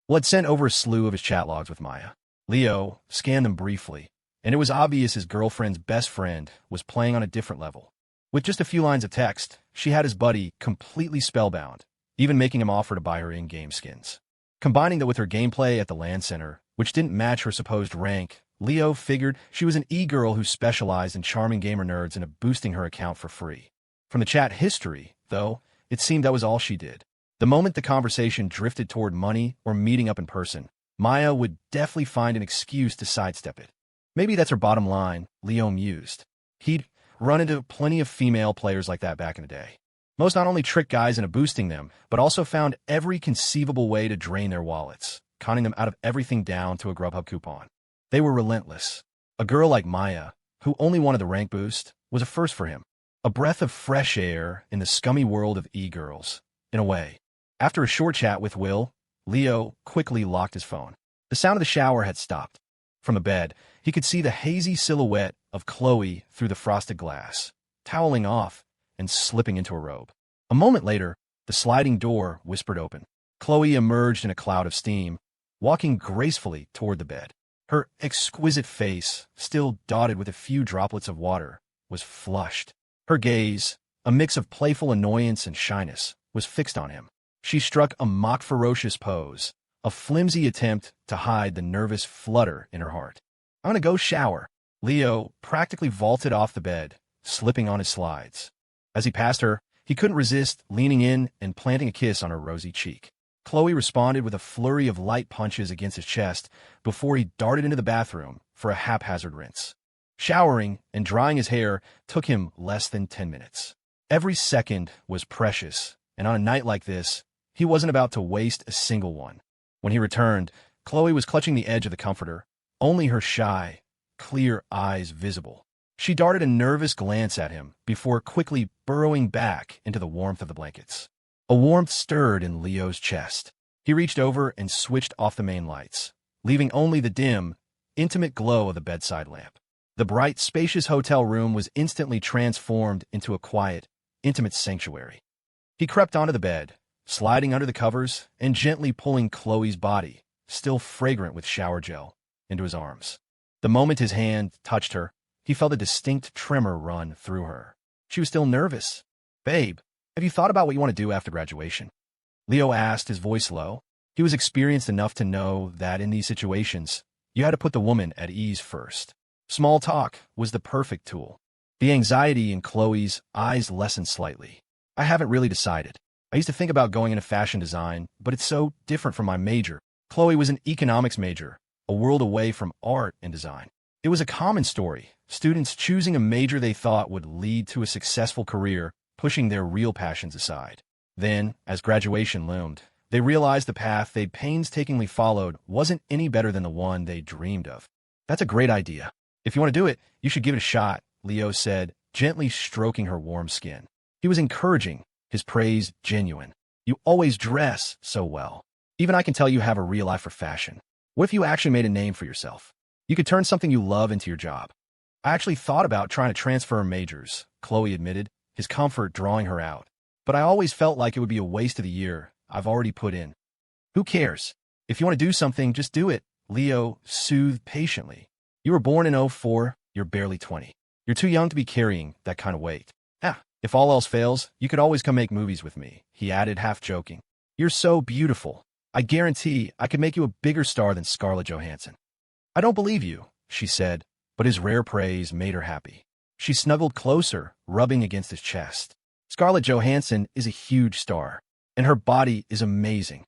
Well, had sent over a slew of his chat logs with Maya. Leo scanned them briefly, and it was obvious his girlfriend's best friend was playing on a different level. With just a few lines of text, she had his buddy completely spellbound, even making him offer to buy her in-game skins. Combining that with her gameplay at the LAN center, which didn't match her supposed rank, Leo figured she was an e-girl who specialized in charming gamer nerds and boosting her account for free. From the chat history, though, it seemed that was all she did. The moment the conversation drifted toward money or meeting up in person, Maya would definitely find an excuse to sidestep it. Maybe that's her bottom line, Leo mused. He'd run into plenty of female players like that back in the day. Most not only tricked guys into boosting them, but also found every conceivable way to drain their wallets, conning them out of everything down to a Grubhub coupon. They were relentless. A girl like Maya, who only wanted the rank boost, was a first for him. A breath of fresh air in the scummy world of e-girls, in a way. After a short chat with Will, Leo quickly locked his phone. The sound of the shower had stopped. From the bed, he could see the hazy silhouette of Chloe through the frosted glass, toweling off and slipping into a robe. A moment later, the sliding door whispered open. Chloe emerged in a cloud of steam, walking gracefully toward the bed. Her exquisite face, still dotted with a few droplets of water, was flushed. Her gaze, a mix of playful annoyance and shyness, was fixed on him. She struck a mock-ferocious pose, a flimsy attempt to hide the nervous flutter in her heart. "I'm gonna go shower." Leo practically vaulted off the bed, slipping on his slides. As he passed her, he couldn't resist leaning in and planting a kiss on her rosy cheek. Chloe responded with a flurry of light punches against his chest before he darted into the bathroom for a haphazard rinse. Showering and drying his hair took him less than 10 minutes. Every second was precious, and on a night like this, he wasn't about to waste a single one. When he returned, Chloe was clutching the edge of the comforter, only her shy, clear eyes visible. She darted a nervous glance at him before quickly burrowing back into the warmth of the blankets. A warmth stirred in Leo's chest. He reached over and switched off the main lights, leaving only the dim, intimate glow of the bedside lamp. The bright, spacious hotel room was instantly transformed into a quiet, intimate sanctuary. He crept onto the bed, sliding under the covers and gently pulling Chloe's body, still fragrant with shower gel, into his arms. The moment his hand touched her, he felt a distinct tremor run through her. She was still nervous. "Babe, have you thought about what you want to do after graduation?" Leo asked, his voice low. He was experienced enough to know that in these situations, you had to put the woman at ease first. Small talk was the perfect tool. The anxiety in Chloe's eyes lessened slightly. "I haven't really decided. I used to think about going into fashion design, but it's so different from my major." Chloe was an economics major, a world away from art and design. It was a common story, students choosing a major they thought would lead to a successful career, pushing their real passions aside. Then, as graduation loomed, they realized the path they'd painstakingly followed wasn't any better than the one they dreamed of. "That's a great idea. If you want to do it, you should give it a shot," Leo said, gently stroking her warm skin. He was encouraging, his praise genuine. "You always dress so well. Even I can tell you have a real eye for fashion. What if you actually made a name for yourself? You could turn something you love into your job." "I actually thought about trying to transfer majors," Chloe admitted, his comfort drawing her out. "But I always felt like it would be a waste of the year I've already put in." "Who cares? If you want to do something, just do it," Leo soothed patiently. "You were born in '04, you're barely 20. You're too young to be carrying that kind of weight. If all else fails, you could always come make movies with me," he added, half joking. "You're so beautiful. I guarantee I could make you a bigger star than Scarlett Johansson." "I don't believe you," she said, but his rare praise made her happy. She snuggled closer, rubbing against his chest. "Scarlett Johansson is a huge star, and her body is amazing.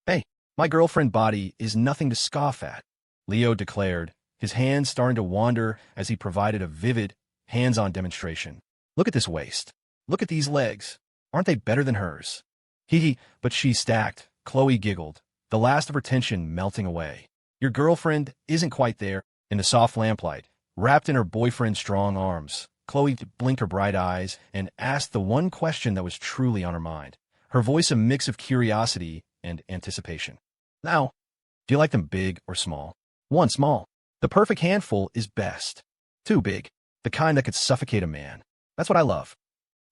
Hey, my girlfriend body is nothing to scoff at," Leo declared, his hands starting to wander as he provided a vivid, hands-on demonstration. "Look at this waist. Look at these legs. Aren't they better than hers?" Hee, but she's stacked, Chloe giggled, the last of her tension melting away. "Your girlfriend isn't quite there." In the soft lamplight, wrapped in her boyfriend's strong arms, Chloe blinked her bright eyes and asked the one question that was truly on her mind, her voice a mix of curiosity and anticipation. "Now, do you like them big or small?" "One small. The perfect handful is best. 2 big, the kind that could suffocate a man. That's what I love.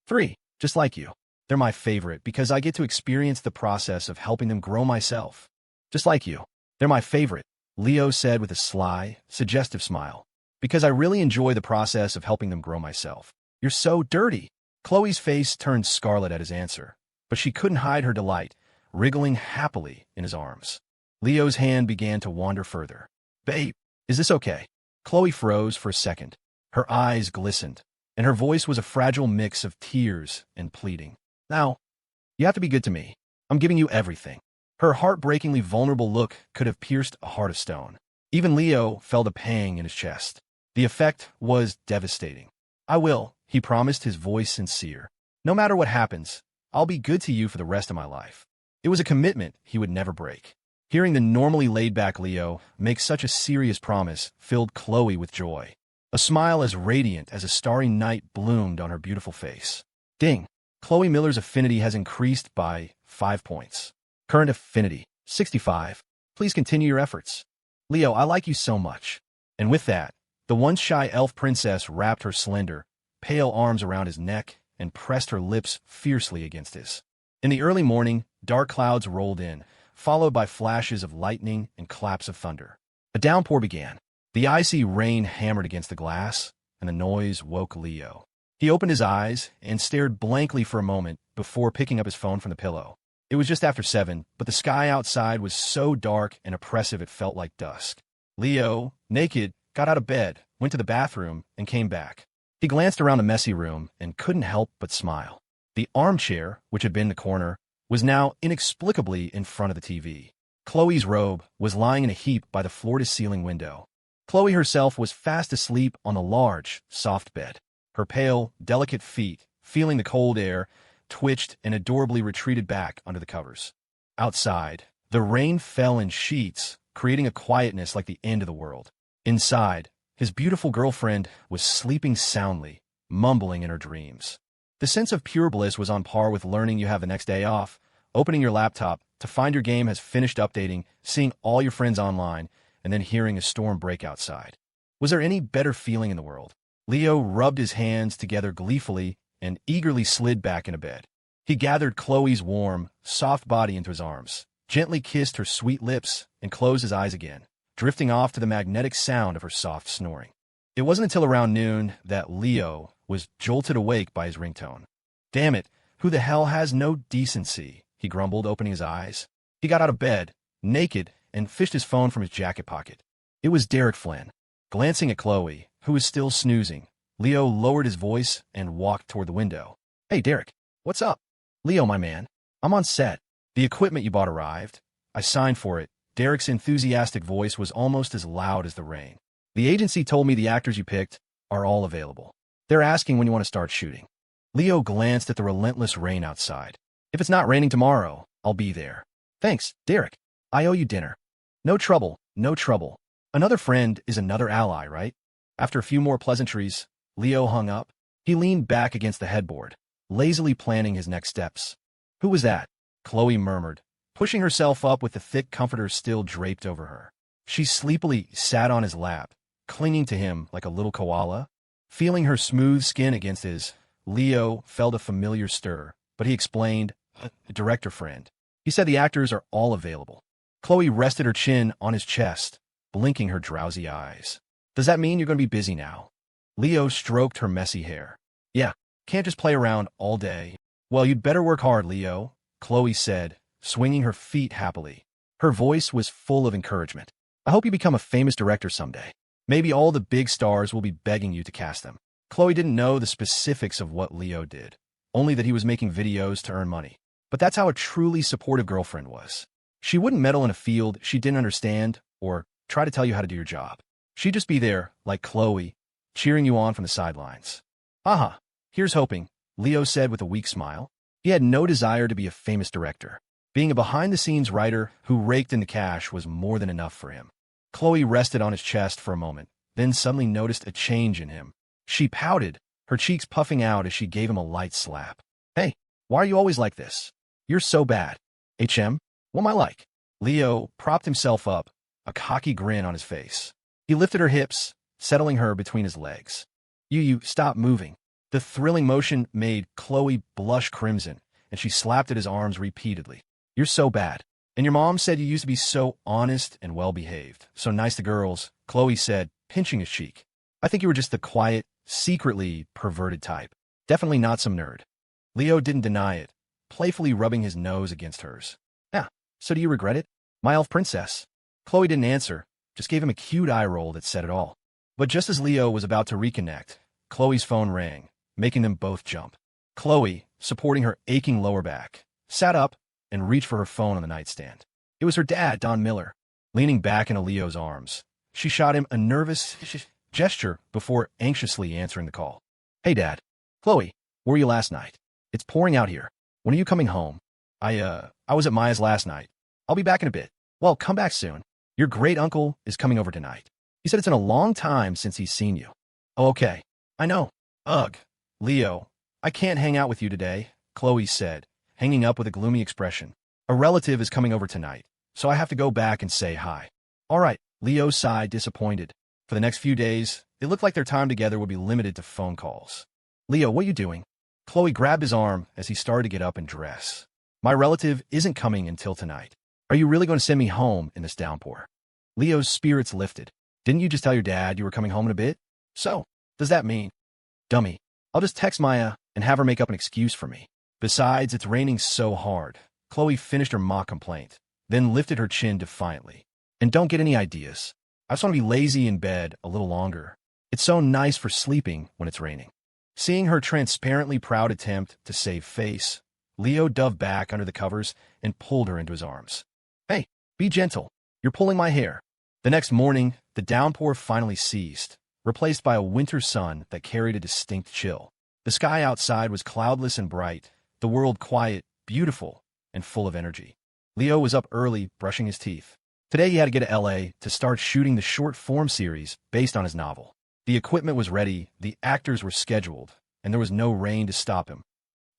3, just like you. They're my favorite because I get to experience the process of helping them grow myself." Just like you. They're my favorite, Leo said with a sly, suggestive smile. Because I really enjoy the process of helping them grow myself. You're so dirty. Chloe's face turned scarlet at his answer, but she couldn't hide her delight, wriggling happily in his arms. Leo's hand began to wander further. Babe, is this okay? Chloe froze for a second. Her eyes glistened, and her voice was a fragile mix of tears and pleading. Now, you have to be good to me. I'm giving you everything. Her heartbreakingly vulnerable look could have pierced a heart of stone. Even Leo felt a pang in his chest. The effect was devastating. I will, he promised, his voice sincere. No matter what happens, I'll be good to you for the rest of my life. It was a commitment he would never break. Hearing the normally laid-back Leo make such a serious promise filled Chloe with joy. A smile as radiant as a starry night bloomed on her beautiful face. Ding! Chloe Miller's affinity has increased by 5 points. Current affinity, 65. Please continue your efforts. Leo, I like you so much. And with that, the once shy elf princess wrapped her slender, pale arms around his neck and pressed her lips fiercely against his. In the early morning, dark clouds rolled in, followed by flashes of lightning and claps of thunder. A downpour began. The icy rain hammered against the glass, and the noise woke Leo. He opened his eyes and stared blankly for a moment before picking up his phone from the pillow. It was just after 7, but the sky outside was so dark and oppressive it felt like dusk. Leo, naked, got out of bed, went to the bathroom, and came back. He glanced around the messy room and couldn't help but smile. The armchair, which had been in the corner, was now inexplicably in front of the TV. Chloe's robe was lying in a heap by the floor-to-ceiling window. Chloe herself was fast asleep on the large, soft bed. Her pale, delicate feet, feeling the cold air, twitched and adorably retreated back under the covers. Outside, the rain fell in sheets, creating a quietness like the end of the world. Inside, his beautiful girlfriend was sleeping soundly, mumbling in her dreams. The sense of pure bliss was on par with learning you have the next day off, opening your laptop to find your game has finished updating, seeing all your friends online, and then hearing a storm break outside. Was there any better feeling in the world? Leo rubbed his hands together gleefully and eagerly slid back into bed. He gathered Chloe's warm, soft body into his arms, gently kissed her sweet lips, and closed his eyes again, drifting off to the magnetic sound of her soft snoring. It wasn't until around noon that Leo was jolted awake by his ringtone. Damn it, who the hell has no decency? He grumbled, opening his eyes. He got out of bed, naked, and fished his phone from his jacket pocket. It was Derek Flynn. Glancing at Chloe, who was still snoozing, Leo lowered his voice and walked toward the window. Hey, Derek, what's up? Leo, my man, I'm on set. The equipment you bought arrived. I signed for it. Derek's enthusiastic voice was almost as loud as the rain. The agency told me the actors you picked are all available. They're asking when you want to start shooting. Leo glanced at the relentless rain outside. If it's not raining tomorrow, I'll be there. Thanks, Derek. I owe you dinner. No trouble, no trouble. Another friend is another ally, right? After a few more pleasantries, Leo hung up. He leaned back against the headboard, lazily planning his next steps. Who was that? Chloe murmured, pushing herself up with the thick comforter still draped over her. She sleepily sat on his lap, clinging to him like a little koala. Feeling her smooth skin against his, Leo felt a familiar stir, but he explained, a director friend. He said the actors are all available. Chloe rested her chin on his chest, blinking her drowsy eyes. Does that mean you're going to be busy now? Leo stroked her messy hair. Yeah, can't just play around all day. Well, you'd better work hard, Leo, Chloe said, swinging her feet happily. Her voice was full of encouragement. I hope you become a famous director someday. Maybe all the big stars will be begging you to cast them. Chloe didn't know the specifics of what Leo did, only that he was making videos to earn money. But that's how a truly supportive girlfriend was. She wouldn't meddle in a field she didn't understand or try to tell you how to do your job. She'd just be there, like Chloe, cheering you on from the sidelines. Haha, here's hoping, Leo said with a weak smile. He had no desire to be a famous director. Being a behind-the-scenes writer who raked in the cash was more than enough for him. Chloe rested on his chest for a moment, then suddenly noticed a change in him. She pouted, her cheeks puffing out as she gave him a light slap. Hey, why are you always like this? You're so bad. What am I like? Leo propped himself up, a cocky grin on his face. He lifted her hips, settling her between his legs. You stop moving. The thrilling motion made Chloe blush crimson, and she slapped at his arms repeatedly. You're so bad. And your mom said you used to be so honest and well-behaved, so nice to girls, Chloe said, pinching his cheek. I think you were just the quiet, secretly perverted type. Definitely not some nerd. Leo didn't deny it, playfully rubbing his nose against hers. Yeah, so do you regret it? My elf princess. Chloe didn't answer, just gave him a cute eye roll that said it all. But just as Leo was about to reconnect, Chloe's phone rang, making them both jump. Chloe, supporting her aching lower back, sat up and reached for her phone on the nightstand. It was her dad, Don Miller. Leaning back into Leo's arms, she shot him a nervous gesture before anxiously answering the call. Hey, Dad. Chloe, where were you last night? It's pouring out here. When are you coming home? I was at Maya's last night. I'll be back in a bit. Well, come back soon. Your great uncle is coming over tonight. He said it's been a long time since he's seen you. Oh, okay. I know. Ugh. Leo, I can't hang out with you today, Chloe said, hanging up with a gloomy expression. A relative is coming over tonight, so I have to go back and say hi. All right, Leo sighed, disappointed. For the next few days, it looked like their time together would be limited to phone calls. Leo, what are you doing? Chloe grabbed his arm as he started to get up and dress. My relative isn't coming until tonight. Are you really going to send me home in this downpour? Leo's spirits lifted. Didn't you just tell your dad you were coming home in a bit? So, does that mean? Dummy, I'll just text Maya and have her make up an excuse for me. Besides, it's raining so hard. Chloe finished her mock complaint, then lifted her chin defiantly. And don't get any ideas. I just want to be lazy in bed a little longer. It's so nice for sleeping when it's raining. Seeing her transparently proud attempt to save face, Leo dove back under the covers and pulled her into his arms. Hey, be gentle. You're pulling my hair. The next morning, the downpour finally ceased, replaced by a winter sun that carried a distinct chill. The sky outside was cloudless and bright, the world quiet, beautiful, and full of energy. Leo was up early, brushing his teeth. Today he had to get to LA to start shooting the short-form series based on his novel. The equipment was ready, the actors were scheduled, and there was no rain to stop him.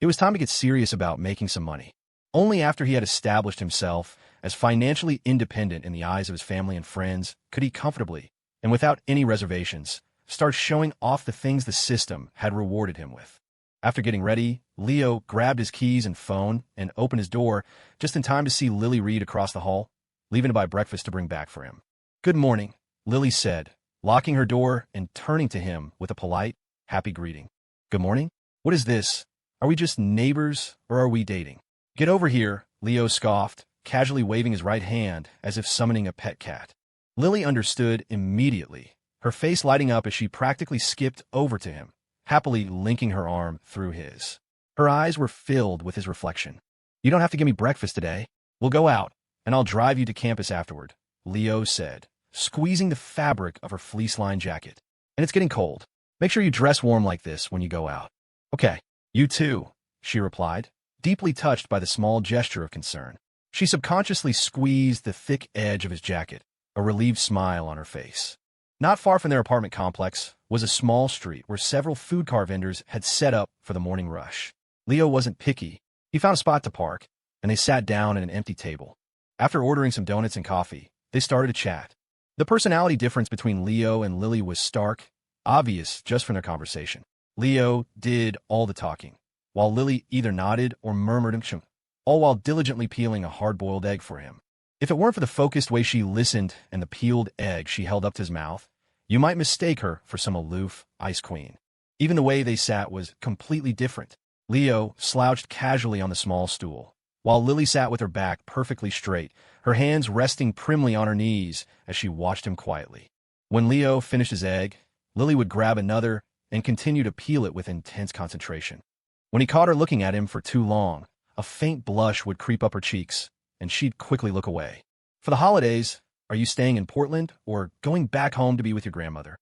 It was time to get serious about making some money. Only after he had established himself as financially independent in the eyes of his family and friends could he comfortably, and without any reservations, start showing off the things the system had rewarded him with. After getting ready, Leo grabbed his keys and phone and opened his door just in time to see Lily Reed across the hall, leaving to buy breakfast to bring back for him. Good morning, Lily said, locking her door and turning to him with a polite, happy greeting. Good morning? What is this? Are we just neighbors or are we dating? Get over here, Leo scoffed, casually waving his right hand as if summoning a pet cat. Lily understood immediately, her face lighting up as she practically skipped over to him, happily linking her arm through his. Her eyes were filled with his reflection. You don't have to give me breakfast today. We'll go out, and I'll drive you to campus afterward, Leo said, squeezing the fabric of her fleece-lined jacket. And it's getting cold. Make sure you dress warm like this when you go out. Okay, you too, she replied, deeply touched by the small gesture of concern. She subconsciously squeezed the thick edge of his jacket, a relieved smile on her face. Not far from their apartment complex was a small street where several food car vendors had set up for the morning rush. Leo wasn't picky. He found a spot to park, and they sat down at an empty table. After ordering some donuts and coffee, they started to chat. The personality difference between Leo and Lily was stark, obvious just from their conversation. Leo did all the talking, while Lily either nodded or murmured "Chum," all while diligently peeling a hard-boiled egg for him. If it weren't for the focused way she listened and the peeled egg she held up to his mouth, you might mistake her for some aloof ice queen. Even the way they sat was completely different. Leo slouched casually on the small stool, while Lily sat with her back perfectly straight, her hands resting primly on her knees as she watched him quietly. When Leo finished his egg, Lily would grab another and continue to peel it with intense concentration. When he caught her looking at him for too long, a faint blush would creep up her cheeks, and she'd quickly look away. For the holidays, are you staying in Portland or going back home to be with your grandmother?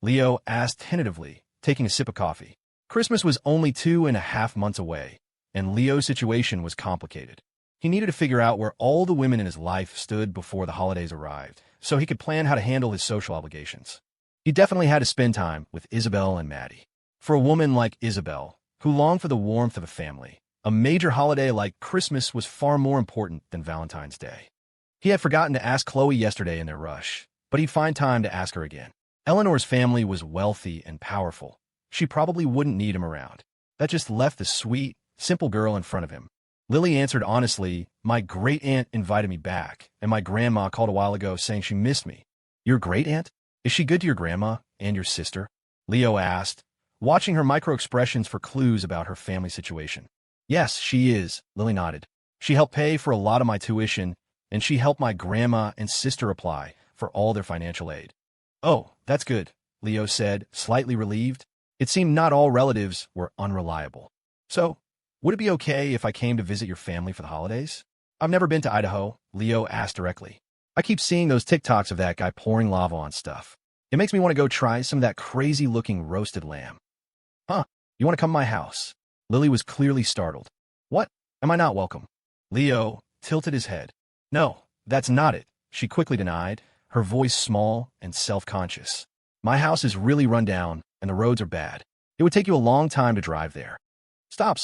Leo asked tentatively, taking a sip of coffee. Christmas was only 2.5 months away, and Leo's situation was complicated. He needed to figure out where all the women in his life stood before the holidays arrived, so he could plan how to handle his social obligations. He definitely had to spend time with Isabel and Maddie. For a woman like Isabel, who longed for the warmth of a family, a major holiday like Christmas was far more important than Valentine's Day. He had forgotten to ask Chloe yesterday in their rush, but he'd find time to ask her again. Eleanor's family was wealthy and powerful. She probably wouldn't need him around. That just left the sweet, simple girl in front of him. Lily answered honestly, "My great-aunt invited me back, and my grandma called a while ago saying she missed me." "Your great-aunt? Is she good to your grandma and your sister?" Leo asked, watching her micro-expressions for clues about her family situation. "Yes, she is," Lily nodded. "She helped pay for a lot of my tuition, and she helped my grandma and sister apply for all their financial aid." "Oh, that's good," Leo said, slightly relieved. It seemed not all relatives were unreliable. "So, would it be okay if I came to visit your family for the holidays?" "I've never been to Idaho," Leo asked directly. "I keep seeing those TikToks of that guy pouring lava on stuff. It makes me want to go try some of that crazy-looking roasted lamb." "Huh? You want to come to my house?" Lily was clearly startled. "What? Am I not welcome?" Leo tilted his head. "No, that's not it," she quickly denied, her voice small and self-conscious. "My house is really run down, and the roads are bad. It would take you a long time to drive there." Stop.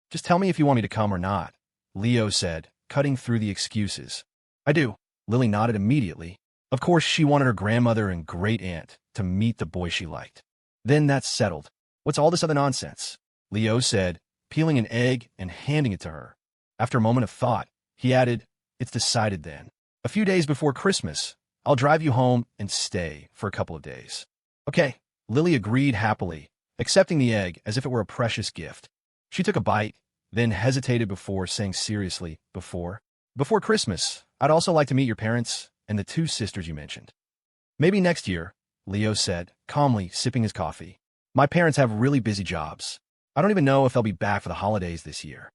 Just tell me if you want me to come or not," Leo said, cutting through the excuses. "I do." Lily nodded immediately. Of course, she wanted her grandmother and great-aunt to meet the boy she liked. "Then that's settled. What's all this other nonsense?" Leo said, peeling an egg and handing it to her. After a moment of thought, he added, "It's decided then. A few days before Christmas, I'll drive you home and stay for a couple of days." "Okay," Lily agreed happily, accepting the egg as if it were a precious gift. She took a bite, then hesitated before saying seriously, Before Christmas, I'd also like to meet your parents and the two sisters you mentioned." "Maybe next year," Leo said, calmly sipping his coffee. "My parents have really busy jobs. I don't even know if they'll be back for the holidays this year."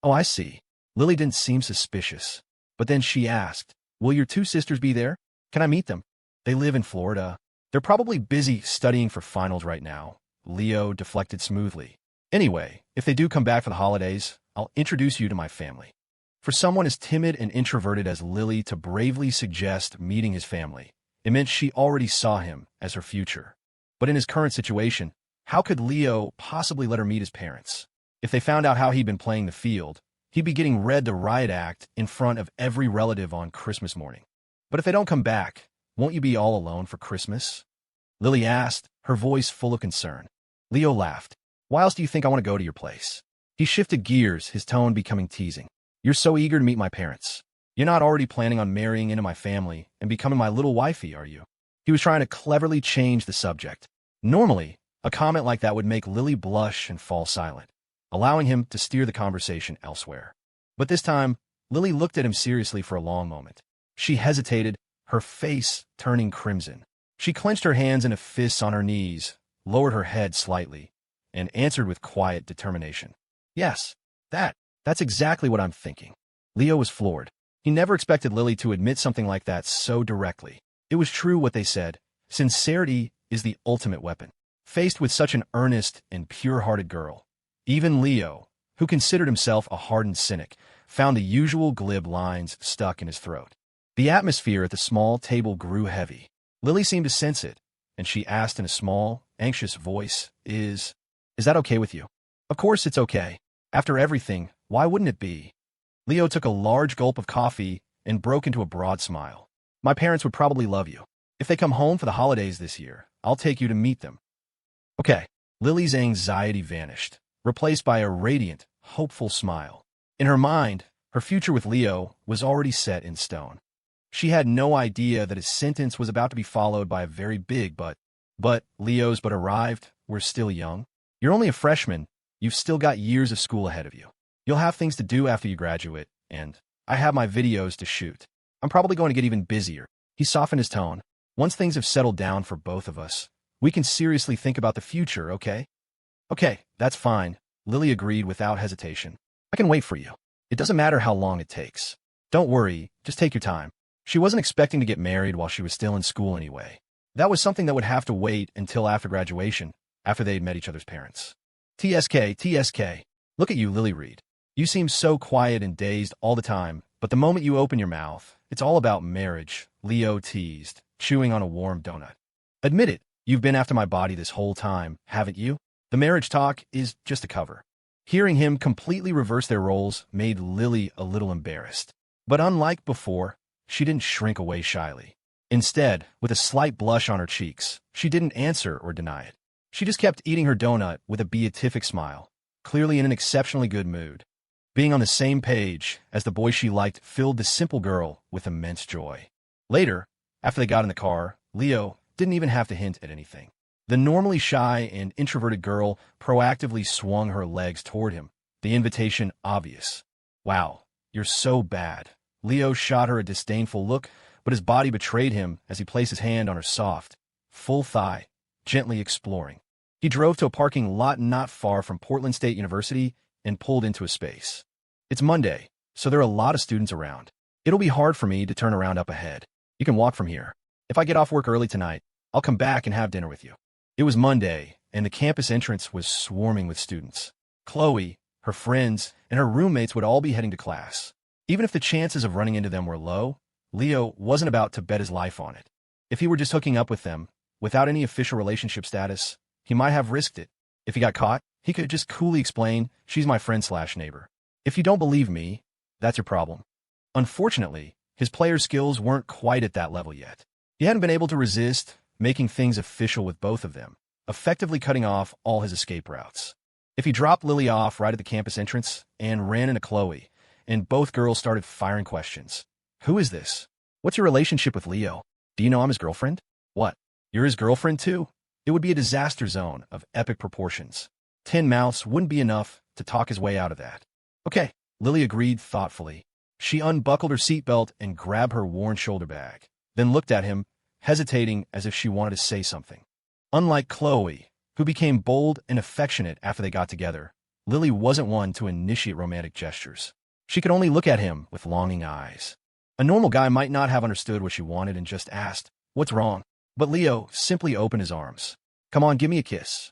"Oh, I see." Lily didn't seem suspicious, but then she asked, "Will your two sisters be there? Can I meet them?" "They live in Florida. They're probably busy studying for finals right now," Leo deflected smoothly. "Anyway, if they do come back for the holidays, I'll introduce you to my family." For someone as timid and introverted as Lily to bravely suggest meeting his family, it meant she already saw him as her future. But in his current situation, how could Leo possibly let her meet his parents? If they found out how he'd been playing the field, he'd be getting read the riot act in front of every relative on Christmas morning. "But if they don't come back, won't you be all alone for Christmas?" Lily asked, her voice full of concern. Leo laughed. "Why else do you think I want to go to your place?" He shifted gears, his tone becoming teasing. "You're so eager to meet my parents. You're not already planning on marrying into my family and becoming my little wifey, are you?" He was trying to cleverly change the subject. Normally, a comment like that would make Lily blush and fall silent, allowing him to steer the conversation elsewhere. But this time, Lily looked at him seriously for a long moment. She hesitated, her face turning crimson. She clenched her hands into fists on her knees, lowered her head slightly, and answered with quiet determination. "Yes, that's exactly what I'm thinking." Leo was floored. He never expected Lily to admit something like that so directly. It was true what they said. Sincerity is the ultimate weapon. Faced with such an earnest and pure-hearted girl, even Leo, who considered himself a hardened cynic, found the usual glib lines stuck in his throat. The atmosphere at the small table grew heavy. Lily seemed to sense it, and she asked in a small, anxious voice, Is that okay with you?" "Of course it's okay. After everything, why wouldn't it be?" Leo took a large gulp of coffee and broke into a broad smile. "My parents would probably love you. If they come home for the holidays this year, I'll take you to meet them." "Okay." Lily's anxiety vanished, replaced by a radiant, hopeful smile. In her mind, her future with Leo was already set in stone. She had no idea that his sentence was about to be followed by a very big but Leo's but arrived. "We're still young. You're only a freshman. You've still got years of school ahead of you. You'll have things to do after you graduate, and I have my videos to shoot. I'm probably going to get even busier." He softened his tone. "Once things have settled down for both of us, we can seriously think about the future, okay?" "Okay, that's fine," Lily agreed without hesitation. "I can wait for you. It doesn't matter how long it takes. Don't worry, just take your time." She wasn't expecting to get married while she was still in school anyway. That was something that would have to wait until after graduation, after they'd met each other's parents. TSK. Look at you, Lily Reed. You seem so quiet and dazed all the time, but the moment you open your mouth, it's all about marriage, Leo teased, chewing on a warm donut. "Admit it, you've been after my body this whole time, haven't you? The marriage talk is just a cover." Hearing him completely reverse their roles made Lily a little embarrassed. But unlike before, she didn't shrink away shyly. Instead, with a slight blush on her cheeks, she didn't answer or deny it. She just kept eating her donut with a beatific smile, clearly in an exceptionally good mood. Being on the same page as the boy she liked filled the simple girl with immense joy. Later, after they got in the car, Leo didn't even have to hint at anything. The normally shy and introverted girl proactively swung her legs toward him, the invitation obvious. Wow, you're so bad. Leo shot her a disdainful look, but his body betrayed him as he placed his hand on her soft, full thigh, gently exploring. He drove to a parking lot not far from Portland State University and pulled into a space. It's Monday, so there are a lot of students around. It'll be hard for me to turn around up ahead. You can walk from here. If I get off work early tonight, I'll come back and have dinner with you. It was Monday, and the campus entrance was swarming with students. Chloe, her friends, and her roommates would all be heading to class. Even if the chances of running into them were low, Leo wasn't about to bet his life on it. If he were just hooking up with them, without any official relationship status, he might have risked it. If he got caught, he could just coolly explain, "She's my friend/neighbor. If you don't believe me, that's your problem." Unfortunately, his player skills weren't quite at that level yet. He hadn't been able to resist making things official with both of them, effectively cutting off all his escape routes. If he dropped Lily off right at the campus entrance and ran into Chloe, and both girls started firing questions. Who is this? What's your relationship with Leo? Do you know I'm his girlfriend? What? You're his girlfriend too? It would be a disaster zone of epic proportions. 10 mouths wouldn't be enough to talk his way out of that. Okay, Lily agreed thoughtfully. She unbuckled her seatbelt and grabbed her worn shoulder bag, then looked at him, hesitating as if she wanted to say something. Unlike Chloe, who became bold and affectionate after they got together, Lily wasn't one to initiate romantic gestures. She could only look at him with longing eyes. A normal guy might not have understood what she wanted and just asked, "What's wrong?" But Leo simply opened his arms. "Come on, give me a kiss."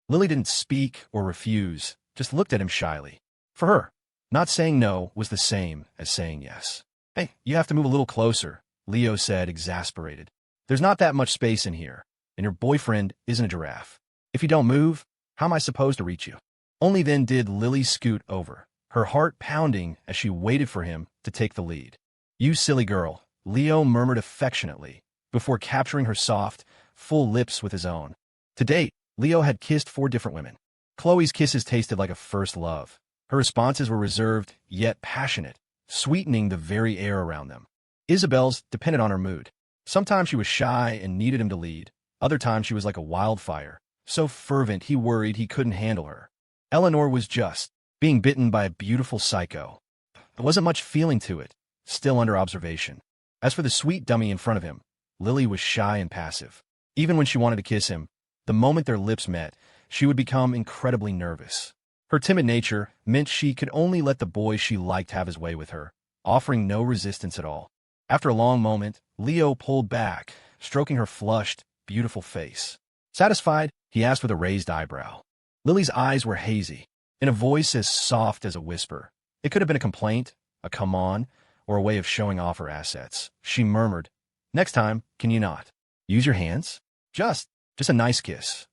Lily didn't speak or refuse, just looked at him shyly. For her, not saying no was the same as saying yes. "Hey, you have to move a little closer," Leo said, exasperated. "There's not that much space in here, and your boyfriend isn't a giraffe. If you don't move, how am I supposed to reach you?" Only then did Lily scoot over, her heart pounding as she waited for him to take the lead. "You silly girl," Leo murmured affectionately, before capturing her soft, full lips with his own. To date, Leo had kissed 4 different women. Chloe's kisses tasted like a first love. Her responses were reserved, yet passionate, sweetening the very air around them. Isabel's depended on her mood. Sometimes she was shy and needed him to lead. Other times she was like a wildfire, so fervent he worried he couldn't handle her. Eleanor was just being bitten by a beautiful psycho. There wasn't much feeling to it, still under observation. As for the sweet dummy in front of him, Lily was shy and passive. Even when she wanted to kiss him, the moment their lips met, she would become incredibly nervous. Her timid nature meant she could only let the boy she liked have his way with her, offering no resistance at all. After a long moment, Leo pulled back, stroking her flushed, beautiful face. Satisfied, he asked with a raised eyebrow. Lily's eyes were hazy, in a voice as soft as a whisper. It could have been a complaint, a come on, or a way of showing off her assets. She murmured, "Next time, can you not use your hands? Just a nice kiss."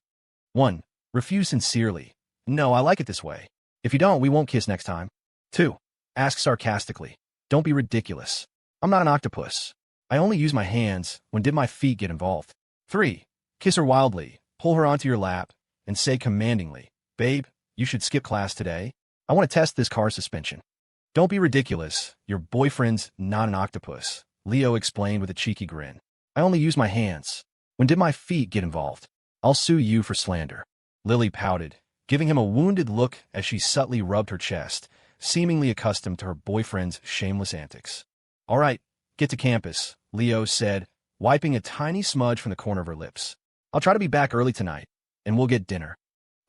1. Refuse sincerely. "No, I like it this way. If you don't, we won't kiss next time." 2. Ask sarcastically. "Don't be ridiculous. I'm not an octopus. I only use my hands. When did my feet get involved?" 3. Kiss her wildly, pull her onto your lap, and say commandingly, "Babe, you should skip class today. I want to test this car suspension." "Don't be ridiculous. Your boyfriend's not an octopus," Leo explained with a cheeky grin. "I only use my hands. When did my feet get involved? I'll sue you for slander." Lily pouted, giving him a wounded look as she subtly rubbed her chest, seemingly accustomed to her boyfriend's shameless antics. "All right, get to campus," Leo said, wiping a tiny smudge from the corner of her lips. "I'll try to be back early tonight, and we'll get dinner."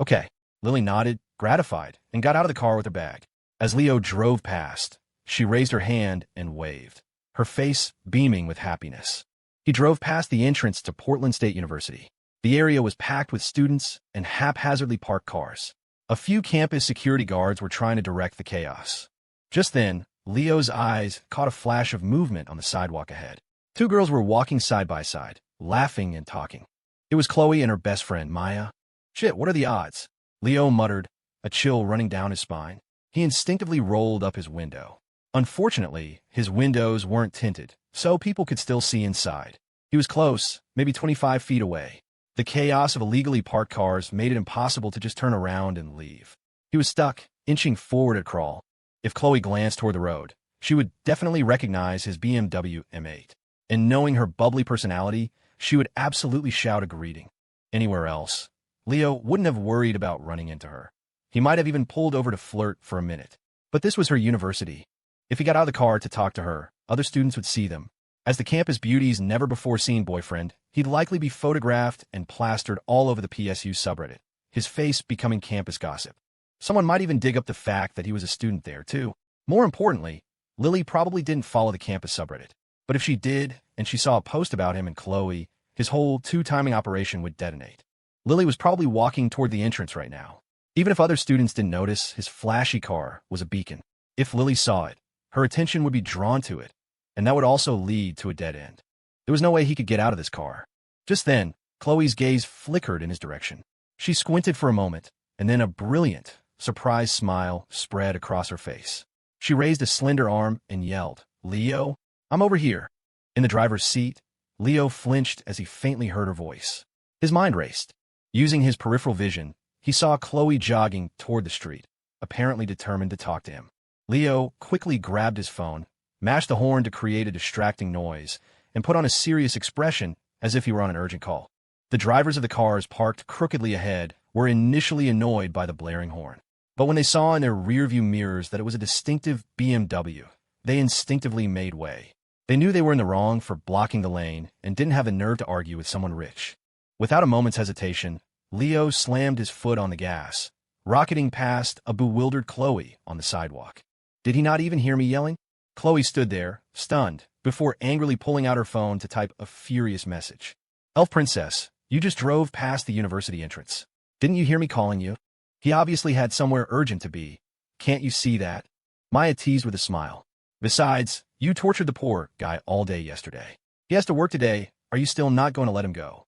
"Okay." Lily nodded, gratified, and got out of the car with her bag. As Leo drove past, she raised her hand and waved, her face beaming with happiness. He drove past the entrance to Portland State University. The area was packed with students and haphazardly parked cars. A few campus security guards were trying to direct the chaos. Just then, Leo's eyes caught a flash of movement on the sidewalk ahead. 2 girls were walking side by side, laughing and talking. It was Chloe and her best friend, Maya. "Shit, what are the odds?" Leo muttered, a chill running down his spine. He instinctively rolled up his window. Unfortunately, his windows weren't tinted, so people could still see inside. He was close, maybe 25 feet away. The chaos of illegally parked cars made it impossible to just turn around and leave. He was stuck, inching forward at a crawl. If Chloe glanced toward the road, she would definitely recognize his BMW M8. And knowing her bubbly personality, she would absolutely shout a greeting. Anywhere else, Leo wouldn't have worried about running into her. He might have even pulled over to flirt for a minute. But this was her university. If he got out of the car to talk to her, other students would see them. As the campus beauty's never-before-seen boyfriend, he'd likely be photographed and plastered all over the PSU subreddit, his face becoming campus gossip. Someone might even dig up the fact that he was a student there, too. More importantly, Lily probably didn't follow the campus subreddit. But if she did, and she saw a post about him and Chloe, his whole two-timing operation would detonate. Lily was probably walking toward the entrance right now. Even if other students didn't notice, his flashy car was a beacon. If Lily saw it, her attention would be drawn to it, and that would also lead to a dead end. There was no way he could get out of this car. Just then, Chloe's gaze flickered in his direction. She squinted for a moment, and then a brilliant, surprised smile spread across her face. She raised a slender arm and yelled, "Leo, I'm over here." In the driver's seat, Leo flinched as he faintly heard her voice. His mind raced. Using his peripheral vision, he saw Chloe jogging toward the street, apparently determined to talk to him. Leo quickly grabbed his phone, mashed the horn to create a distracting noise, and put on a serious expression as if he were on an urgent call. The drivers of the cars parked crookedly ahead were initially annoyed by the blaring horn. But when they saw in their rearview mirrors that it was a distinctive BMW, they instinctively made way. They knew they were in the wrong for blocking the lane and didn't have the nerve to argue with someone rich. Without a moment's hesitation, Leo slammed his foot on the gas, rocketing past a bewildered Chloe on the sidewalk. Did he not even hear me yelling? Chloe stood there, stunned, before angrily pulling out her phone to type a furious message. "Elf Princess, you just drove past the university entrance. Didn't you hear me calling you? He obviously had somewhere urgent to be. Can't you see that?" Maya teased with a smile. "Besides, you tortured the poor guy all day yesterday. He has to work today. Are you still not going to let him go?"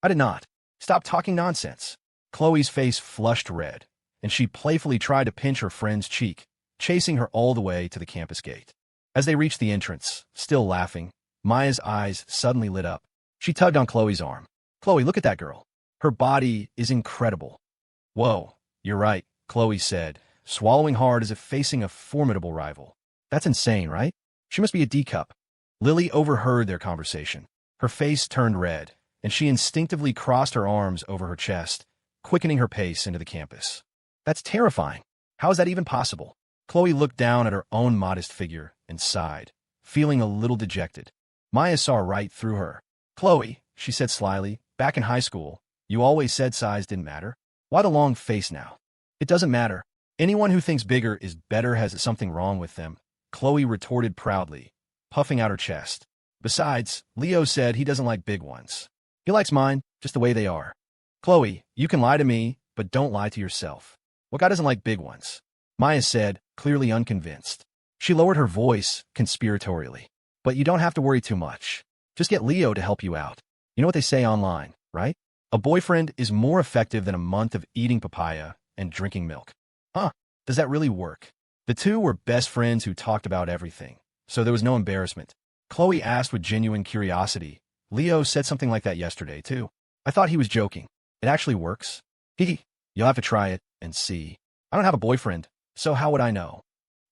"I did not. Stop talking nonsense." Chloe's face flushed red, and she playfully tried to pinch her friend's cheek, chasing her all the way to the campus gate. As they reached the entrance, still laughing, Maya's eyes suddenly lit up. She tugged on Chloe's arm. "Chloe, look at that girl. Her body is incredible." "Whoa, you're right," Chloe said, swallowing hard as if facing a formidable rival. "That's insane, right? She must be a D-cup." Lily overheard their conversation. Her face turned red, and she instinctively crossed her arms over her chest, quickening her pace into the campus. "That's terrifying. How is that even possible?" Chloe looked down at her own modest figure and sighed, feeling a little dejected. Maya saw right through her. "Chloe," she said slyly, "back in high school, you always said size didn't matter. Why the long face now?" "It doesn't matter. Anyone who thinks bigger is better has something wrong with them," Chloe retorted proudly, puffing out her chest. "Besides, Leo said he doesn't like big ones. He likes mine, just the way they are." "Chloe, you can lie to me, but don't lie to yourself. What guy doesn't like big ones?" Maya said, clearly unconvinced. She lowered her voice conspiratorially. "But you don't have to worry too much. Just get Leo to help you out. You know what they say online, right? A boyfriend is more effective than a month of eating papaya and drinking milk." "Huh, does that really work?" The two were best friends who talked about everything, so there was no embarrassment. Chloe asked with genuine curiosity. "Leo said something like that yesterday, too. I thought he was joking. It actually works." "You'll have to try it and see. I don't have a boyfriend, so how would I know?"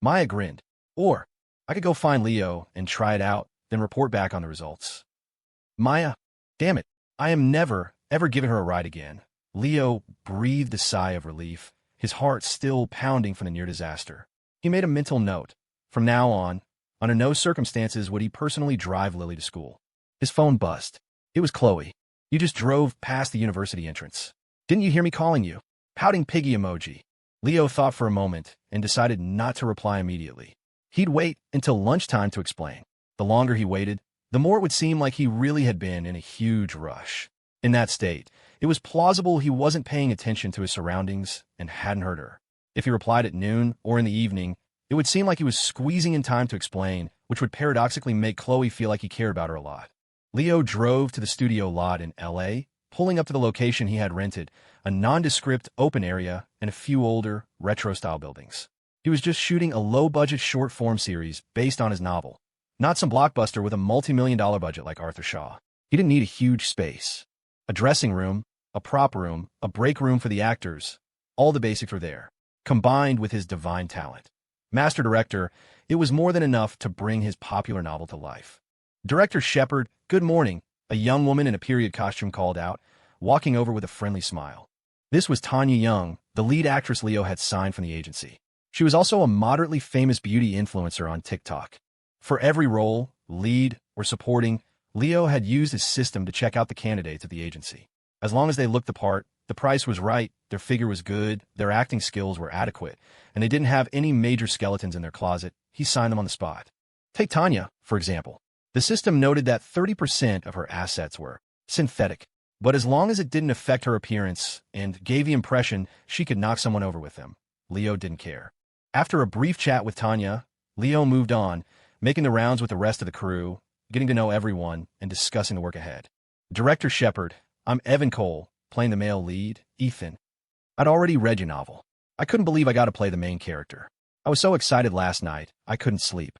Maya grinned. "Or, I could go find Leo and try it out, then report back on the results." "Maya, damn it, I am never, ever giving her a ride again." Leo breathed a sigh of relief, his heart still pounding from the near disaster. He made a mental note. From now on, under no circumstances would he personally drive Lily to school. His phone buzzed. It was Chloe. "You just drove past the university entrance. Didn't you hear me calling you?" Pouting piggy emoji. Leo thought for a moment and decided not to reply immediately. He'd wait until lunchtime to explain. The longer he waited, the more it would seem like he really had been in a huge rush. In that state, it was plausible he wasn't paying attention to his surroundings and hadn't heard her. If he replied at noon or in the evening, it would seem like he was squeezing in time to explain, which would paradoxically make Chloe feel like he cared about her a lot. Leo drove to the studio lot in L.A., pulling up to the location he had rented, a nondescript open area and a few older, retro-style buildings. He was just shooting a low-budget short-form series based on his novel, not some blockbuster with a multi-million-dollar budget like Arthur Shaw. He didn't need a huge space. A dressing room, a prop room, a break room for the actors, all the basics were there, combined with his divine talent. Master director, it was more than enough to bring his popular novel to life. Director Shepard, good morning, a young woman in a period costume called out, walking over with a friendly smile. This was Tanya Young, the lead actress Leo had signed from the agency. She was also a moderately famous beauty influencer on TikTok. For every role, lead, or supporting, Leo had used his system to check out the candidates at the agency. As long as they looked the part, the price was right, their figure was good, their acting skills were adequate, and they didn't have any major skeletons in their closet, he signed them on the spot. Take Tanya, for example. The system noted that 30% of her assets were synthetic, but as long as it didn't affect her appearance and gave the impression she could knock someone over with them, Leo didn't care. After a brief chat with Tanya, Leo moved on, making the rounds with the rest of the crew, getting to know everyone, and discussing the work ahead. Director Shepard, I'm Evan Cole, playing the male lead, Ethan. I'd already read your novel. I couldn't believe I got to play the main character. I was so excited last night, I couldn't sleep.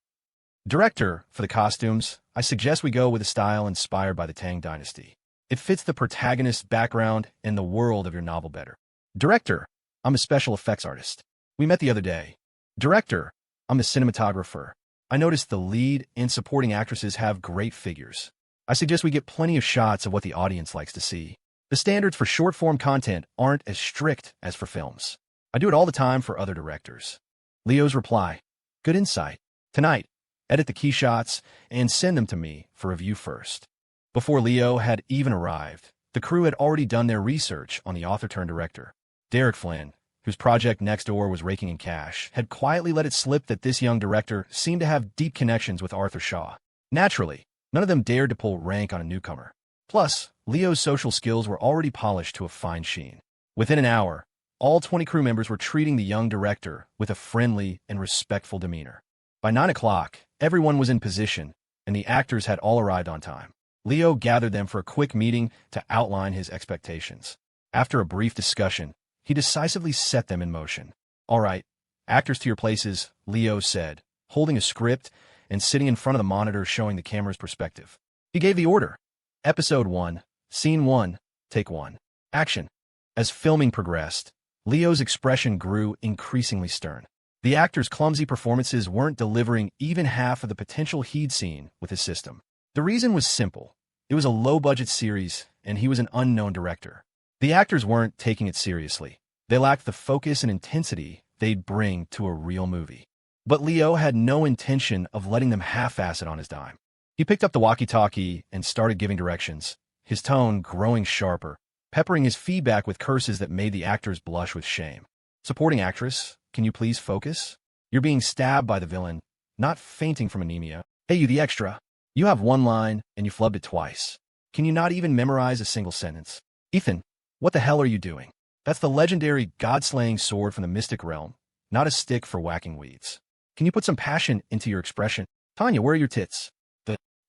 Director, for the costumes, I suggest we go with a style inspired by the Tang Dynasty. It fits the protagonist's background and the world of your novel better. Director, I'm a special effects artist. We met the other day. Director, I'm the cinematographer. I noticed the lead and supporting actresses have great figures. I suggest we get plenty of shots of what the audience likes to see. The standards for short-form content aren't as strict as for films. I do it all the time for other directors. Leo's reply, good insight. Tonight, edit the key shots and send them to me for review first. Before Leo had even arrived, the crew had already done their research on the author-turned-director. Derek Flynn, whose project Next Door was raking in cash, had quietly let it slip that this young director seemed to have deep connections with Arthur Shaw. Naturally, none of them dared to pull rank on a newcomer. Plus, Leo's social skills were already polished to a fine sheen. Within an hour, all 20 crew members were treating the young director with a friendly and respectful demeanor. By 9 o'clock, everyone was in position, and the actors had all arrived on time. Leo gathered them for a quick meeting to outline his expectations. After a brief discussion, he decisively set them in motion. All right, actors to your places, Leo said, holding a script and sitting in front of the monitor showing the camera's perspective. He gave the order. Episode 1, Scene 1, Take 1. Action. As filming progressed, Leo's expression grew increasingly stern. The actors' clumsy performances weren't delivering even half of the potential he'd seen with his system. The reason was simple. It was a low-budget series, and he was an unknown director. The actors weren't taking it seriously. They lacked the focus and intensity they'd bring to a real movie. But Leo had no intention of letting them half-ass it on his dime. He picked up the walkie-talkie and started giving directions, his tone growing sharper, peppering his feedback with curses that made the actors blush with shame. Supporting actress, can you please focus? You're being stabbed by the villain, not fainting from anemia. Hey, you the extra. You have one line, and you flubbed it twice. Can you not even memorize a single sentence? Ethan, what the hell are you doing? That's the legendary god-slaying sword from the mystic realm, not a stick for whacking weeds. Can you put some passion into your expression? Tanya, where are your tits?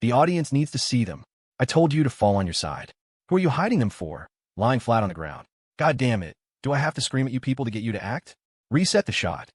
The audience needs to see them. I told you to fall on your side. Who are you hiding them for? Lying flat on the ground. God damn it. Do I have to scream at you people to get you to act? Reset the shot.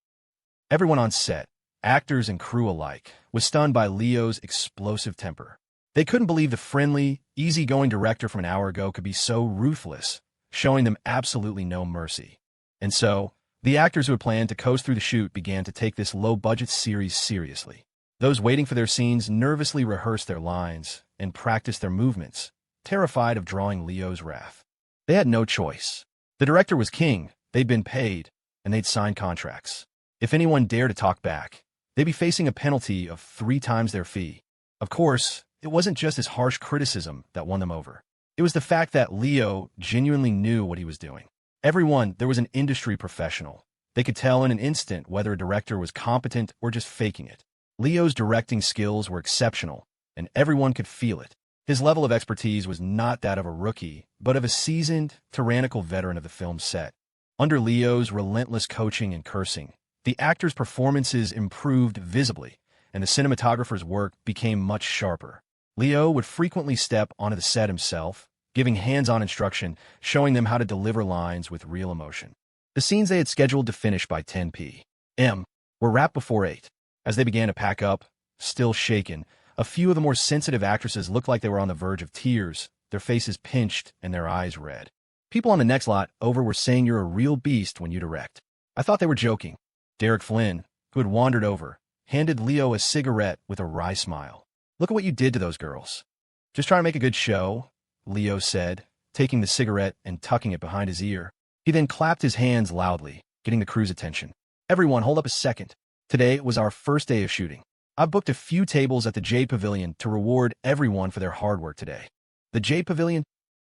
Everyone on set, actors and crew alike, was stunned by Leo's explosive temper. They couldn't believe the friendly, easygoing director from an hour ago could be so ruthless, showing them absolutely no mercy. And so, the actors who had planned to coast through the shoot began to take this low-budget series seriously. Those waiting for their scenes nervously rehearsed their lines and practiced their movements, terrified of drawing Leo's wrath. They had no choice. The director was king, they'd been paid, and they'd signed contracts. If anyone dared to talk back, they'd be facing a penalty of 3 times their fee. Of course, it wasn't just his harsh criticism that won them over. It was the fact that Leo genuinely knew what he was doing. Everyone there was an industry professional. They could tell in an instant whether a director was competent or just faking it. Leo's directing skills were exceptional, and everyone could feel it. His level of expertise was not that of a rookie, but of a seasoned, tyrannical veteran of the film set. Under Leo's relentless coaching and cursing, the actors' performances improved visibly, and the cinematographer's work became much sharper. Leo would frequently step onto the set himself, giving hands-on instruction, showing them how to deliver lines with real emotion. The scenes they had scheduled to finish by 10 p.m. were wrapped before 8. As they began to pack up, still shaken, a few of the more sensitive actresses looked like they were on the verge of tears, their faces pinched and their eyes red. People on the next lot over were saying you're a real beast when you direct. I thought they were joking. Derek Flynn, who had wandered over, handed Leo a cigarette with a wry smile. "Look at what you did to those girls." "Just trying to make a good show," Leo said, taking the cigarette and tucking it behind his ear. He then clapped his hands loudly, getting the crew's attention. "Everyone, hold up a second. Today was our first day of shooting. I've booked a few tables at the J Pavilion to reward everyone for their hard work today." The J Pavilion?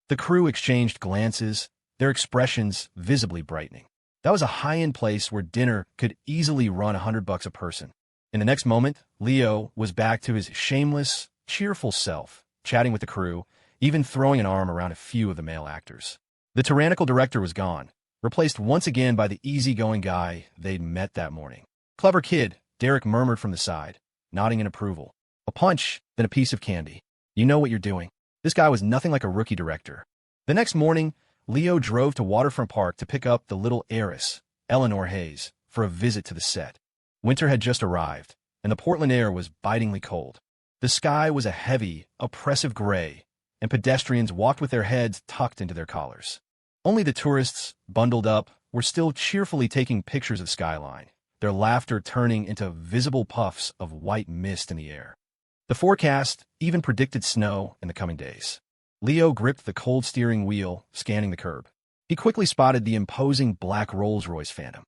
The crew exchanged glances, their expressions visibly brightening. That was a high-end place where dinner could easily run $100 a person. In the next moment, Leo was back to his shameless, cheerful self, chatting with the crew, even throwing an arm around a few of the male actors. The tyrannical director was gone, replaced once again by the easygoing guy they'd met that morning. "Clever kid," Derek murmured from the side, nodding in approval. "A punch, then a piece of candy. You know what you're doing." This guy was nothing like a rookie director. The next morning, Leo drove to Waterfront Park to pick up the little heiress, Eleanor Hayes, for a visit to the set. Winter had just arrived, and the Portland air was bitingly cold. The sky was a heavy, oppressive gray, and pedestrians walked with their heads tucked into their collars. Only the tourists, bundled up, were still cheerfully taking pictures of the skyline, their laughter turning into visible puffs of white mist in the air. The forecast even predicted snow in the coming days. Leo gripped the cold steering wheel, scanning the curb. He quickly spotted the imposing black Rolls-Royce Phantom.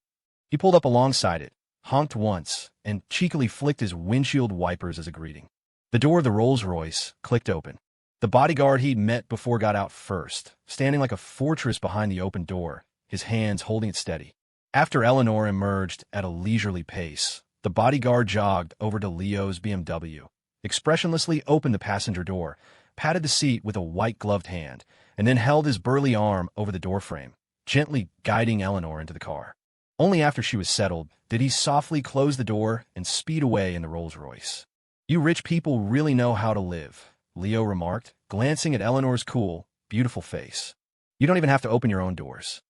He pulled up alongside it, honked once, and cheekily flicked his windshield wipers as a greeting. The door of the Rolls-Royce clicked open. The bodyguard he'd met before got out first, standing like a fortress behind the open door, his hands holding it steady. After Eleanor emerged at a leisurely pace, the bodyguard jogged over to Leo's BMW, expressionlessly opened the passenger door, patted the seat with a white-gloved hand, and then held his burly arm over the doorframe, gently guiding Eleanor into the car. Only after she was settled did he softly close the door and speed away in the Rolls-Royce. "You rich people really know how to live," Leo remarked, glancing at Eleanor's cool, beautiful face. "You don't even have to open your own doors.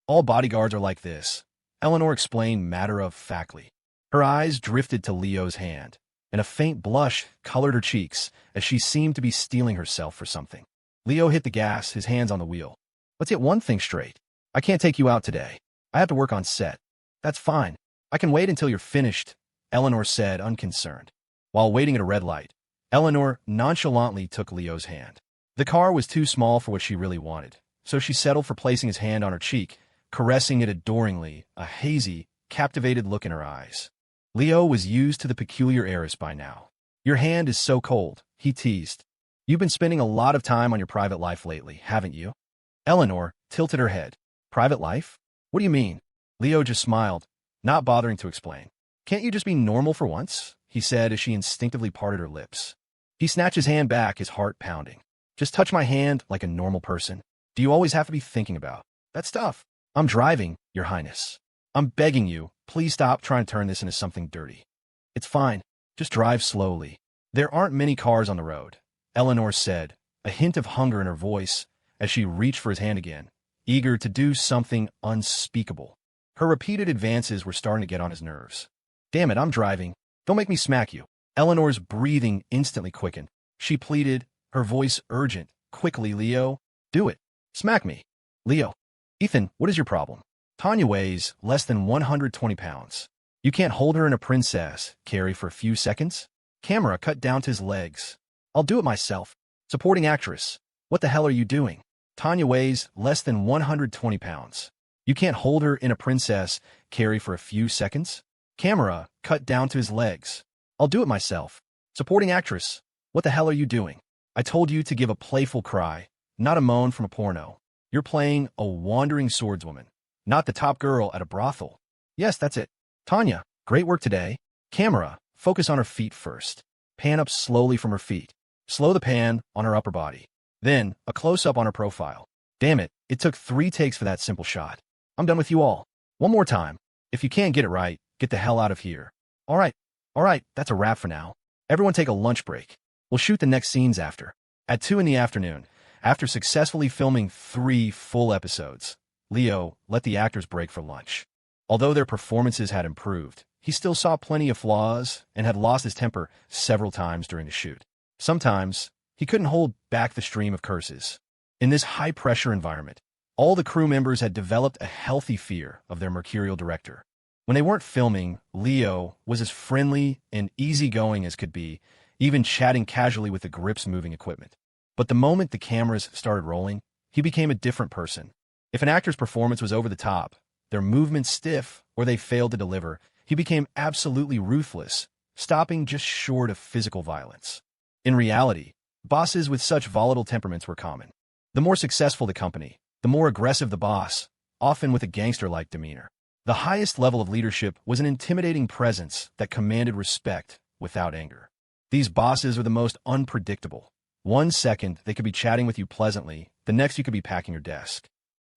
All bodyguards are like this," Eleanor explained matter-of-factly. Her eyes drifted to Leo's hand, and a faint blush colored her cheeks as she seemed to be steeling herself for something. Leo hit the gas, his hands on the wheel. "Let's get one thing straight. I can't take you out today. I have to work on set." "That's fine. I can wait until you're finished," Eleanor said, unconcerned. While waiting at a red light, Eleanor nonchalantly took Leo's hand. The car was too small for what she really wanted, so she settled for placing his hand on her cheek, caressing it adoringly, a hazy, captivated look in her eyes. Leo was used to the peculiar heiress by now. "Your hand is so cold," he teased. "You've been spending a lot of time on your private life lately, haven't you?" Eleanor tilted her head. "Private life? What do you mean?" Leo just smiled, not bothering to explain. "Can't you just be normal for once?" he said as she instinctively parted her lips. He snatched his hand back, his heart pounding. "Just touch my hand like a normal person. Do you always have to be thinking about that stuff?" "I'm driving, Your Highness. I'm begging you, please stop trying to turn this into something dirty." "It's fine. Just drive slowly. There aren't many cars on the road," Eleanor said, a hint of hunger in her voice as she reached for his hand again, eager to do something unspeakable. Her repeated advances were starting to get on his nerves. "Damn it, I'm driving. Don't make me smack you." Eleanor's breathing instantly quickened. She pleaded, her voice urgent. "Quickly, Leo. Do it. Smack me." "Leo. Ethan, what is your problem? Tanya weighs less than 120 pounds. You can't hold her in a princess carry for a few seconds?" Camera cut down to his legs. "I'll do it myself. Supporting actress. What the hell are you doing? Tanya weighs less than 120 pounds. You can't hold her in a princess carry for a few seconds?" Camera cut down to his legs. "I'll do it myself. Supporting actress. What the hell are you doing? I told you to give a playful cry, not a moan from a porno. You're playing a wandering swordswoman, not the top girl at a brothel." "Yes, that's it. Tanya, great work today." Camera, focus on her feet first. Pan up slowly from her feet. Slow the pan on her upper body. Then, a close-up on her profile. "Damn it, it took 3 takes for that simple shot. I'm done with you all. One more time. If you can't get it right, get the hell out of here." All right, that's a wrap for now. Everyone take a lunch break. We'll shoot the next scenes after." At 2 in the afternoon, after successfully filming 3 full episodes, Leo let the actors break for lunch. Although their performances had improved, he still saw plenty of flaws and had lost his temper several times during the shoot. Sometimes, he couldn't hold back the stream of curses. In this high-pressure environment, all the crew members had developed a healthy fear of their mercurial director. When they weren't filming, Leo was as friendly and easygoing as could be, even chatting casually with the grips moving equipment. But the moment the cameras started rolling, he became a different person. If an actor's performance was over the top, their movements stiff, or they failed to deliver, he became absolutely ruthless, stopping just short of physical violence. In reality, bosses with such volatile temperaments were common. The more successful the company, the more aggressive the boss, often with a gangster-like demeanor. The highest level of leadership was an intimidating presence that commanded respect without anger. These bosses are the most unpredictable. One second, they could be chatting with you pleasantly, the next you could be packing your desk.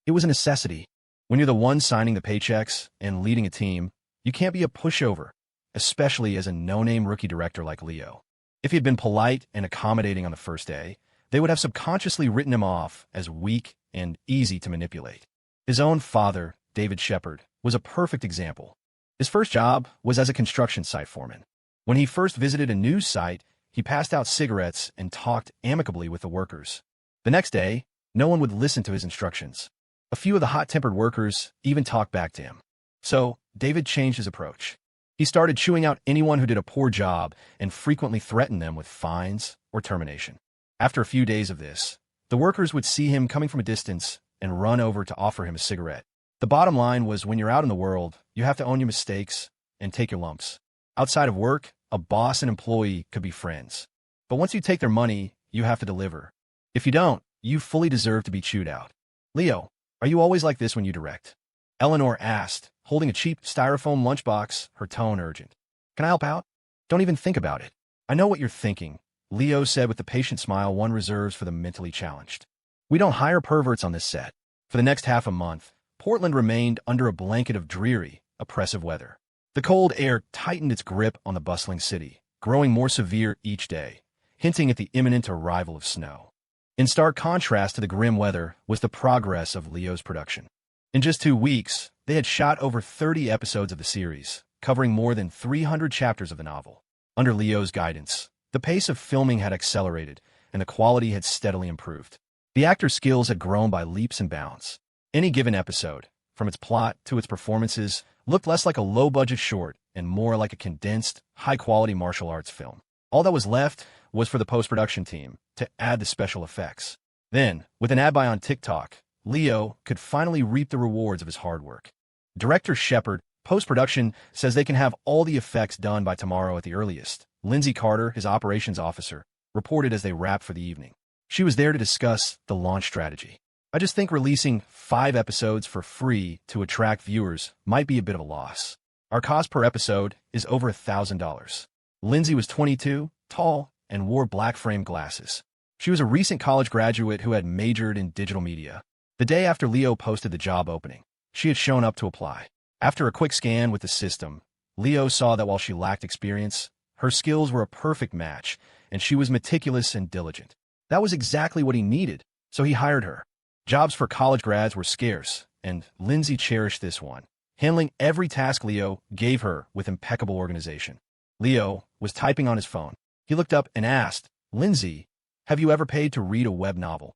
It was a necessity. When you're the one signing the paychecks and leading a team, you can't be a pushover, especially as a no-name rookie director like Leo. If he had been polite and accommodating on the first day, they would have subconsciously written him off as weak and easy to manipulate. His own father, David Shepard, was a perfect example. His first job was as a construction site foreman. When he first visited a new site, he passed out cigarettes and talked amicably with the workers. The next day, no one would listen to his instructions. A few of the hot-tempered workers even talked back to him. So, David changed his approach. He started chewing out anyone who did a poor job and frequently threatened them with fines or termination. After a few days of this, the workers would see him coming from a distance and run over to offer him a cigarette. The bottom line was, when you're out in the world, you have to own your mistakes and take your lumps. Outside of work, a boss and employee could be friends. But once you take their money, you have to deliver. If you don't, you fully deserve to be chewed out. Leo, are you always like this when you direct? Eleanor asked, holding a cheap styrofoam lunchbox, her tone urgent. Can I help out? Don't even think about it. I know what you're thinking, Leo said with the patient smile one reserves for the mentally challenged. We don't hire perverts on this set. For the next half a month, Portland remained under a blanket of dreary, oppressive weather. The cold air tightened its grip on the bustling city, growing more severe each day, hinting at the imminent arrival of snow. In stark contrast to the grim weather was the progress of Leo's production. In just 2 weeks, they had shot over 30 episodes of the series, covering more than 300 chapters of the novel. Under Leo's guidance, the pace of filming had accelerated, and the quality had steadily improved. The actors' skills had grown by leaps and bounds. Any given episode, from its plot to its performances, looked less like a low-budget short and more like a condensed, high-quality martial arts film. All that was left was for the post-production team to add the special effects. Then, with an ad buy on TikTok, Leo could finally reap the rewards of his hard work. Director Shepard, post-production, says they can have all the effects done by tomorrow at the earliest. Lindsay Carter, his operations officer, reported as they wrapped for the evening. She was there to discuss the launch strategy. I just think releasing 5 episodes for free to attract viewers might be a bit of a loss. Our cost per episode is over $1,000. Lindsay was 22, tall, and wore black frame glasses. She was a recent college graduate who had majored in digital media. The day after Leo posted the job opening, she had shown up to apply. After a quick scan with the system, Leo saw that while she lacked experience, her skills were a perfect match, and she was meticulous and diligent. That was exactly what he needed, so he hired her. Jobs for college grads were scarce, and Lindsay cherished this one, handling every task Leo gave her with impeccable organization. Leo was typing on his phone. He looked up and asked, Lindsay, have you ever paid to read a web novel?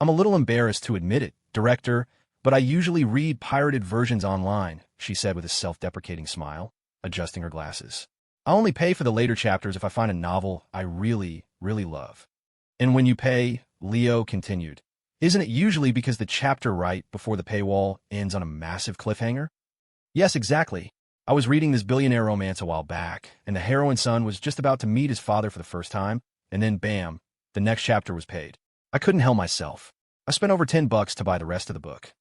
I'm a little embarrassed to admit it, director, but I usually read pirated versions online, she said with a self-deprecating smile, adjusting her glasses. I only pay for the later chapters if I find a novel I really, really love. And when you pay, Leo continued, isn't it usually because the chapter right before the paywall ends on a massive cliffhanger? Yes, exactly. I was reading this billionaire romance a while back, and the heroine's son was just about to meet his father for the first time, and then bam, the next chapter was paid. I couldn't help myself. I spent over $10 to buy the rest of the book.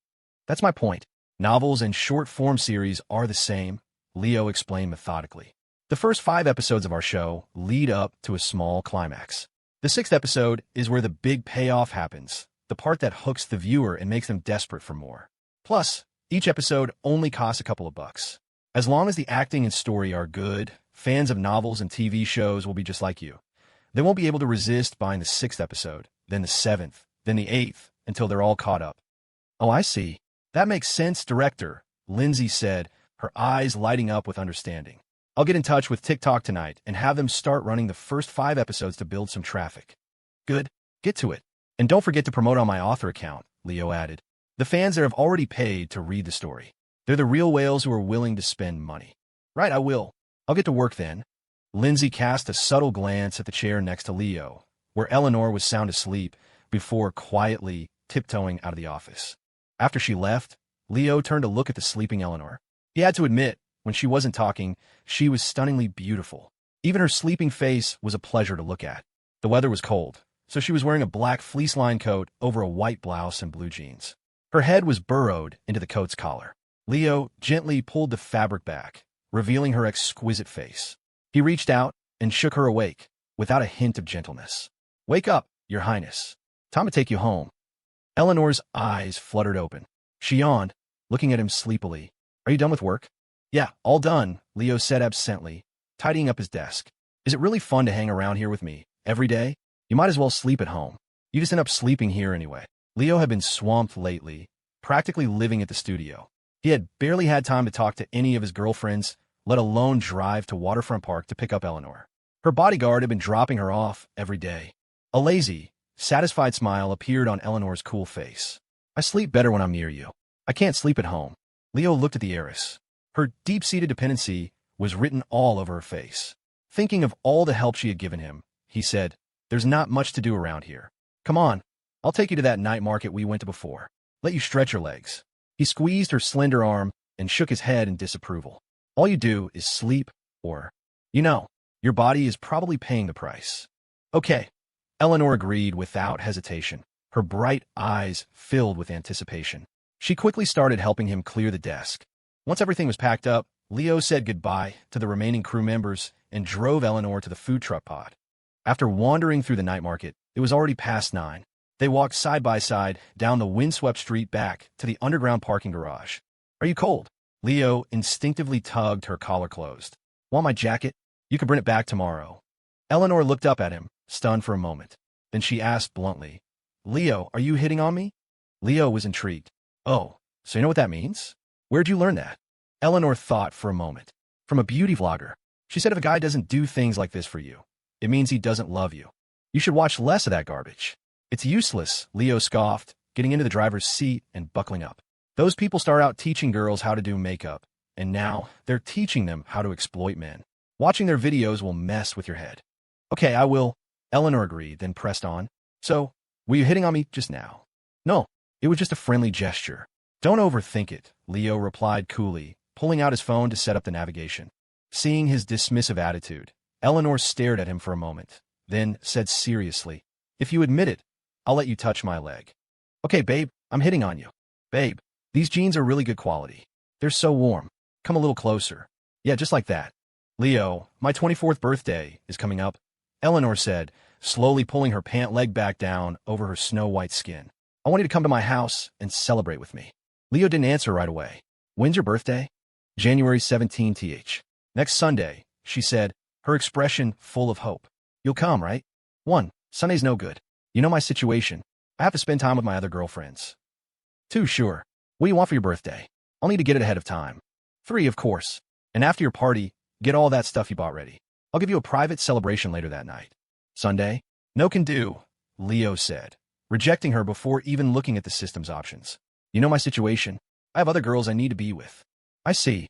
That's my point. Novels and short-form series are the same, Leo explained methodically. The first 5 episodes of our show lead up to a small climax. The 6th episode is where the big payoff happens, the part that hooks the viewer and makes them desperate for more. Plus, each episode only costs a couple of bucks. As long as the acting and story are good, fans of novels and TV shows will be just like you. They won't be able to resist buying the 6th episode, then the 7th, then the 8th, until they're all caught up. Oh, I see. That makes sense, director, Lindsay said, her eyes lighting up with understanding. I'll get in touch with TikTok tonight and have them start running the first 5 episodes to build some traffic. Good. Get to it. And don't forget to promote on my author account, Leo added. The fans there have already paid to read the story. They're the real whales who are willing to spend money. Right, I will. I'll get to work then. Lindsay cast a subtle glance at the chair next to Leo, where Eleanor was sound asleep, before quietly tiptoeing out of the office. After she left, Leo turned to look at the sleeping Eleanor. He had to admit, when she wasn't talking, she was stunningly beautiful. Even her sleeping face was a pleasure to look at. The weather was cold, so she was wearing a black fleece-lined coat over a white blouse and blue jeans. Her head was burrowed into the coat's collar. Leo gently pulled the fabric back, revealing her exquisite face. He reached out and shook her awake, without a hint of gentleness. "Wake up, Your Highness. Time to take you home." Eleanor's eyes fluttered open. She yawned, looking at him sleepily. "Are you done with work?" "Yeah, all done," Leo said absently, tidying up his desk. "Is it really fun to hang around here with me, every day? You might as well sleep at home. You just end up sleeping here anyway." Leo had been swamped lately, practically living at the studio. He had barely had time to talk to any of his girlfriends, let alone drive to Waterfront Park to pick up Eleanor. Her bodyguard had been dropping her off every day. A lazy, satisfied smile appeared on Eleanor's cool face. "I sleep better when I'm near you. I can't sleep at home." Leo looked at the heiress. Her deep-seated dependency was written all over her face. Thinking of all the help she had given him, he said, "There's not much to do around here. Come on, I'll take you to that night market we went to before. Let you stretch your legs." He squeezed her slender arm and shook his head in disapproval. "All you do is sleep, or, your body is probably paying the price." "Okay," Eleanor agreed without hesitation, her bright eyes filled with anticipation. She quickly started helping him clear the desk. Once everything was packed up, Leo said goodbye to the remaining crew members and drove Eleanor to the food truck pod. After wandering through the night market, it was already past 9. They walked side by side down the windswept street back to the underground parking garage. "Are you cold?" Leo instinctively tugged her collar closed. "Want my jacket? You can bring it back tomorrow." Eleanor looked up at him, stunned for a moment. Then she asked bluntly, "Leo, are you hitting on me?" Leo was intrigued. "Oh, so you know what that means? Where'd you learn that?" Eleanor thought for a moment. "From a beauty vlogger. She said if a guy doesn't do things like this for you, it means he doesn't love you. You should watch less of that garbage." "It's useless," Leo scoffed, getting into the driver's seat and buckling up. "Those people start out teaching girls how to do makeup, and now they're teaching them how to exploit men. Watching their videos will mess with your head." "Okay, I will," Eleanor agreed, then pressed on. "So, were you hitting on me just now?" "No, it was just a friendly gesture." "Don't overthink it," Leo replied coolly, pulling out his phone to set up the navigation. Seeing his dismissive attitude, Eleanor stared at him for a moment, then said seriously, "If you admit it, I'll let you touch my leg." "Okay, babe, I'm hitting on you." "Babe, these jeans are really good quality. They're so warm. Come a little closer." "Yeah, just like that." "Leo, my 24th birthday is coming up," Eleanor said, slowly pulling her pant leg back down over her snow-white skin. "I want you to come to my house and celebrate with me." Leo didn't answer right away. "When's your birthday?" "January 17th. Next Sunday," she said, her expression full of hope. "You'll come, right?" "1, Sunday's no good. You know my situation. I have to spend time with my other girlfriends." 2, sure. What do you want for your birthday? I'll need to get it ahead of time. 3, of course. And after your party, get all that stuff you bought ready. I'll give you a private celebration later that night. Sunday? No can do, Leo said, rejecting her before even looking at the system's options. "You know my situation. I have other girls I need to be with." "I see,"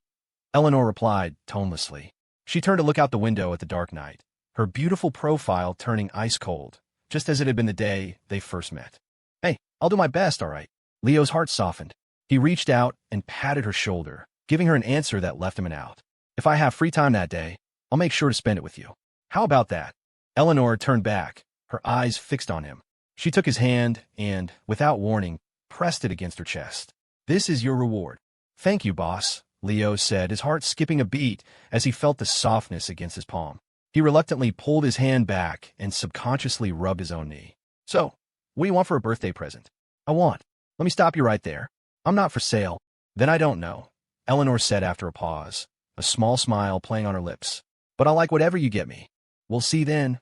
Eleanor replied tonelessly. She turned to look out the window at the dark night, her beautiful profile turning ice cold, just as it had been the day they first met. "Hey, I'll do my best, all right." Leo's heart softened. He reached out and patted her shoulder, giving her an answer that left him an out. "If I have free time that day, I'll make sure to spend it with you. How about that?" Eleanor turned back, her eyes fixed on him. She took his hand and, without warning, pressed it against her chest. "This is your reward." "Thank you, boss," Leo said, his heart skipping a beat as he felt the softness against his palm. He reluctantly pulled his hand back and subconsciously rubbed his own knee. "So, what do you want for a birthday present?" Let me stop you right there. I'm not for sale." "Then I don't know," Eleanor said after a pause, a small smile playing on her lips. "But I'll like whatever you get me. We'll see then."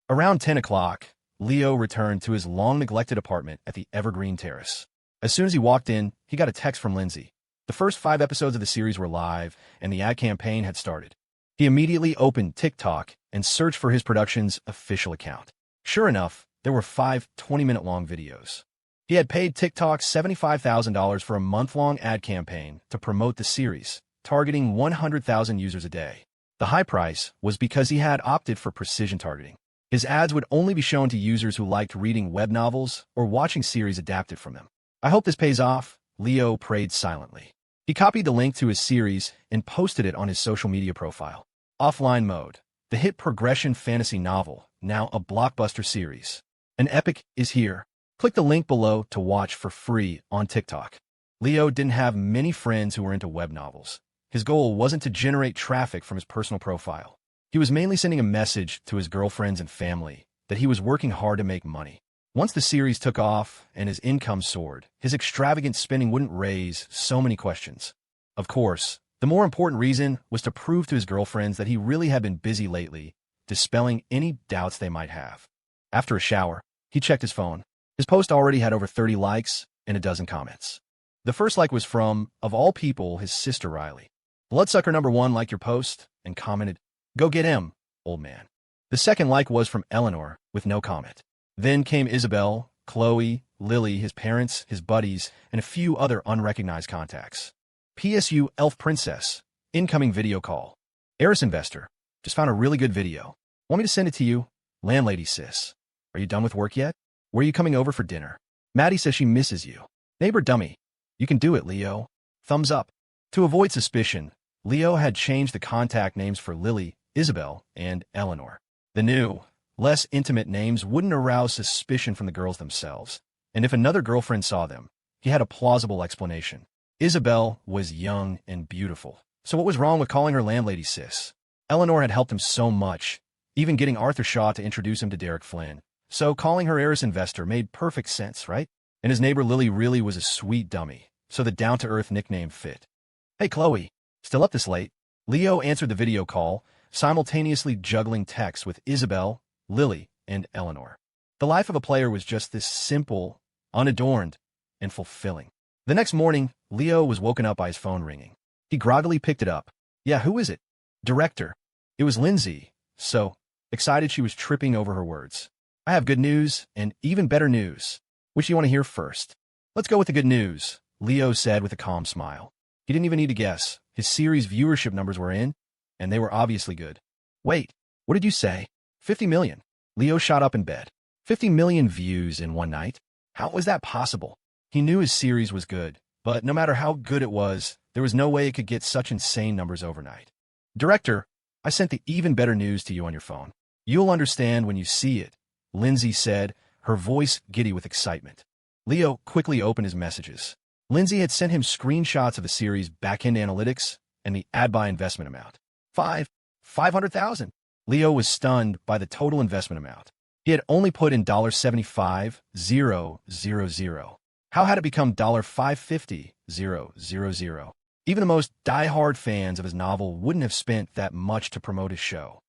Around 10 o'clock, Leo returned to his long-neglected apartment at the Evergreen Terrace. As soon as he walked in, he got a text from Lindsay. The first 5 episodes of the series were live, and the ad campaign had started. He immediately opened TikTok and searched for his production's official account. Sure enough, there were 5 20-minute-long videos. He had paid TikTok $75,000 for a month-long ad campaign to promote the series, targeting 100,000 users a day. The high price was because he had opted for precision targeting. His ads would only be shown to users who liked reading web novels or watching series adapted from them. "I hope this pays off," Leo prayed silently. He copied the link to his series and posted it on his social media profile. Offline Mode, the hit progression fantasy novel, now a blockbuster series. An epic is here. Click the link below to watch for free on TikTok. Leo didn't have many friends who were into web novels. His goal wasn't to generate traffic from his personal profile. He was mainly sending a message to his girlfriends and family that he was working hard to make money. Once the series took off and his income soared, his extravagant spending wouldn't raise so many questions. Of course, the more important reason was to prove to his girlfriends that he really had been busy lately, dispelling any doubts they might have. After a shower, he checked his phone. His post already had over 30 likes and a dozen comments. The first like was from, of all people, his sister Riley. Bloodsucker #1 liked your post and commented, "Go get him, old man." The second like was from Eleanor, with no comment. Then came Isabel, Chloe, Lily, his parents, his buddies, and a few other unrecognized contacts. PSU Elf Princess, incoming video call. Heiress Investor, just found a really good video. Want me to send it to you? Landlady sis, are you done with work yet? Where are you coming over for dinner? Maddie says she misses you. Neighbor dummy, you can do it, Leo. Thumbs up. To avoid suspicion, Leo had changed the contact names for Lily, Isabel, and Eleanor. The new, less intimate names wouldn't arouse suspicion from the girls themselves, and if another girlfriend saw them, he had a plausible explanation. Isabel was young and beautiful, so what was wrong with calling her landlady sis? Eleanor had helped him so much, even getting Arthur Shaw to introduce him to Derek Flynn, so calling her heiress investor made perfect sense, right? And his neighbor Lily really was a sweet dummy, so the down-to-earth nickname fit. "Hey Chloe, still up this late?" Leo answered the video call, simultaneously juggling texts with Isabel, Lily, and Eleanor. The life of a player was just this simple, unadorned, and fulfilling. The next morning, Leo was woken up by his phone ringing. He groggily picked it up. "Yeah, who is it?" "Director." It was Lindsay, so excited she was tripping over her words. "I have good news and even better news. Which you want to hear first?" "Let's go with the good news," Leo said with a calm smile. He didn't even need to guess. His series viewership numbers were in, and they were obviously good. "Wait, what did you say?" 50 million. Leo shot up in bed. 50 million views in one night? How was that possible? He knew his series was good, but no matter how good it was, there was no way it could get such insane numbers overnight. "Director, I sent the even better news to you on your phone. You'll understand when you see it," Lindsay said, her voice giddy with excitement. Leo quickly opened his messages. Lindsay had sent him screenshots of the series' back-end analytics and the ad buy investment amount. 500,000. Leo was stunned by the total investment amount. He had only put in $75,000. How had it become $550,000? Even the most die-hard fans of his novel wouldn't have spent that much to promote his show.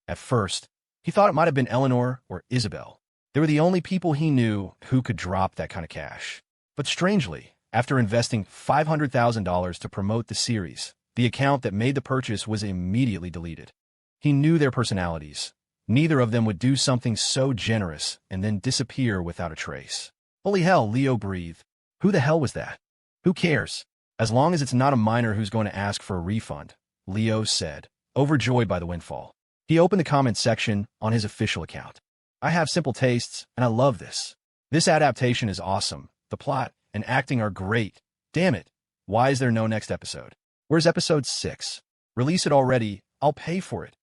At first, he thought it might have been Eleanor or Isabel. They were the only people he knew who could drop that kind of cash. But strangely, after investing $500,000 to promote the series, the account that made the purchase was immediately deleted. He knew their personalities. Neither of them would do something so generous and then disappear without a trace. Holy hell, Leo breathed. Who the hell was that? Who cares? As long as it's not a minor who's going to ask for a refund, Leo said, overjoyed by the windfall. He opened the comment section on his official account. "I have simple tastes, and I love this. This adaptation is awesome. The plot and acting are great. Damn it. Why is there no next episode? Where's episode 6? Release it already. I'll pay for it.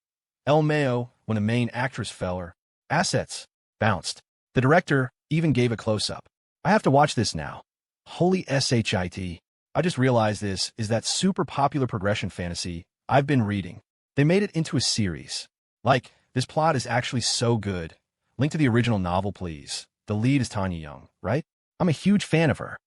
El Mayo, when the main actress fell her assets bounced. The director even gave a close-up. I have to watch this now. Holy shit. I just realized this is that super popular progression fantasy I've been reading. They made it into a series. Like, this plot is actually so good. Link to the original novel, please. The lead is Tanya Young, right? I'm a huge fan of her.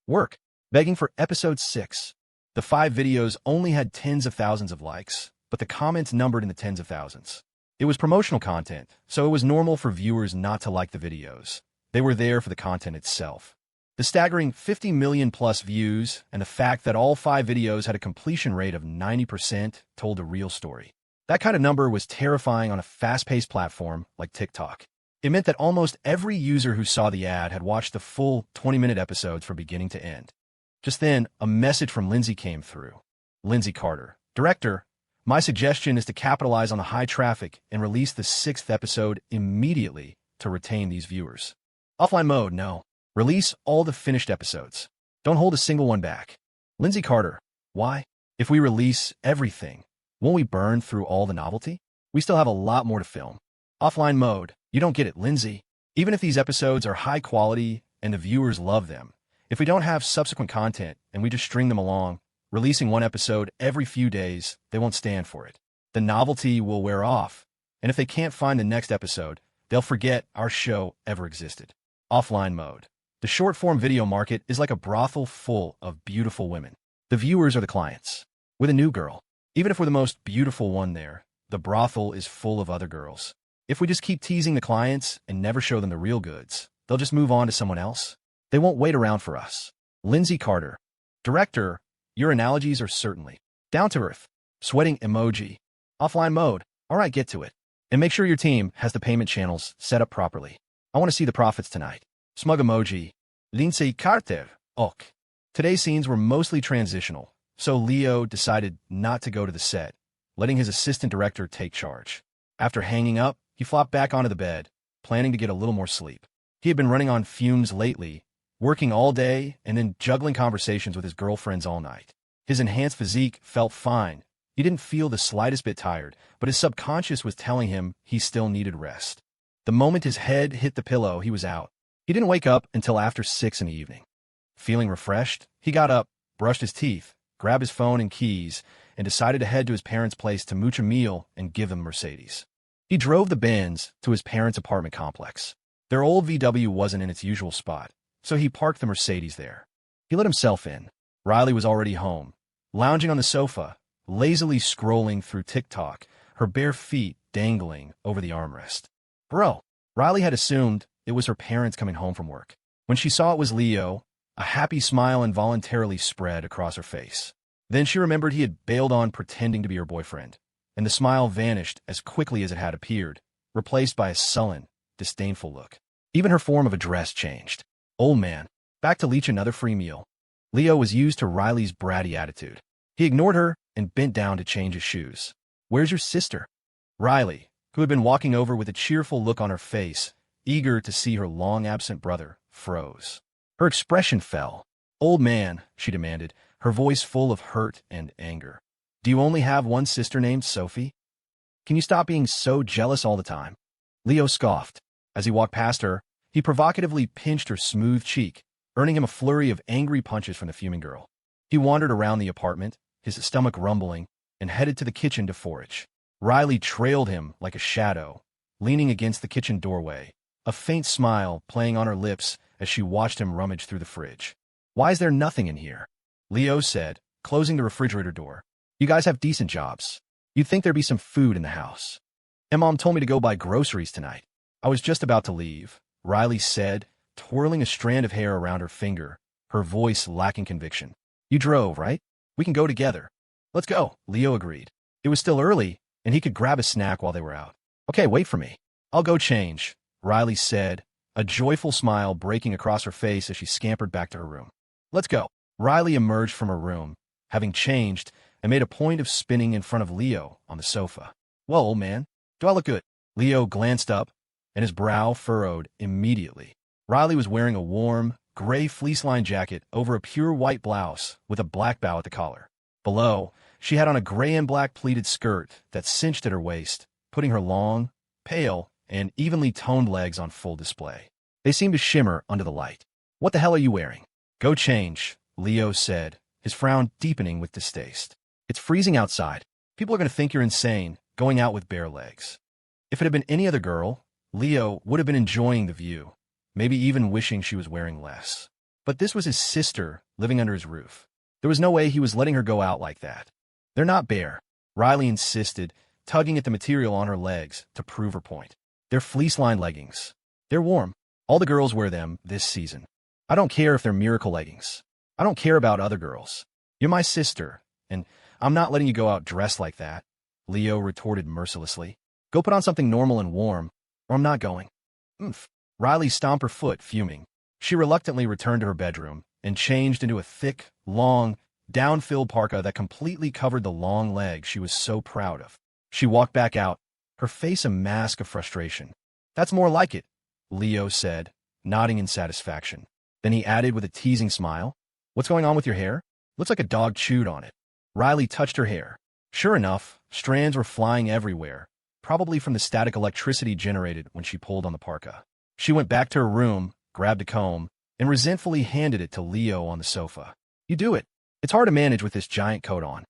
Work. Begging for episode 6. The 5 videos only had tens of thousands of likes, but the comments numbered in the tens of thousands. It was promotional content, so it was normal for viewers not to like the videos. They were there for the content itself. The staggering 50 million plus views and the fact that all 5 videos had a completion rate of 90% told a real story. That kind of number was terrifying on a fast-paced platform like TikTok. It meant that almost every user who saw the ad had watched the full 20-minute episodes from beginning to end. Just then, a message from Lindsay came through. Lindsay Carter, Director, my suggestion is to capitalize on the high traffic and release the 6th episode immediately to retain these viewers. Offline mode, no. Release all the finished episodes. Don't hold a single one back. Lindsay Carter, why? If we release everything, won't we burn through all the novelty? We still have a lot more to film. Offline mode, you don't get it, Lindsay. Even if these episodes are high quality and the viewers love them, if we don't have subsequent content and we just string them along, releasing one episode every few days, they won't stand for it. The novelty will wear off, and if they can't find the next episode, they'll forget our show ever existed. Offline mode. The short-form video market is like a brothel full of beautiful women. The viewers are the clients. With a new girl, even if we're the most beautiful one there, the brothel is full of other girls. If we just keep teasing the clients and never show them the real goods, they'll just move on to someone else. They won't wait around for us. Lindsay Carter, Director, your analogies are certainly down to earth. Sweating emoji. Offline mode. All right, get to it. And make sure your team has the payment channels set up properly. I want to see the profits tonight. Smug emoji. Lindsay Carter. Ok. Today's scenes were mostly transitional, so Leo decided not to go to the set, letting his assistant director take charge. After hanging up, he flopped back onto the bed, planning to get a little more sleep. He had been running on fumes lately, working all day and then juggling conversations with his girlfriends all night. His enhanced physique felt fine. He didn't feel the slightest bit tired, but his subconscious was telling him he still needed rest. The moment his head hit the pillow, he was out. He didn't wake up until after 6 in the evening. Feeling refreshed, he got up, brushed his teeth, grabbed his phone and keys, and decided to head to his parents' place to mooch a meal and give them Mercedes. He drove the Benz to his parents' apartment complex. Their old VW wasn't in its usual spot, so he parked the Mercedes there. He let himself in. Riley was already home, lounging on the sofa, lazily scrolling through TikTok, her bare feet dangling over the armrest. Bro, Riley had assumed it was her parents coming home from work. When she saw it was Leo, a happy smile involuntarily spread across her face. Then she remembered he had bailed on pretending to be her boyfriend, and the smile vanished as quickly as it had appeared, replaced by a sullen, disdainful look. Even her form of address changed. Old man, back to leech another free meal. Leo was used to Riley's bratty attitude. He ignored her and bent down to change his shoes. Where's your sister? Riley, who had been walking over with a cheerful look on her face, eager to see her long-absent brother, froze. Her expression fell. Old man, she demanded, her voice full of hurt and anger. Do you only have one sister named Sophie? Can you stop being so jealous all the time? Leo scoffed. As he walked past her, he provocatively pinched her smooth cheek, earning him a flurry of angry punches from the fuming girl. He wandered around the apartment, his stomach rumbling, and headed to the kitchen to forage. Riley trailed him like a shadow, leaning against the kitchen doorway, a faint smile playing on her lips as she watched him rummage through the fridge. Why is there nothing in here? Leo said, closing the refrigerator door. You guys have decent jobs. You'd think there'd be some food in the house. And Mom told me to go buy groceries tonight. I was just about to leave, Riley said, twirling a strand of hair around her finger, her voice lacking conviction. You drove, right? We can go together. Let's go, Leo agreed. It was still early, and he could grab a snack while they were out. Okay, wait for me. I'll go change, Riley said, a joyful smile breaking across her face as she scampered back to her room. Let's go. Riley emerged from her room, having changed, and made a point of spinning in front of Leo on the sofa. Well, old man, do I look good? Leo glanced up, and his brow furrowed immediately. Riley was wearing a warm, gray fleece-lined jacket over a pure white blouse with a black bow at the collar. Below, she had on a gray and black pleated skirt that cinched at her waist, putting her long, pale, and evenly toned legs on full display. They seemed to shimmer under the light. What the hell are you wearing? Go change, Leo said, his frown deepening with distaste. It's freezing outside. People are going to think you're insane, going out with bare legs. If it had been any other girl, Leo would have been enjoying the view, maybe even wishing she was wearing less. But this was his sister living under his roof. There was no way he was letting her go out like that. They're not bare, Riley insisted, tugging at the material on her legs to prove her point. They're fleece-lined leggings. They're warm. All the girls wear them this season. I don't care if they're miracle leggings. I don't care about other girls. You're my sister, and I'm not letting you go out dressed like that, Leo retorted mercilessly. Go put on something normal and warm, or I'm not going. Oomph. Riley stomped her foot, fuming. She reluctantly returned to her bedroom and changed into a thick, long, down-filled parka that completely covered the long legs she was so proud of. She walked back out, her face a mask of frustration. "That's more like it," Leo said, nodding in satisfaction. Then he added with a teasing smile, "What's going on with your hair? Looks like a dog chewed on it." Riley touched her hair. Sure enough, strands were flying everywhere, probably from the static electricity generated when she pulled on the parka. She went back to her room, grabbed a comb, and resentfully handed it to Leo on the sofa. "You do it. It's hard to manage with this giant coat on."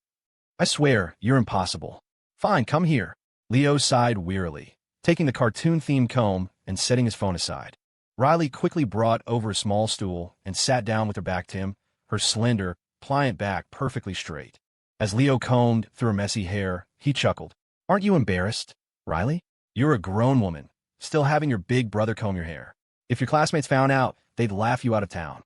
"I swear, you're impossible." "Fine, come here." Leo sighed wearily, taking the cartoon-themed comb and setting his phone aside. Riley quickly brought over a small stool and sat down with her back to him, her slender, pliant back perfectly straight. As Leo combed through her messy hair, he chuckled. "Aren't you embarrassed, Riley? You're a grown woman, still having your big brother comb your hair. If your classmates found out, they'd laugh you out of town."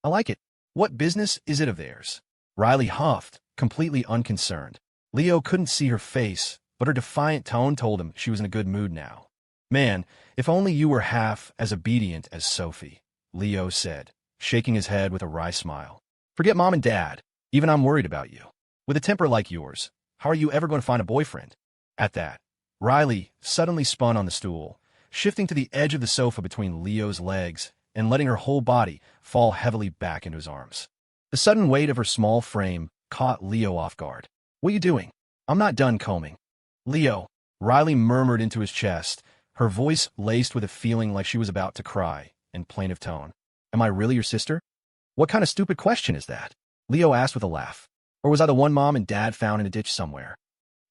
"I like it. What business is it of theirs?" Riley huffed, completely unconcerned. Leo couldn't see her face, but her defiant tone told him she was in a good mood now. "Man, if only you were half as obedient as Sophie," Leo said, shaking his head with a wry smile. "Forget Mom and Dad. Even I'm worried about you. With a temper like yours, how are you ever going to find a boyfriend?" At that, Riley suddenly spun on the stool, shifting to the edge of the sofa between Leo's legs and letting her whole body fall heavily back into his arms. The sudden weight of her small frame caught Leo off guard. "What are you doing?" "I'm not done combing." "Leo," Riley murmured into his chest, her voice laced with a feeling like she was about to cry, in plaintive tone. "Am I really your sister?" "What kind of stupid question is that?" Leo asked with a laugh. "Or was I the one Mom and Dad found in a ditch somewhere?"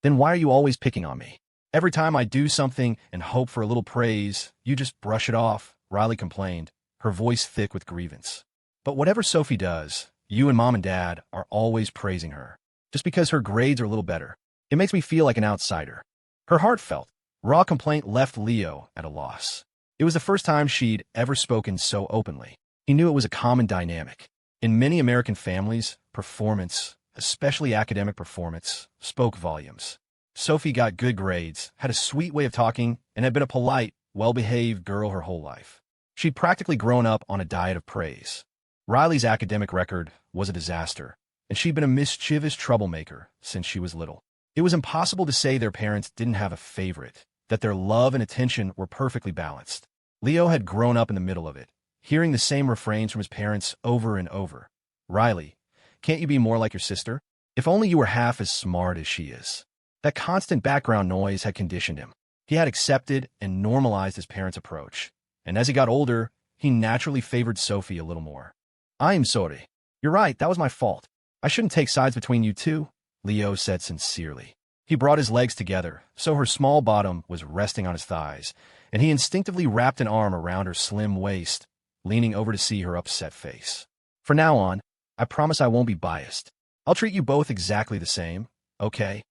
"Then why are you always picking on me? Every time I do something and hope for a little praise, you just brush it off," Riley complained, her voice thick with grievance. "But whatever Sophie does, you and Mom and Dad are always praising her, just because her grades are a little better. It makes me feel like an outsider." Her heartfelt, raw complaint left Leo at a loss. It was the first time she'd ever spoken so openly. He knew it was a common dynamic. In many American families, performance, especially academic performance, spoke volumes. Sophie got good grades, had a sweet way of talking, and had been a polite, well-behaved girl her whole life. She'd practically grown up on a diet of praise. Riley's academic record was a disaster, and she'd been a mischievous troublemaker since she was little. It was impossible to say their parents didn't have a favorite, that their love and attention were perfectly balanced. Leo had grown up in the middle of it, hearing the same refrains from his parents over and over. "Riley, can't you be more like your sister? If only you were half as smart as she is." That constant background noise had conditioned him. He had accepted and normalized his parents' approach, and as he got older, he naturally favored Sophie a little more. "I am sorry. You're right, that was my fault. I shouldn't take sides between you two," Leo said sincerely. He brought his legs together, so her small bottom was resting on his thighs, and he instinctively wrapped an arm around her slim waist, leaning over to see her upset face. "From now on, I promise I won't be biased. I'll treat you both exactly the same, okay?"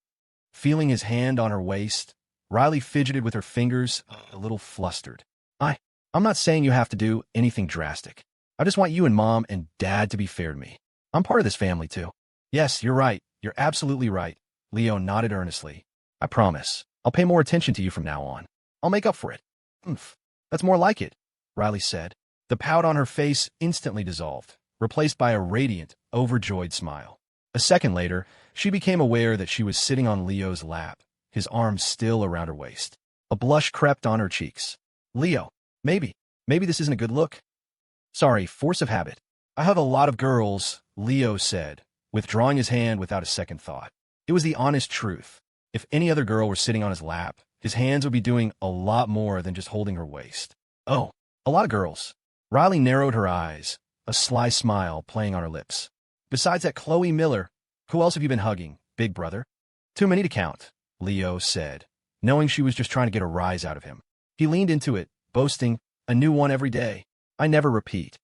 Feeling his hand on her waist, Riley fidgeted with her fingers, a little flustered. I'm not saying you have to do anything drastic. I just want you and Mom and Dad to be fair to me. I'm part of this family, too." "Yes, you're right. You're absolutely right." Leo nodded earnestly. "I promise. I'll pay more attention to you from now on. I'll make up for it." "Oomph. That's more like it," Riley said. The pout on her face instantly dissolved, replaced by a radiant, overjoyed smile. A second later, she became aware that she was sitting on Leo's lap, his arms still around her waist. A blush crept on her cheeks. "Leo, maybe this isn't a good look." "Sorry, force of habit. I have a lot of girls," Leo said, withdrawing his hand without a second thought. It was the honest truth. If any other girl were sitting on his lap, his hands would be doing a lot more than just holding her waist. "Oh, a lot of girls." Riley narrowed her eyes, a sly smile playing on her lips. "Besides that Chloe Miller, who else have you been hugging, big brother?" "Too many to count," Leo said, knowing she was just trying to get a rise out of him. He leaned into it, boasting, "A new one every day. I never repeat."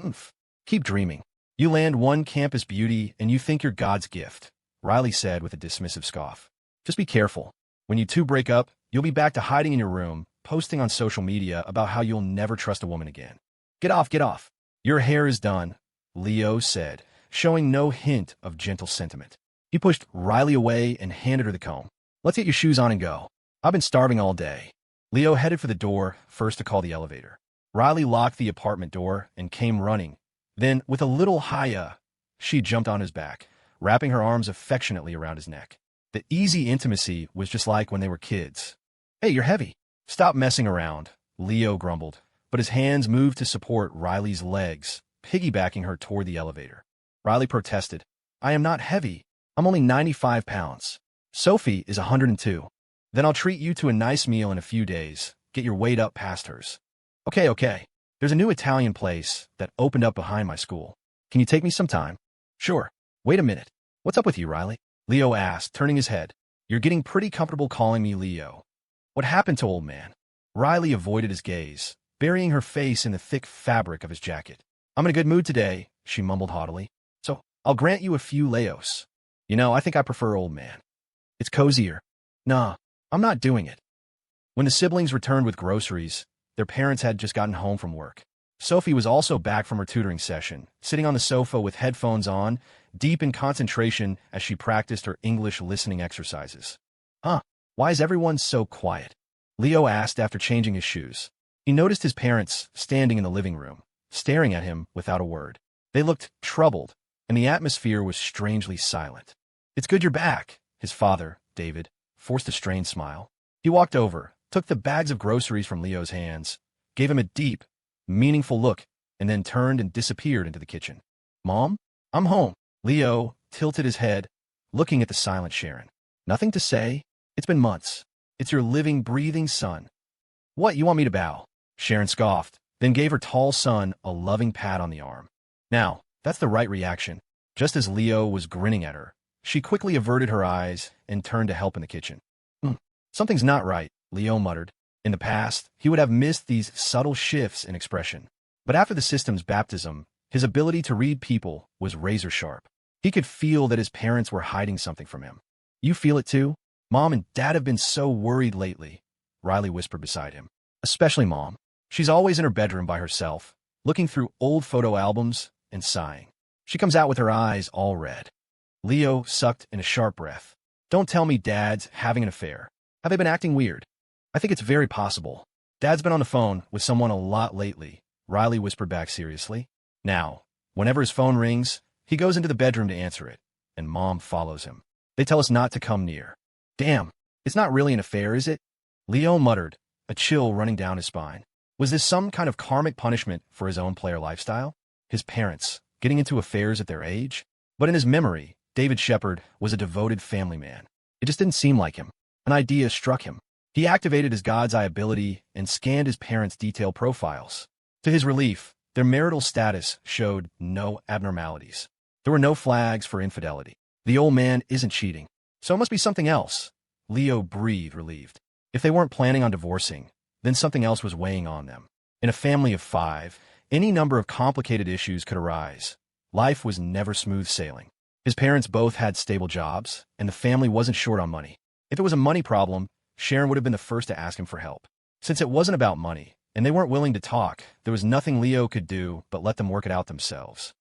"Oomph. Keep dreaming. You land one campus beauty and you think you're God's gift," Riley said with a dismissive scoff. "Just be careful. When you two break up, you'll be back to hiding in your room, posting on social media about how you'll never trust a woman again." Get off. "Your hair is done," Leo said, showing no hint of gentle sentiment. He pushed Riley away and handed her the comb. "Let's get your shoes on and go. I've been starving all day." Leo headed for the door, first to call the elevator. Riley locked the apartment door and came running. Then, with a little hi-ya, she jumped on his back, wrapping her arms affectionately around his neck. The easy intimacy was just like when they were kids. "Hey, you're heavy." "Stop messing around," Leo grumbled, but his hands moved to support Riley's legs, piggybacking her toward the elevator. Riley protested. "I am not heavy. I'm only 95 pounds. Sophie is 102. Then I'll treat you to a nice meal in a few days. Get your weight up past hers." Okay. There's a new Italian place that opened up behind my school. Can you take me sometime?" "Sure. Wait a minute. What's up with you, Riley?" Leo asked, turning his head. "You're getting pretty comfortable calling me Leo. What happened to old man?" Riley avoided his gaze, burying her face in the thick fabric of his jacket. "I'm in a good mood today," she mumbled haughtily. "So I'll grant you a few Leos. I think I prefer old man. It's cozier." "Nah, I'm not doing it." When the siblings returned with groceries, their parents had just gotten home from work. Sophie was also back from her tutoring session, sitting on the sofa with headphones on, deep in concentration as she practiced her English listening exercises. Why is everyone so quiet?" Leo asked after changing his shoes. He noticed his parents standing in the living room, staring at him without a word. They looked troubled, and the atmosphere was strangely silent. "It's good you're back," his father, David, forced a strained smile. He walked over, took the bags of groceries from Leo's hands, gave him a deep, meaningful look, and then turned and disappeared into the kitchen. "Mom, I'm home." Leo tilted his head, looking at the silent Sharon. "Nothing to say? It's been months. It's your living, breathing son." "What, you want me to bow?" Sharon scoffed, then gave her tall son a loving pat on the arm. Now, that's the right reaction. Just as Leo was grinning at her, she quickly averted her eyes and turned to help in the kitchen. Something's not right," Leo muttered. In the past, he would have missed these subtle shifts in expression. But after the system's baptism, his ability to read people was razor sharp. He could feel that his parents were hiding something from him. "You feel it too? Mom and Dad have been so worried lately," Riley whispered beside him. "Especially Mom. She's always in her bedroom by herself, looking through old photo albums and sighing. She comes out with her eyes all red." Leo sucked in a sharp breath. "Don't tell me Dad's having an affair. Have they been acting weird?" "I think it's very possible. Dad's been on the phone with someone a lot lately," Riley whispered back seriously. "Now, whenever his phone rings, he goes into the bedroom to answer it, and Mom follows him. They tell us not to come near." "Damn, it's not really an affair, is it?" Leo muttered, a chill running down his spine. Was this some kind of karmic punishment for his own player lifestyle? His parents, getting into affairs at their age? But in his memory, David Shepard was a devoted family man. It just didn't seem like him. An idea struck him. He activated his God's eye ability and scanned his parents' detailed profiles. To his relief, their marital status showed no abnormalities. There were no flags for infidelity. The old man isn't cheating. So it must be something else. Leo breathed, relieved. If they weren't planning on divorcing, then something else was weighing on them. In a family of 5, any number of complicated issues could arise. Life was never smooth sailing. His parents both had stable jobs, and the family wasn't short on money. If it was a money problem, Sharon would have been the first to ask him for help. Since it wasn't about money, and they weren't willing to talk, there was nothing Leo could do but let them work it out themselves.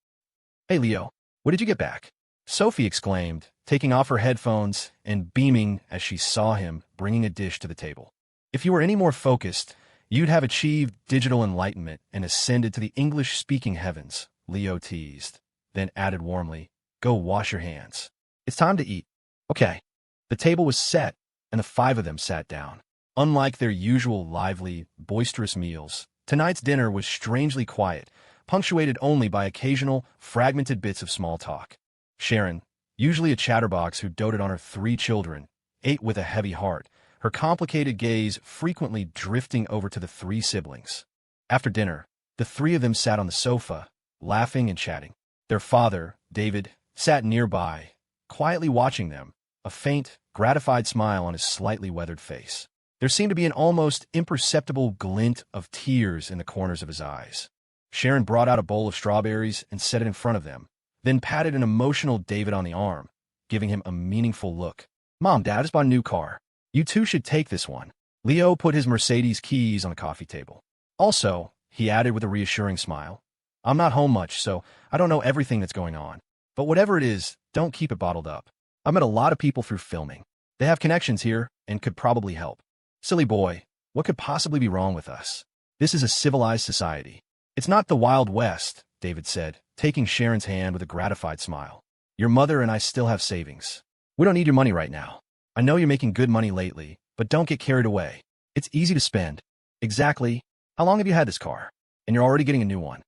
"Hey, Leo, what did you get back?" Sophie exclaimed, taking off her headphones and beaming as she saw him bringing a dish to the table. "If you were any more focused, you'd have achieved digital enlightenment and ascended to the English-speaking heavens," Leo teased, then added warmly, "Go wash your hands. It's time to eat." Okay. The table was set, and the 5 of them sat down. Unlike their usual lively, boisterous meals, tonight's dinner was strangely quiet, punctuated only by occasional, fragmented bits of small talk. Sharon, usually a chatterbox who doted on her 3 children, ate with a heavy heart, her complicated gaze frequently drifting over to the 3 siblings. After dinner, the 3 of them sat on the sofa, laughing and chatting. Their father, David, sat nearby, quietly watching them, a faint, gratified smile on his slightly weathered face. There seemed to be an almost imperceptible glint of tears in the corners of his eyes. Sharon brought out a bowl of strawberries and set it in front of them, then patted an emotional David on the arm, giving him a meaningful look. "Mom, Dad just bought a new car. You two should take this one." Leo put his Mercedes keys on the coffee table. "Also," he added with a reassuring smile, "I'm not home much, so I don't know everything that's going on. But whatever it is, don't keep it bottled up. I've met a lot of people through filming. They have connections here and could probably help." "Silly boy. What could possibly be wrong with us? This is a civilized society. It's not the Wild West, David said, taking Sharon's hand with a gratified smile. Your mother and I still have savings. We don't need your money right now. I know you're making good money lately, but don't get carried away. It's easy to spend. Exactly. How long have you had this car? And you're already getting a new one.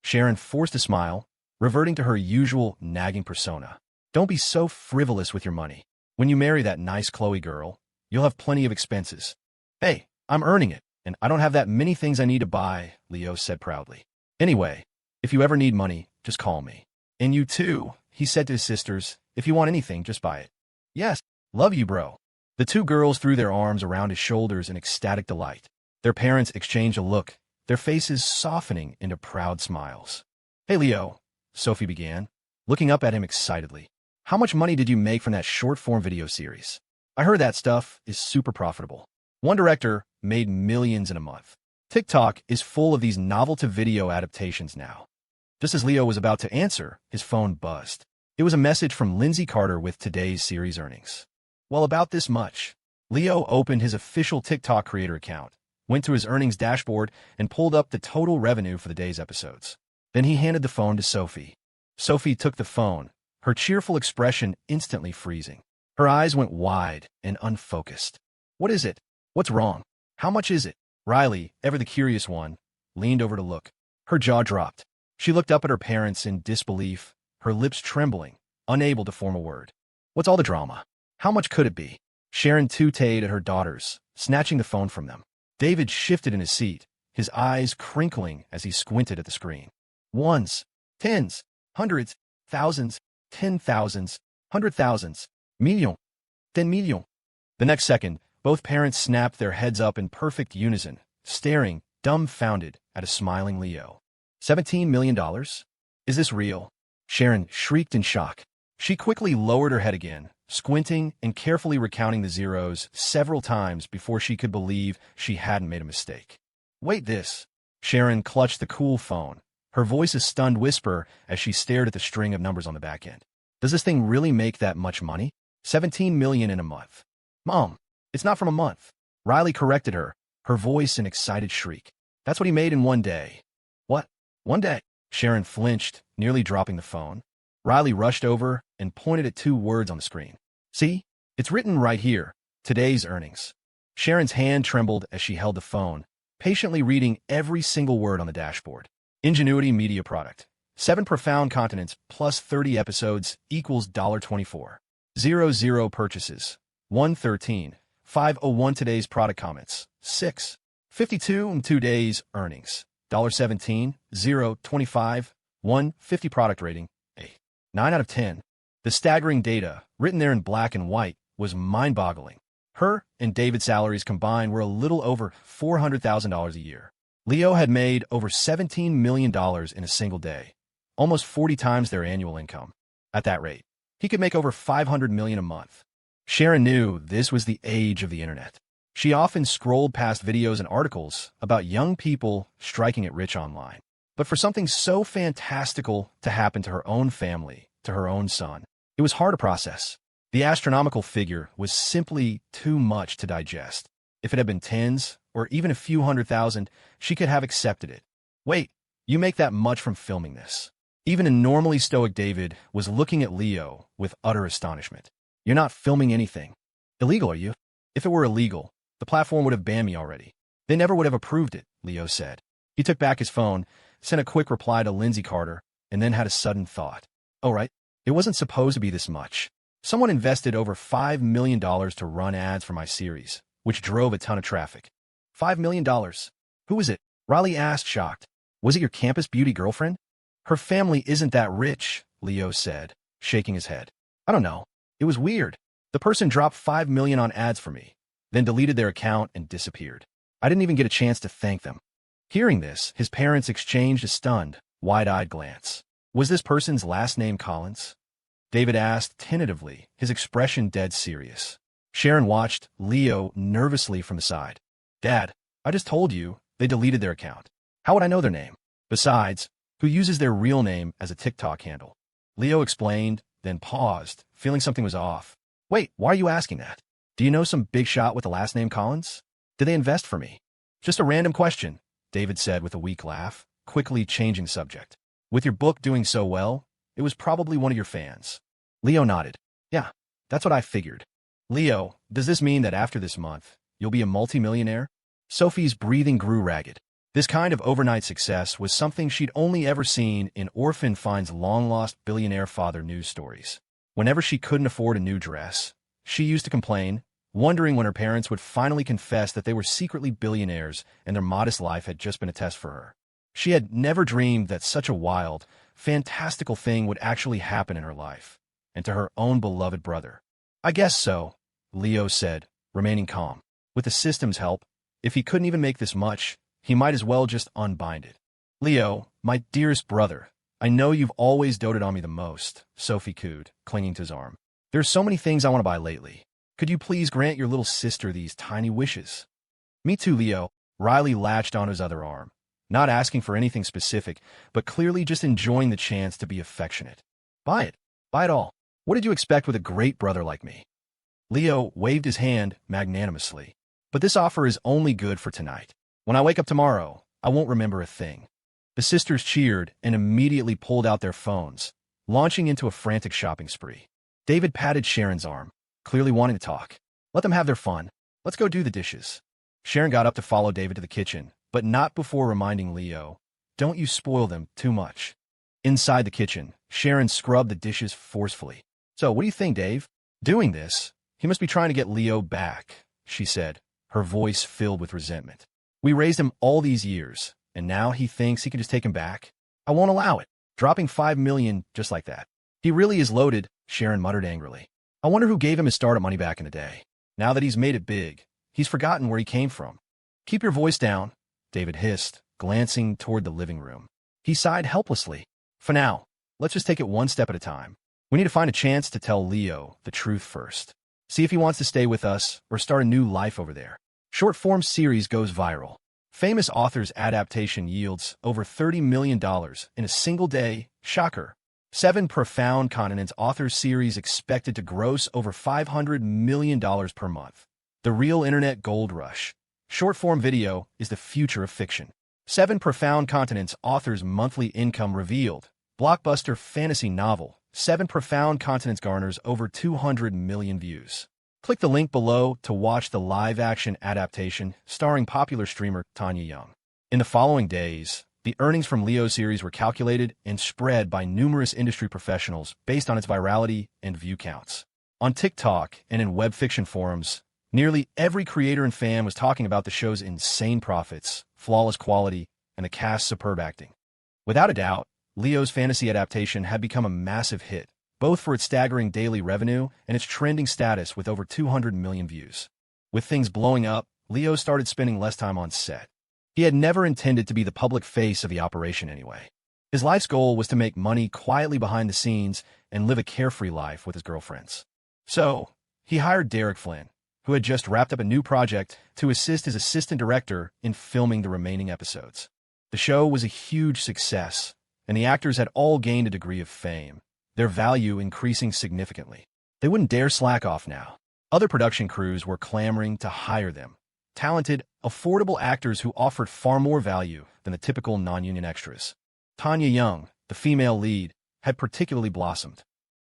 Sharon forced a smile, reverting to her usual nagging persona. Don't be so frivolous with your money. When you marry that nice Chloe girl, you'll have plenty of expenses. Hey, I'm earning it, and I don't have that many things I need to buy, Leo said proudly. Anyway, if you ever need money, just call me. And you too, he said to his sisters. If you want anything, just buy it. Yes, love you, bro. The two girls threw their arms around his shoulders in ecstatic delight. Their parents exchanged a look, their faces softening into proud smiles. Hey, Leo, Sophie began, looking up at him excitedly. How much money did you make from that short-form video series? I heard that stuff is super profitable. One director made millions in a month. TikTok is full of these novel-to-video adaptations now. Just as Leo was about to answer, his phone buzzed. It was a message from Lindsay Carter with today's series earnings. Well, about this much. Leo opened his official TikTok creator account, went to his earnings dashboard, and pulled up the total revenue for the day's episodes. Then he handed the phone to Sophie. Sophie took the phone, her cheerful expression instantly freezing. Her eyes went wide and unfocused. What is it? What's wrong? How much is it? Riley, ever the curious one, leaned over to look. Her jaw dropped. She looked up at her parents in disbelief, her lips trembling, unable to form a word. What's all the drama? How much could it be? Sharon tooted at her daughters, snatching the phone from them. David shifted in his seat, his eyes crinkling as he squinted at the screen. Ones, tens, hundreds, thousands, 10,000s, 100,000s, million, 10 million. The next second, both parents snapped their heads up in perfect unison, staring, dumbfounded, at a smiling Leo. $17 million? Is this real? Sharon shrieked in shock. She quickly lowered her head again, squinting and carefully recounting the zeros several times before she could believe she hadn't made a mistake. Wait, this. Sharon clutched the cool phone, her voice a stunned whisper as she stared at the string of numbers on the back end. Does this thing really make that much money? 17 million in a month. Mom, it's not from a month. Riley corrected her, her voice an excited shriek. That's what he made in one day. What? One day? Sharon flinched, nearly dropping the phone. Riley rushed over and pointed at two words on the screen. See? It's written right here. Today's earnings. Sharon's hand trembled as she held the phone, patiently reading every single word on the dashboard. Ingenuity Media Product. 7 profound continents plus 30 episodes equals $24. 00 purchases. 113. 501 today's product comments. 6. 52 in 2 days earnings. $17. 0. 25. 1. 50 product rating. A. 9 out of 10. The staggering data, written there in black and white, was mind-boggling. Her and David's salaries combined were a little over $400,000 a year. Leo had made over $17 million in a single day, almost 40 times their annual income. At that rate, he could make over $500 million a month. Sharon knew this was the age of the internet. She often scrolled past videos and articles about young people striking it rich online. But for something so fantastical to happen to her own family, to her own son, it was hard to process. The astronomical figure was simply too much to digest. If it had been tens, or even a few 100,000, she could have accepted it. Wait, you make that much from filming this? Even a normally stoic David was looking at Leo with utter astonishment. You're not filming anything. Illegal, are you? If it were illegal, the platform would have banned me already. They never would have approved it, Leo said. He took back his phone, sent a quick reply to Lindsay Carter, and then had a sudden thought. Oh, right. It wasn't supposed to be this much. Someone invested over $5 million to run ads for my series, which drove a ton of traffic. $5 million. Who is it? Riley asked, shocked. Was it your campus beauty girlfriend? Her family isn't that rich, Leo said, shaking his head. I don't know. It was weird. The person dropped $5 million on ads for me, then deleted their account and disappeared. I didn't even get a chance to thank them. Hearing this, his parents exchanged a stunned, wide-eyed glance. Was this person's last name Collins? David asked tentatively, his expression dead serious. Sharon watched Leo nervously from the side. Dad, I just told you they deleted their account. How would I know their name? Besides, who uses their real name as a TikTok handle? Leo explained, then paused, feeling something was off. Wait, why are you asking that? Do you know some big shot with the last name Collins? Did they invest for me? Just a random question, David said with a weak laugh, quickly changing subject. With your book doing so well, it was probably one of your fans. Leo nodded. Yeah, that's what I figured. Leo, does this mean that after this month, you'll be a multimillionaire? Sophie's breathing grew ragged. This kind of overnight success was something she'd only ever seen in Orphan Finds long-lost billionaire father news stories. Whenever she couldn't afford a new dress, she used to complain, wondering when her parents would finally confess that they were secretly billionaires and their modest life had just been a test for her. She had never dreamed that such a wild, fantastical thing would actually happen in her life, and to her own beloved brother. I guess so, Leo said, remaining calm. With the system's help, if he couldn't even make this much, he might as well just unbind it. Leo, my dearest brother, I know you've always doted on me the most, Sophie cooed, clinging to his arm. There's so many things I want to buy lately. Could you please grant your little sister these tiny wishes? Me too, Leo. Riley latched onto his other arm, not asking for anything specific, but clearly just enjoying the chance to be affectionate. Buy it. Buy it all. What did you expect with a great brother like me? Leo waved his hand magnanimously. But this offer is only good for tonight. When I wake up tomorrow, I won't remember a thing. The sisters cheered and immediately pulled out their phones, launching into a frantic shopping spree. David patted Sharon's arm, clearly wanting to talk. Let them have their fun. Let's go do the dishes. Sharon got up to follow David to the kitchen, but not before reminding Leo, don't you spoil them too much. Inside the kitchen, Sharon scrubbed the dishes forcefully. So, what do you think, Dave? Doing this, he must be trying to get Leo back, she said, her voice filled with resentment. We raised him all these years, and now he thinks he can just take him back? I won't allow it. Dropping $5 million just like that. He really is loaded, Sharon muttered angrily. I wonder who gave him his startup money back in the day. Now that he's made it big, he's forgotten where he came from. Keep your voice down, David hissed, glancing toward the living room. He sighed helplessly. For now, let's just take it one step at a time. We need to find a chance to tell Leo the truth first. See if he wants to stay with us or start a new life over there. Short-form series goes viral. Famous author's adaptation yields over $30 million in a single day. Shocker. 7 Profound Continents author series expected to gross over $500 million per month. The real internet gold rush. Short-form video is the future of fiction. 7 Profound Continents author's monthly income revealed. Blockbuster fantasy novel. 7 Profound Continents garners over 200 million views. Click the link below to watch the live-action adaptation starring popular streamer Tanya Young. In the following days, the earnings from Leo's series were calculated and spread by numerous industry professionals based on its virality and view counts. On TikTok and in web fiction forums, nearly every creator and fan was talking about the show's insane profits, flawless quality, and the cast's superb acting. Without a doubt, Leo's fantasy adaptation had become a massive hit, both for its staggering daily revenue and its trending status with over 200 million views. With things blowing up, Leo started spending less time on set. He had never intended to be the public face of the operation anyway. His life's goal was to make money quietly behind the scenes and live a carefree life with his girlfriends. So, he hired Derek Flynn, who had just wrapped up a new project, to assist his assistant director in filming the remaining episodes. The show was a huge success, and the actors had all gained a degree of fame, their value increasing significantly. They wouldn't dare slack off now. Other production crews were clamoring to hire them. Talented, affordable actors who offered far more value than the typical non-union extras. Tanya Young, the female lead, had particularly blossomed.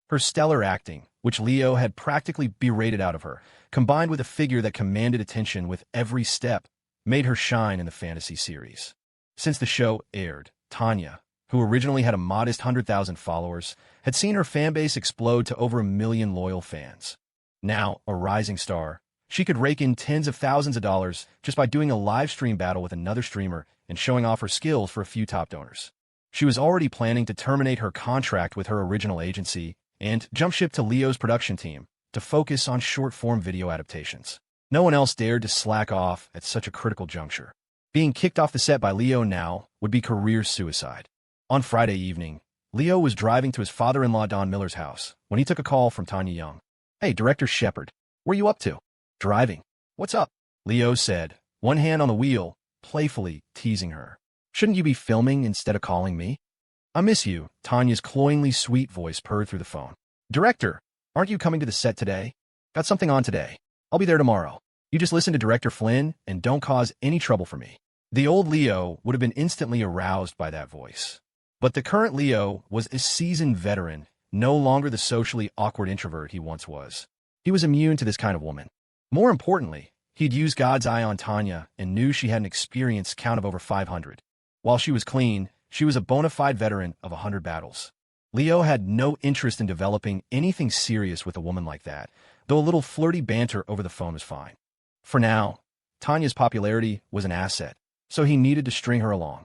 Her stellar acting, which Leo had practically berated out of her, combined with a figure that commanded attention with every step, made her shine in the fantasy series. Since the show aired, Tanya, who originally had a modest 100,000 followers, had seen her fanbase explode to over 1 million loyal fans. Now, a rising star, she could rake in tens of thousands of dollars just by doing a live stream battle with another streamer and showing off her skills for a few top donors. She was already planning to terminate her contract with her original agency and jump ship to Leo's production team to focus on short-form video adaptations. No one else dared to slack off at such a critical juncture. Being kicked off the set by Leo now would be career suicide. On Friday evening, Leo was driving to his father-in-law Don Miller's house when he took a call from Tanya Young. Hey, Director Shepard, where you up to? Driving. What's up? Leo said, one hand on the wheel, playfully teasing her. Shouldn't you be filming instead of calling me? I miss you, Tanya's cloyingly sweet voice purred through the phone. Director, aren't you coming to the set today? Got something on today. I'll be there tomorrow. You just listen to Director Flynn and don't cause any trouble for me. The old Leo would have been instantly aroused by that voice. But the current Leo was a seasoned veteran, no longer the socially awkward introvert he once was. He was immune to this kind of woman. More importantly, he'd used God's eye on Tanya and knew she had an experience count of over 500. While she was clean, she was a bona fide veteran of 100 battles. Leo had no interest in developing anything serious with a woman like that, though a little flirty banter over the phone was fine. For now, Tanya's popularity was an asset, so he needed to string her along.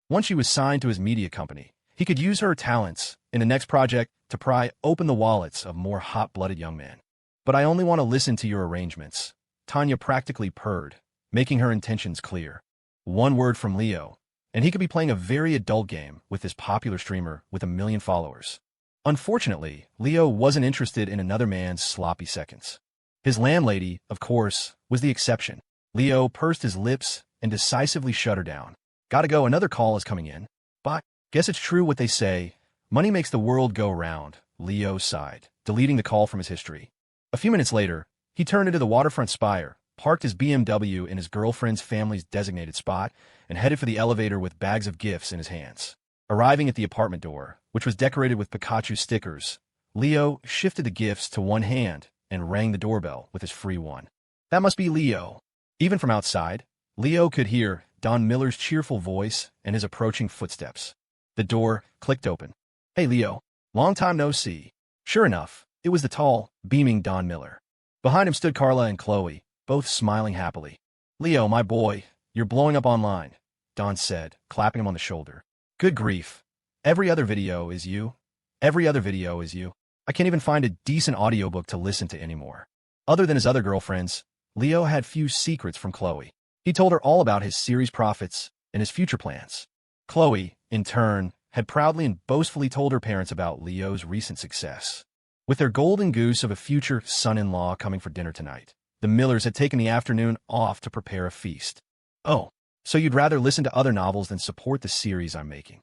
Once she was signed to his media company, he could use her talents in the next project to pry open the wallets of more hot-blooded young men. But I only want to listen to your arrangements. Tanya practically purred, making her intentions clear. One word from Leo, and he could be playing a very adult game with this popular streamer with 1 million followers. Unfortunately, Leo wasn't interested in another man's sloppy seconds. His landlady, of course, was the exception. Leo pursed his lips and decisively shut her down. Gotta go, another call is coming in. But, guess it's true what they say. Money makes the world go round, Leo sighed, deleting the call from his history. A few minutes later, he turned into the waterfront spire, parked his BMW in his girlfriend's family's designated spot, and headed for the elevator with bags of gifts in his hands. Arriving at the apartment door, which was decorated with Pikachu stickers, Leo shifted the gifts to one hand and rang the doorbell with his free one. That must be Leo. Even from outside, Leo could hear Don Miller's cheerful voice and his approaching footsteps. The door clicked open. Hey, Leo. Long time no see. Sure enough, it was the tall, beaming Don Miller. Behind him stood Carla and Chloe, both smiling happily. Leo, my boy, you're blowing up online, Don said, clapping him on the shoulder. Good grief. Every other video is you. Every other video is you. I can't even find a decent audiobook to listen to anymore. Other than his other girlfriends, Leo had few secrets from Chloe. He told her all about his series profits and his future plans. Chloe, in turn, had proudly and boastfully told her parents about Leo's recent success. With their golden goose of a future son-in-law coming for dinner tonight, the Millers had taken the afternoon off to prepare a feast. Oh, so you'd rather listen to other novels than support the series I'm making?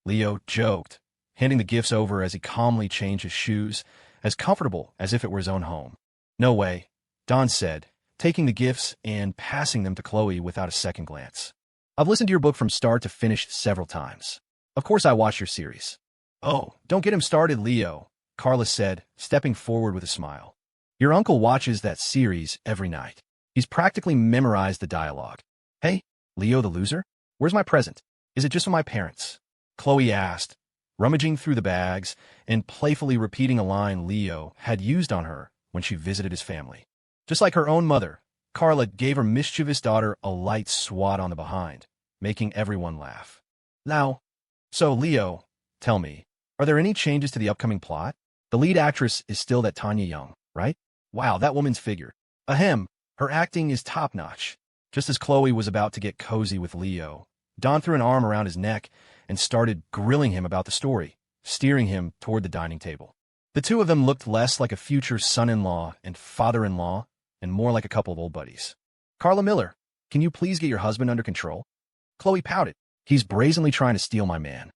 Leo joked, handing the gifts over as he calmly changed his shoes, as comfortable as if it were his own home. No way, Don said, taking the gifts and passing them to Chloe without a second glance. I've listened to your book from start to finish several times. Of course I watched your series. Oh, don't get him started, Leo, Carla said, stepping forward with a smile. Your uncle watches that series every night. He's practically memorized the dialogue. Hey, Leo the loser? Where's my present? Is it just for my parents? Chloe asked, rummaging through the bags and playfully repeating a line Leo had used on her when she visited his family. Just like her own mother, Carla gave her mischievous daughter a light swat on the behind, making everyone laugh. Now, so Leo, tell me, are there any changes to the upcoming plot? The lead actress is still that Tanya Young, right? Wow, that woman's figure. Ahem, her acting is top-notch. Just as Chloe was about to get cozy with Leo, Don threw an arm around his neck and started grilling him about the story, steering him toward the dining table. The two of them looked less like a future son-in-law and father-in-law and more like a couple of old buddies. Carla Miller, can you please get your husband under control? Chloe pouted. He's brazenly trying to steal my man.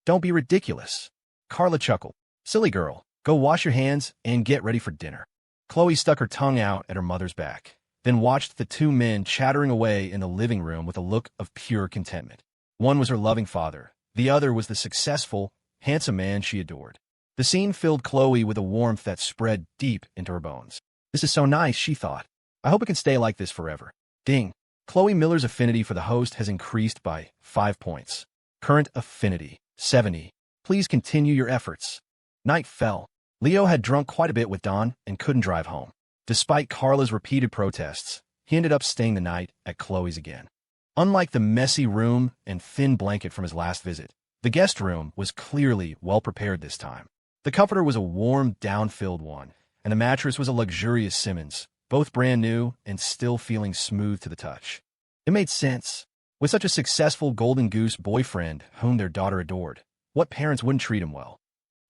Don't be ridiculous. Carla chuckled. Silly girl, go wash your hands and get ready for dinner. Chloe stuck her tongue out at her mother's back, then watched the two men chattering away in the living room with a look of pure contentment. One was her loving father. The other was the successful, handsome man she adored. The scene filled Chloe with a warmth that spread deep into her bones. This is so nice, she thought. I hope it can stay like this forever. Ding. Chloe Miller's affinity for the host has increased by 5 points. Current affinity, 70. Please continue your efforts. Night fell. Leo had drunk quite a bit with Don and couldn't drive home. Despite Carla's repeated protests, he ended up staying the night at Chloe's again. Unlike the messy room and thin blanket from his last visit, the guest room was clearly well prepared this time. The comforter was a warm, down-filled one, and the mattress was a luxurious Simmons, both brand new and still feeling smooth to the touch. It made sense. With such a successful Golden Goose boyfriend whom their daughter adored, what parents wouldn't treat him well?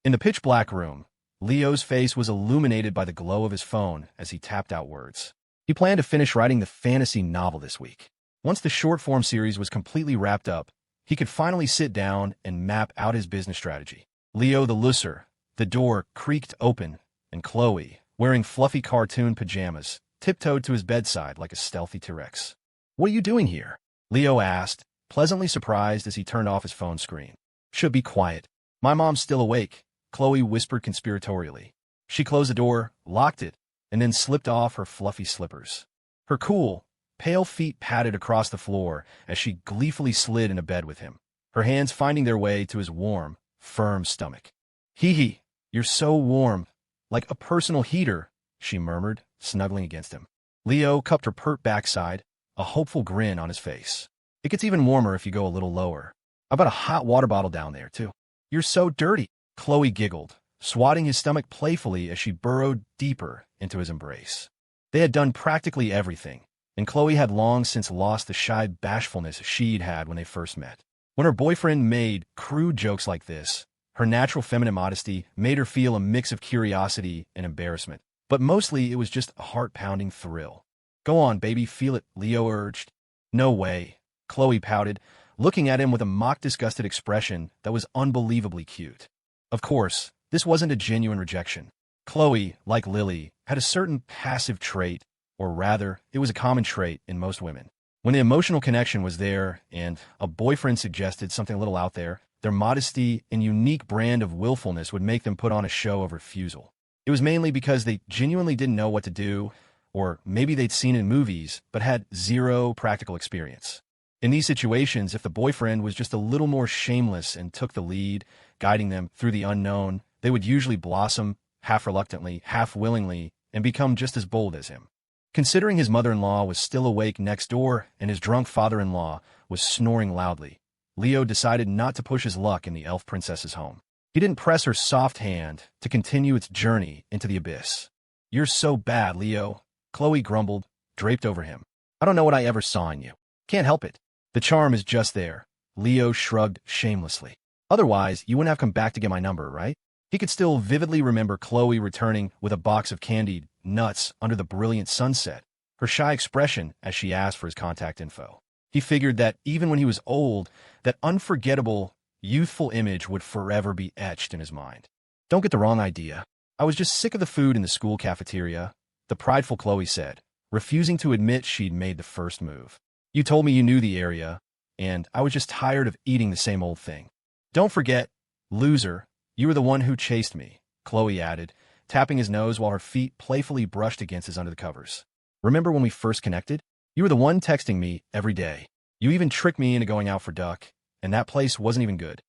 In the pitch-black room, Leo's face was illuminated by the glow of his phone as he tapped out words. He planned to finish writing the fantasy novel this week. Once the short-form series was completely wrapped up, he could finally sit down and map out his business strategy. Leo the loser. The door creaked open, and Chloe, wearing fluffy cartoon pajamas, tiptoed to his bedside like a stealthy T-Rex. "What are you doing here?" Leo asked, pleasantly surprised as he turned off his phone screen. "Should be quiet. My mom's still awake," Chloe whispered conspiratorially. She closed the door, locked it, and then slipped off her fluffy slippers. Her cool, pale feet patted across the floor as she gleefully slid into bed with him, her hands finding their way to his warm, firm stomach. "Hee, you're so warm, like a personal heater," she murmured, snuggling against him. Leo cupped her pert backside, a hopeful grin on his face. "It gets even warmer if you go a little lower. I've got a hot water bottle down there, too." "You're so dirty," Chloe giggled, swatting his stomach playfully as she burrowed deeper into his embrace. They had done practically everything, and Chloe had long since lost the shy bashfulness she'd had when they first met. When her boyfriend made crude jokes like this, her natural feminine modesty made her feel a mix of curiosity and embarrassment, but mostly it was just a heart-pounding thrill. "Go on, baby, feel it," Leo urged. "No way," Chloe pouted, looking at him with a mock-disgusted expression that was unbelievably cute. Of course, this wasn't a genuine rejection. Chloe, like Lily, had a certain passive trait, or rather, it was a common trait in most women. When the emotional connection was there and a boyfriend suggested something a little out there, their modesty and unique brand of willfulness would make them put on a show of refusal. It was mainly because they genuinely didn't know what to do, or maybe they'd seen it in movies, but had zero practical experience. In these situations, if the boyfriend was just a little more shameless and took the lead, guiding them through the unknown, they would usually blossom, half reluctantly, half willingly, and become just as bold as him. Considering his mother-in-law was still awake next door and his drunk father-in-law was snoring loudly, Leo decided not to push his luck in the elf princess's home. He didn't press her soft hand to continue its journey into the abyss. "You're so bad, Leo," Chloe grumbled, draped over him. "I don't know what I ever saw in you. Can't help it. The charm is just there." Leo shrugged shamelessly. "Otherwise, you wouldn't have come back to get my number, right?" He could still vividly remember Chloe returning with a box of candied nuts under the brilliant sunset, her shy expression as she asked for his contact info. He figured that even when he was old, that unforgettable, youthful image would forever be etched in his mind. "Don't get the wrong idea. I was just sick of the food in the school cafeteria," the prideful Chloe said, refusing to admit she'd made the first move. "You told me you knew the area, and I was just tired of eating the same old thing." "Don't forget, loser, you were the one who chased me," Chloe added, tapping his nose while her feet playfully brushed against his under the covers. "Remember when we first connected? You were the one texting me every day. You even tricked me into going out for duck, and that place wasn't even good."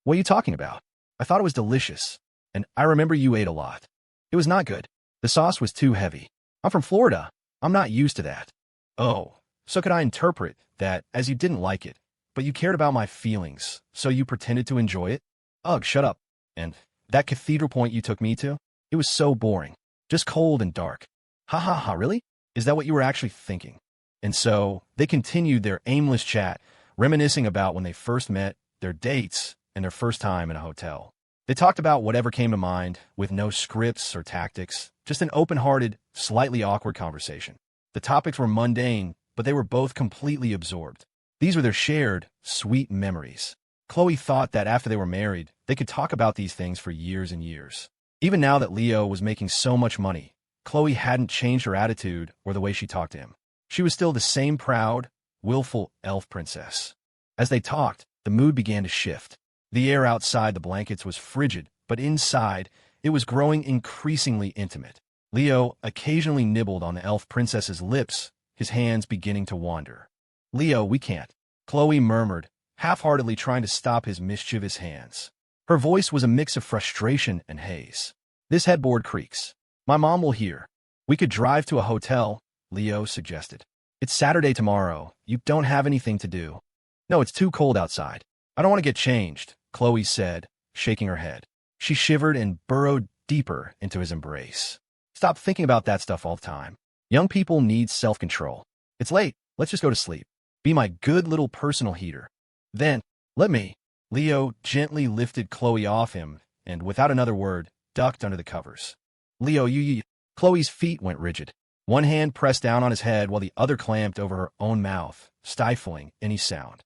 "What are you talking about? I thought it was delicious, and I remember you ate a lot." "It was not good. The sauce was too heavy. I'm from Florida. I'm not used to that." "Oh, so could I interpret that as you didn't like it, but you cared about my feelings, so you pretended to enjoy it?" "Ugh, shut up. And that cathedral point you took me to? It was so boring. Just cold and dark." "Ha ha ha, really? Is that what you were actually thinking?" And so they continued their aimless chat, reminiscing about when they first met, their dates, and their first time in a hotel. They talked about whatever came to mind, with no scripts or tactics, just an open-hearted, slightly awkward conversation. The topics were mundane, but they were both completely absorbed. These were their shared, sweet memories. Chloe thought that after they were married, they could talk about these things for years and years. Even now that Leo was making so much money, Chloe hadn't changed her attitude or the way she talked to him. She was still the same proud, willful elf princess. As they talked, the mood began to shift. The air outside the blankets was frigid, but inside, it was growing increasingly intimate. Leo occasionally nibbled on the elf princess's lips, his hands beginning to wander. "Leo, we can't," Chloe murmured, half-heartedly trying to stop his mischievous hands. Her voice was a mix of frustration and haze. "This headboard creaks. My mom will hear. We could drive to a hotel," Leo suggested. "It's Saturday tomorrow. You don't have anything to do." "No, it's too cold outside. I don't want to get changed," Chloe said, shaking her head. She shivered and burrowed deeper into his embrace. "Stop thinking about that stuff all the time. Young people need self-control. It's late. Let's just go to sleep. Be my good little personal heater. Then, let me." Leo gently lifted Chloe off him and, without another word, ducked under the covers. "Leo, you." Chloe's feet went rigid. One hand pressed down on his head while the other clamped over her own mouth, stifling any sound.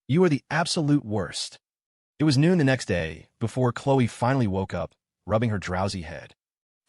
You are the absolute worst." It was noon the next day before Chloe finally woke up, rubbing her drowsy head.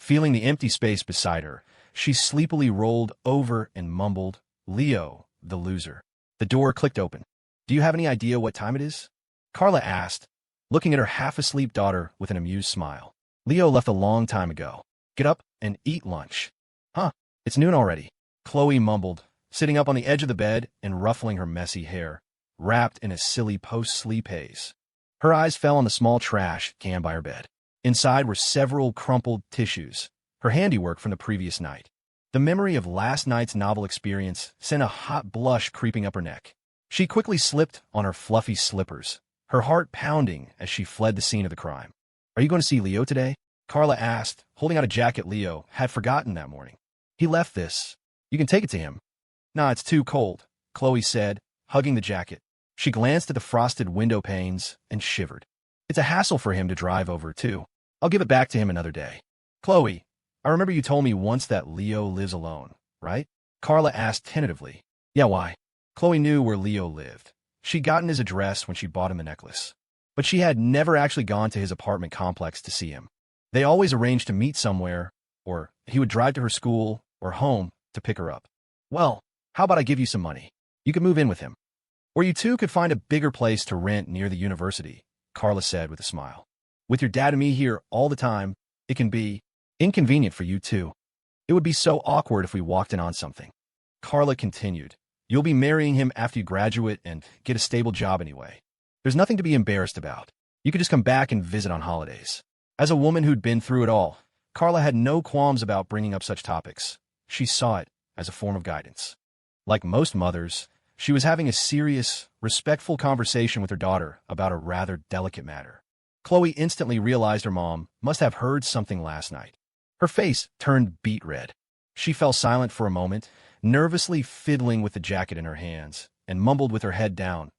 Feeling the empty space beside her, She sleepily rolled over and mumbled, "Leo, the loser." The door clicked open. "Do you have any idea what time it is?" Carla asked, looking at her half-asleep daughter with an amused smile. "Leo left a long time ago. Get up and eat lunch." "Huh, it's noon already," Chloe mumbled, sitting up on the edge of the bed and ruffling her messy hair, wrapped in a silly post-sleep haze. Her eyes fell on the small trash can by her bed. Inside were several crumpled tissues, her handiwork from the previous night. The memory of last night's novel experience sent a hot blush creeping up her neck. She quickly slipped on her fluffy slippers, her heart pounding as she fled the scene of the crime. "Are you going to see Leo today?" Carla asked, holding out a jacket Leo had forgotten that morning. "He left this. You can take it to him." "Nah, it's too cold," Chloe said, hugging the jacket. She glanced at the frosted window panes and shivered. "It's a hassle for him to drive over, too. I'll give it back to him another day." "Chloe, I remember you told me once that Leo lives alone, right?" Carla asked tentatively. "Yeah, why?" Chloe knew where Leo lived. She'd gotten his address when she bought him the necklace. But she had never actually gone to his apartment complex to see him. They always arranged to meet somewhere, or he would drive to her school or home to pick her up. "Well, how about I give you some money? You could move in with him. Or you two could find a bigger place to rent near the university," Carla said with a smile. "With your dad and me here all the time, it can be inconvenient for you too. It would be so awkward if we walked in on something." Carla continued, "You'll be marrying him after you graduate and get a stable job anyway. There's nothing to be embarrassed about. You could just come back and visit on holidays." As a woman who'd been through it all, Carla had no qualms about bringing up such topics. She saw it as a form of guidance. Like most mothers, she was having a serious, respectful conversation with her daughter about a rather delicate matter. Chloe instantly realized her mom must have heard something last night. Her face turned beet red. She fell silent for a moment, nervously fiddling with the jacket in her hands, and mumbled with her head down,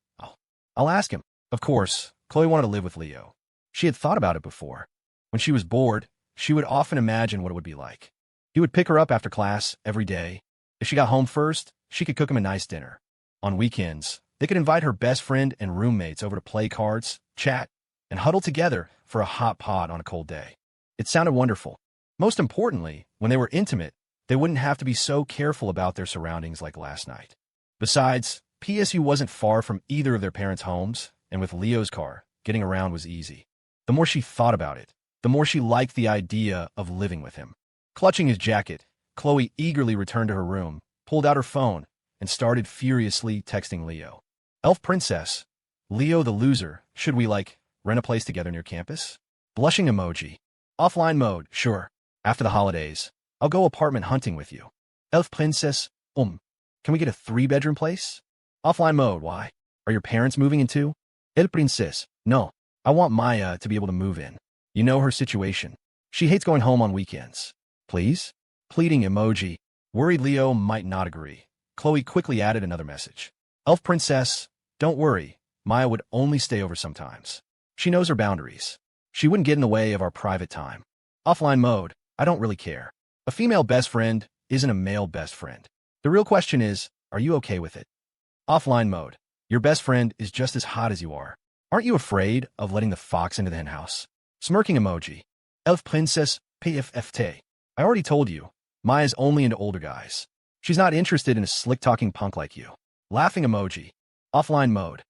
I'll ask him." Of course, Chloe wanted to live with Leo. She had thought about it before. When she was bored, she would often imagine what it would be like. He would pick her up after class every day. If she got home first, she could cook him a nice dinner. On weekends, they could invite her best friend and roommates over to play cards, chat, and huddle together for a hot pot on a cold day. It sounded wonderful. Most importantly, when they were intimate, they wouldn't have to be so careful about their surroundings like last night. Besides, PSU wasn't far from either of their parents' homes, and with Leo's car, getting around was easy. The more she thought about it, the more she liked the idea of living with him. Clutching his jacket, Chloe eagerly returned to her room, pulled out her phone, and started furiously texting Leo. "Elf Princess, Leo the loser, should we, rent a place together near campus?" Blushing emoji. "Offline mode, sure. After the holidays, I'll go apartment hunting with you." "Elf Princess, can we get a 3-bedroom place?" "Offline mode, why? Are your parents moving in too?" "El Princess, no. I want Maya to be able to move in. You know her situation. She hates going home on weekends." "Please?" Pleading emoji. Worried Leo might not agree, Chloe quickly added another message. "Elf Princess, don't worry. Maya would only stay over sometimes. She knows her boundaries. She wouldn't get in the way of our private time." "Offline mode, I don't really care. A female best friend isn't a male best friend. The real question is, are you okay with it?" "Offline mode, your best friend is just as hot as you are. Aren't you afraid of letting the fox into the henhouse?" Smirking emoji. "Elf Princess, PFFT. I already told you, Maya's only into older guys. She's not interested in a slick-talking punk like you." Laughing emoji. Offline mode.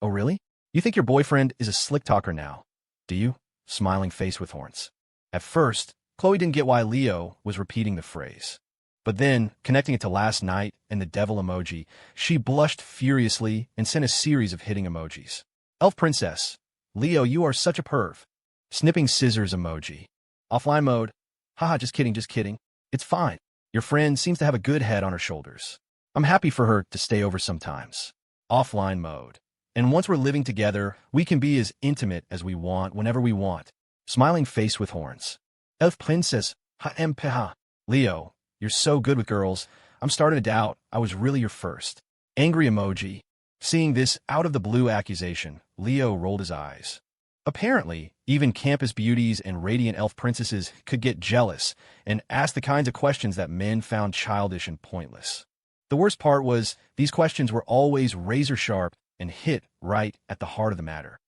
"Oh really? You think your boyfriend is a slick talker now, do you?" Smiling face with horns. At first, Chloe didn't get why Leo was repeating the phrase. But then, connecting it to last night and the devil emoji, she blushed furiously and sent a series of hitting emojis. "Elf Princess, Leo, you are such a perv." Snipping scissors emoji. Offline mode. "Haha, just kidding, just kidding. It's fine. Your friend seems to have a good head on her shoulders. I'm happy for her to stay over sometimes." Offline mode. "And once we're living together, we can be as intimate as we want whenever we want." Smiling face with horns. "Elf Princess, ha. Leo, you're so good with girls, I'm starting to doubt I was really your first." Angry emoji. Seeing this out-of-the-blue accusation, Leo rolled his eyes. Apparently, even campus beauties and radiant elf princesses could get jealous and ask the kinds of questions that men found childish and pointless. The worst part was, these questions were always razor-sharp and hit right at the heart of the matter.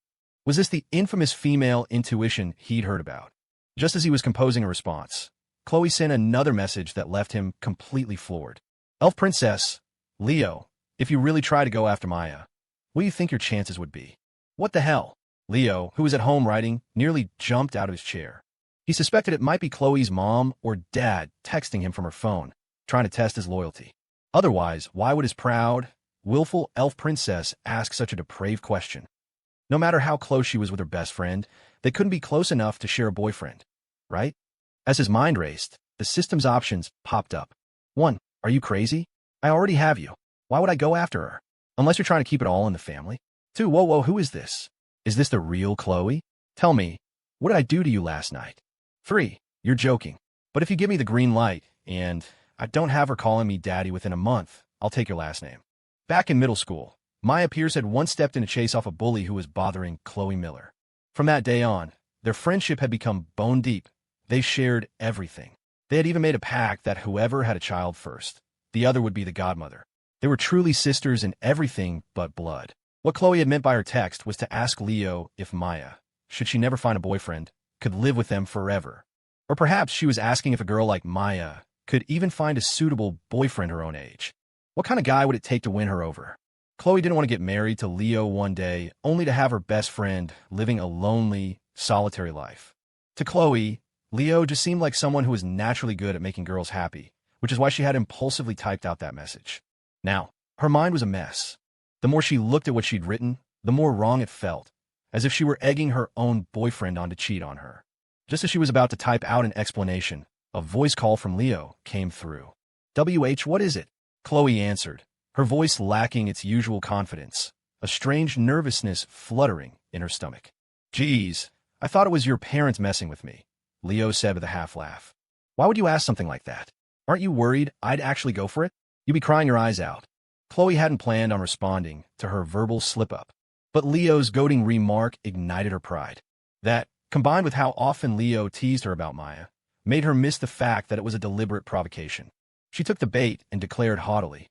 Was this the infamous female intuition he'd heard about? Just as he was composing a response, Chloe sent another message that left him completely floored. Elf Princess, Leo, if you really try to go after Maya, what do you think your chances would be? What the hell? Leo, who was at home writing, nearly jumped out of his chair. He suspected it might be Chloe's mom or dad texting him from her phone, trying to test his loyalty. Otherwise, why would his proud, willful elf princess ask such a depraved question? No matter how close she was with her best friend, they couldn't be close enough to share a boyfriend, right? As his mind raced, the system's options popped up. 1. Are you crazy? I already have you. Why would I go after her? Unless you're trying to keep it all in the family. 2. Whoa, who is this? Is this the real Chloe? Tell me, what did I do to you last night? 3. You're joking. But if you give me the green light, and I don't have her calling me daddy within a month, I'll take your last name. Back in middle school, Maya Pierce had once stepped in to chase off a bully who was bothering Chloe Miller. From that day on, their friendship had become bone deep. They shared everything. They had even made a pact that whoever had a child first, the other would be the godmother. They were truly sisters in everything but blood. What Chloe had meant by her text was to ask Leo if Maya, should she never find a boyfriend, could live with them forever. Or perhaps she was asking if a girl like Maya could even find a suitable boyfriend her own age. What kind of guy would it take to win her over? Chloe didn't want to get married to Leo one day, only to have her best friend living a lonely, solitary life. To Chloe, Leo just seemed like someone who was naturally good at making girls happy, which is why she had impulsively typed out that message. Now, her mind was a mess. The more she looked at what she'd written, the more wrong it felt, as if she were egging her own boyfriend on to cheat on her. Just as she was about to type out an explanation, a voice call from Leo came through. WH, what is it? Chloe answered, her voice lacking its usual confidence, a strange nervousness fluttering in her stomach. Geez, I thought it was your parents messing with me, Leo said with a half laugh. Why would you ask something like that? Aren't you worried I'd actually go for it? You'd be crying your eyes out. Chloe hadn't planned on responding to her verbal slip-up, but Leo's goading remark ignited her pride. That, combined with how often Leo teased her about Maya, made her miss the fact that it was a deliberate provocation. She took the bait and declared haughtily,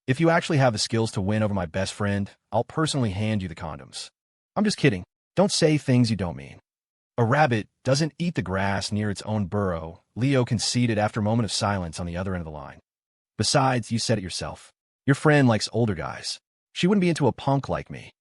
if you actually have the skills to win over my best friend, I'll personally hand you the condoms. I'm just kidding. Don't say things you don't mean. A rabbit doesn't eat the grass near its own burrow, Leo conceded after a moment of silence on the other end of the line. Besides, you said it yourself. Your friend likes older guys. She wouldn't be into a punk like me.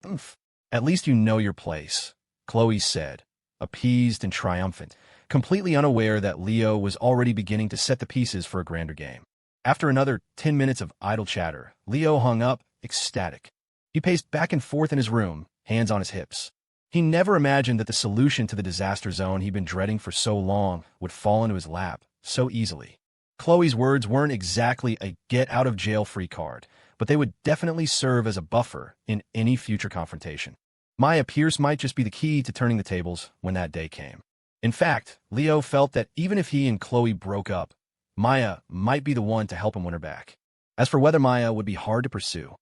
Oof. At least you know your place, Chloe said, appeased and triumphant, completely unaware that Leo was already beginning to set the pieces for a grander game. After another 10 minutes of idle chatter, Leo hung up, ecstatic. He paced back and forth in his room, hands on his hips. He never imagined that the solution to the disaster zone he'd been dreading for so long would fall into his lap so easily. Chloe's words weren't exactly a get-out-of-jail-free card, but they would definitely serve as a buffer in any future confrontation. Maya Pierce might just be the key to turning the tables when that day came. In fact, Leo felt that even if he and Chloe broke up, Maya might be the one to help him win her back. As for whether Maya would be hard to pursue,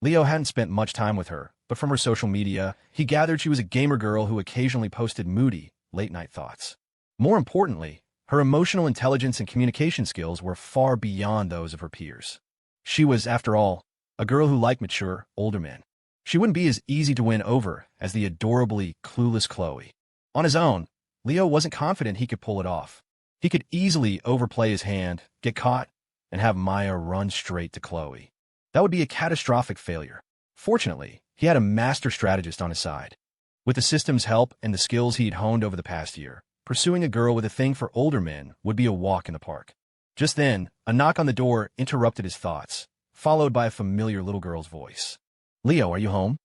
Leo hadn't spent much time with her, but from her social media, he gathered she was a gamer girl who occasionally posted moody, late-night thoughts. More importantly, her emotional intelligence and communication skills were far beyond those of her peers. She was, after all, a girl who liked mature, older men. She wouldn't be as easy to win over as the adorably clueless Chloe. On his own, Leo wasn't confident he could pull it off. He could easily overplay his hand, get caught, and have Maya run straight to Chloe. That would be a catastrophic failure. Fortunately, he had a master strategist on his side. With the system's help and the skills he'd honed over the past year, pursuing a girl with a thing for older men would be a walk in the park. Just then, a knock on the door interrupted his thoughts, followed by a familiar little girl's voice. Leo, are you home?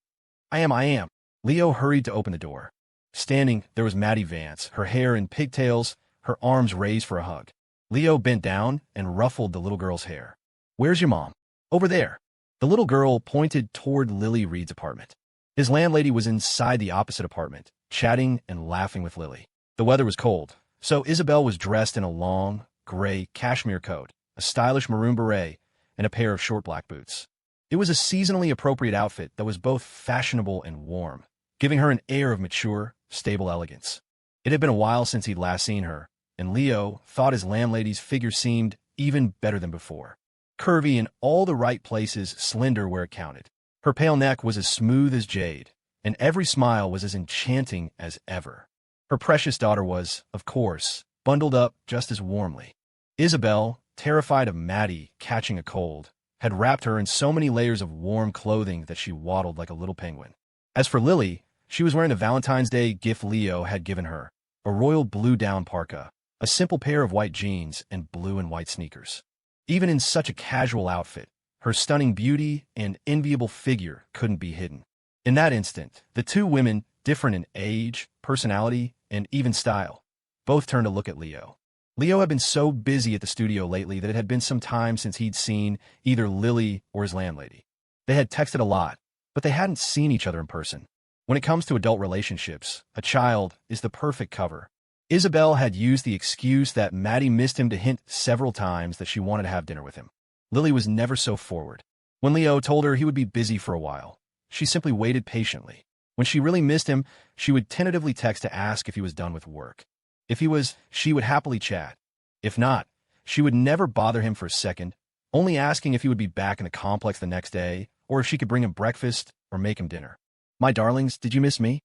I am. Leo hurried to open the door. Standing, there was Maddie Vance, her hair in pigtails, her arms raised for a hug. Leo bent down and ruffled the little girl's hair. Where's your mom? Over there. The little girl pointed toward Lily Reed's apartment. His landlady was inside the opposite apartment, chatting and laughing with Lily. The weather was cold, so Isabel was dressed in a long, gray cashmere coat, a stylish maroon beret, and a pair of short black boots. It was a seasonally appropriate outfit that was both fashionable and warm, giving her an air of mature, stable elegance. It had been a while since he'd last seen her, and Leo thought his landlady's figure seemed even better than before. Curvy in all the right places, slender where it counted. Her pale neck was as smooth as jade, and every smile was as enchanting as ever. Her precious daughter was, of course, bundled up just as warmly. Isabel, terrified of Maddie catching a cold, had wrapped her in so many layers of warm clothing that she waddled like a little penguin. As for Lily, she was wearing the Valentine's Day gift Leo had given her, a royal blue down parka, a simple pair of white jeans, and blue and white sneakers. Even in such a casual outfit, her stunning beauty and enviable figure couldn't be hidden. In that instant, the two women, different in age, personality, and even style, both turned to look at Leo. Leo had been so busy at the studio lately that it had been some time since he'd seen either Lily or his landlady. They had texted a lot, but they hadn't seen each other in person. When it comes to adult relationships, a child is the perfect cover. Isabel had used the excuse that Maddie missed him to hint several times that she wanted to have dinner with him. Lily was never so forward. When Leo told her he would be busy for a while, she simply waited patiently. When she really missed him, she would tentatively text to ask if he was done with work. If he was, she would happily chat. If not, she would never bother him for a second, only asking if he would be back in the complex the next day, or if she could bring him breakfast or make him dinner. "My darlings, did you miss me?"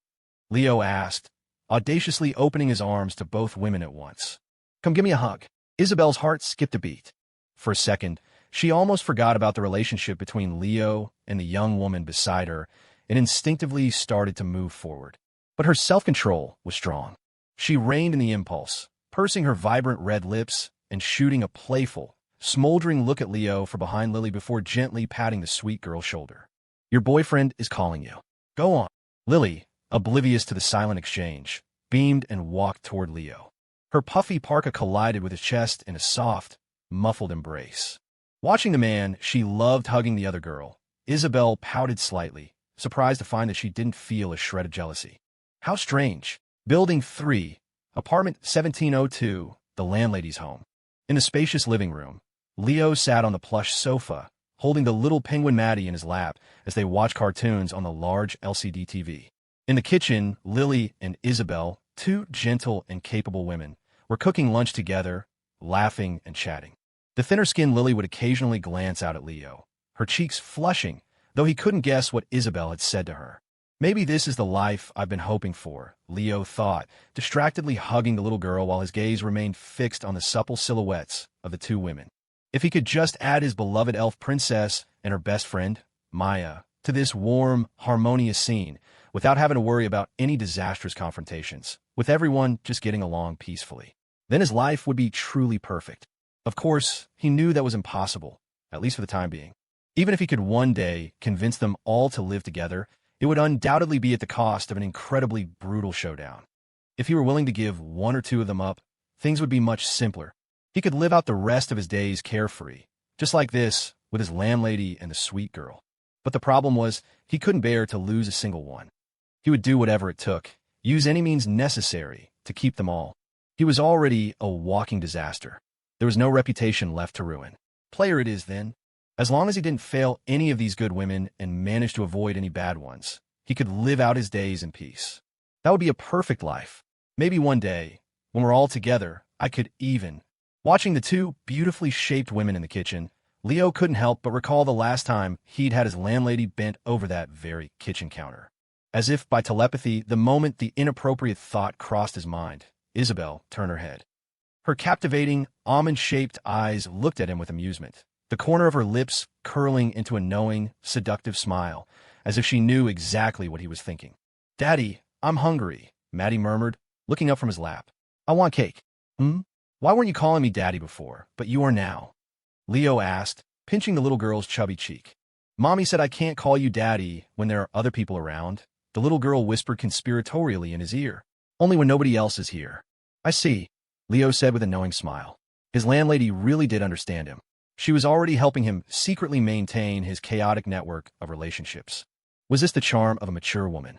Leo asked, audaciously opening his arms to both women at once. "Come give me a hug." Isabel's heart skipped a beat. For a second, she almost forgot about the relationship between Leo and the young woman beside her and instinctively started to move forward. But her self-control was strong. She reined in the impulse, pursing her vibrant red lips and shooting a playful, smoldering look at Leo from behind Lily before gently patting the sweet girl's shoulder. "Your boyfriend is calling you. Go on." Lily, oblivious to the silent exchange, beamed and walked toward Leo. Her puffy parka collided with his chest in a soft, muffled embrace. Watching the man she loved hugging the other girl, Isabel pouted slightly, surprised to find that she didn't feel a shred of jealousy. How strange. Building 3, apartment 1702, the landlady's home. In the spacious living room, Leo sat on the plush sofa, holding the little penguin Maddie in his lap as they watched cartoons on the large LCD TV. In the kitchen, Lily and Isabel, two gentle and capable women, were cooking lunch together, laughing and chatting. The thinner-skinned Lily would occasionally glance out at Leo, her cheeks flushing, though he couldn't guess what Isabel had said to her. "Maybe this is the life I've been hoping for," Leo thought, distractedly hugging the little girl while his gaze remained fixed on the supple silhouettes of the two women. If he could just add his beloved elf princess and her best friend, Maya, to this warm, harmonious scene, without having to worry about any disastrous confrontations, with everyone just getting along peacefully, then his life would be truly perfect. Of course, he knew that was impossible, at least for the time being. Even if he could one day convince them all to live together, it would undoubtedly be at the cost of an incredibly brutal showdown. If he were willing to give one or two of them up, things would be much simpler. He could live out the rest of his days carefree, just like this, with his landlady and the sweet girl. But the problem was, he couldn't bear to lose a single one. He would do whatever it took, use any means necessary to keep them all. He was already a walking disaster. There was no reputation left to ruin. Player it is, then. As long as he didn't fail any of these good women and managed to avoid any bad ones, he could live out his days in peace. That would be a perfect life. Maybe one day, when we're all together, I could even... Watching the two beautifully shaped women in the kitchen, Leo couldn't help but recall the last time he'd had his landlady bent over that very kitchen counter. As if by telepathy, the moment the inappropriate thought crossed his mind, Isabel turned her head. Her captivating, almond-shaped eyes looked at him with amusement, the corner of her lips curling into a knowing, seductive smile, as if she knew exactly what he was thinking. "Daddy, I'm hungry," Maddie murmured, looking up from his lap. "I want cake." Why weren't you calling me Daddy before, but you are now?" Leo asked, pinching the little girl's chubby cheek. "Mommy said I can't call you Daddy when there are other people around," the little girl whispered conspiratorially in his ear. "Only when nobody else is here." "I see," Leo said with a knowing smile. His landlady really did understand him. She was already helping him secretly maintain his chaotic network of relationships. Was this the charm of a mature woman?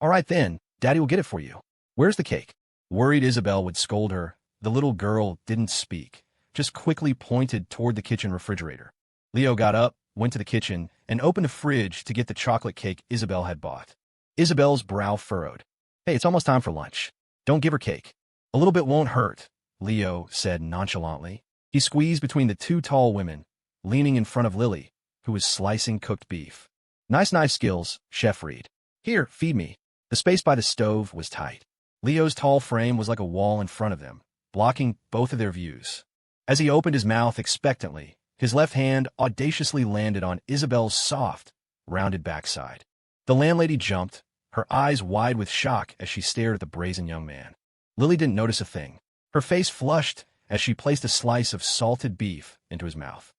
"All right then, Daddy will get it for you. Where's the cake?" Worried Isabel would scold her, the little girl didn't speak, just quickly pointed toward the kitchen refrigerator. Leo got up, went to the kitchen, and opened the fridge to get the chocolate cake Isabel had bought. Isabel's brow furrowed. "Hey, it's almost time for lunch. Don't give her cake. A little bit won't hurt," Leo said nonchalantly. He squeezed between the two tall women, leaning in front of Lily, who was slicing cooked beef. "Nice knife skills, Chef Reed. Here, feed me." The space by the stove was tight. Leo's tall frame was like a wall in front of them, blocking both of their views. As he opened his mouth expectantly, his left hand audaciously landed on Isabel's soft, rounded backside. The landlady jumped, her eyes wide with shock as she stared at the brazen young man. Lily didn't notice a thing. Her face flushed as she placed a slice of salted beef into his mouth.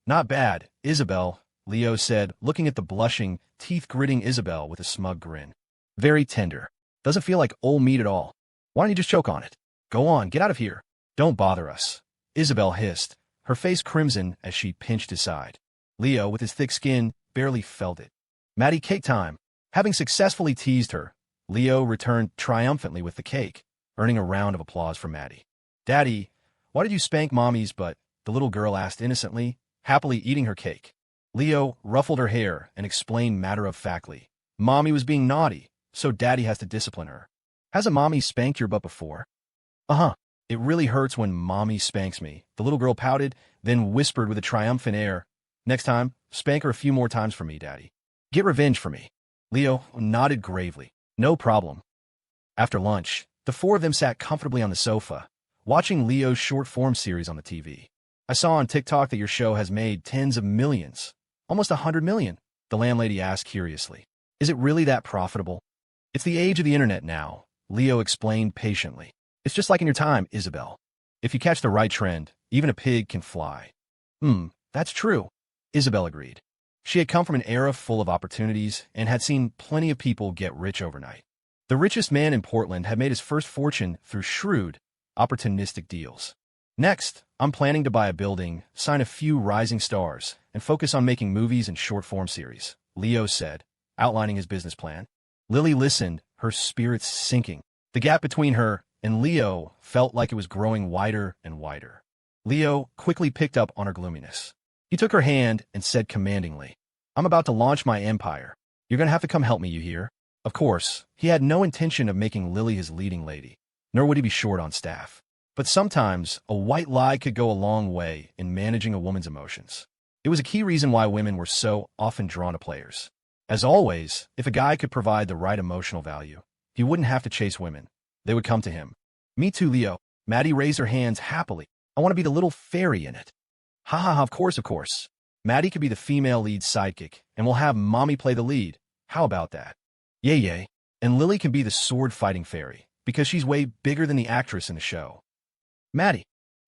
Not bad, Isabel, Leo said, looking at the blushing, teeth-gritting Isabel with a smug grin. Very tender. Doesn't feel like old meat at all. Why don't you just choke on it? Go on, get out of here. Don't bother us, Isabel hissed, her face crimson as she pinched his side. Leo, with his thick skin, barely felt it. Maddie, cake time. Having successfully teased her, Leo returned triumphantly with the cake, earning a round of applause from Maddie. Daddy, why did you spank Mommy's butt? The little girl asked innocently, happily eating her cake. Leo ruffled her hair and explained matter-of-factly. Mommy was being naughty, so Daddy has to discipline her. Hasn't Mommy spanked your butt before? Uh-huh. It really hurts when Mommy spanks me, the little girl pouted, then whispered with a triumphant air. Next time, spank her a few more times for me, Daddy. Get revenge for me. Leo nodded gravely. No problem. After lunch, the four of them sat comfortably on the sofa, watching Leo's short-form series on the TV. I saw on TikTok that your show has made tens of millions, almost 100 million, the landlady asked curiously. Is it really that profitable? It's the age of the internet now, Leo explained patiently. It's just like in your time, Isabel. If you catch the right trend, even a pig can fly. That's true, Isabel agreed. She had come from an era full of opportunities and had seen plenty of people get rich overnight. The richest man in Portland had made his first fortune through shrewd, opportunistic deals. Next, I'm planning to buy a building, sign a few rising stars, and focus on making movies and short-form series, Leo said, outlining his business plan. Lily listened, her spirits sinking. The gap between her and Leo felt like it was growing wider and wider. Leo quickly picked up on her gloominess. He took her hand and said commandingly, I'm about to launch my empire. You're going to have to come help me, you hear? Of course, he had no intention of making Lily his leading lady, nor would he be short on staff. But sometimes, a white lie could go a long way in managing a woman's emotions. It was a key reason why women were so often drawn to players. As always, if a guy could provide the right emotional value, he wouldn't have to chase women. They would come to him. Me too, Leo. Maddie raised her hands happily. I want to be the little fairy in it. Ha ha ha, of course. Maddie could be the female lead sidekick, and we'll have Mommy play the lead. How about that? Yay. And Lily can be the sword-fighting fairy, because she's way bigger than the actress in the show. Maddie,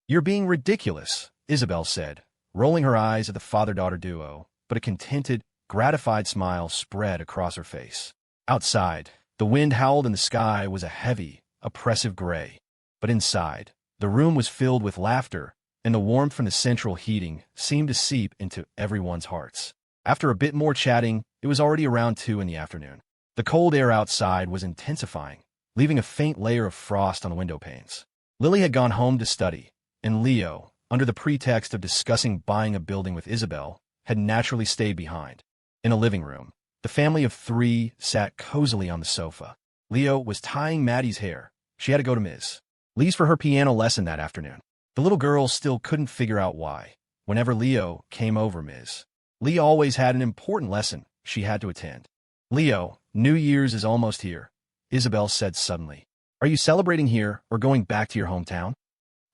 you're being ridiculous, Isabel said, rolling her eyes at the father-daughter duo, but a contented, gratified smile spread across her face. Outside, the wind howled and the sky was a heavy, oppressive gray. But inside, the room was filled with laughter, and the warmth from the central heating seemed to seep into everyone's hearts. After a bit more chatting, it was already around 2 in the afternoon. The cold air outside was intensifying, leaving a faint layer of frost on the window panes. Lily had gone home to study, and Leo, under the pretext of discussing buying a building with Isabel, had naturally stayed behind. In a living room, the family of 3 sat cozily on the sofa. Leo was tying Maddie's hair. She had to go to Ms. Lee's for her piano lesson that afternoon. The little girl still couldn't figure out why. Whenever Leo came over, Ms. Lee always had an important lesson she had to attend. Leo, New Year's is almost here, Isabel said suddenly. Are you celebrating here or going back to your hometown?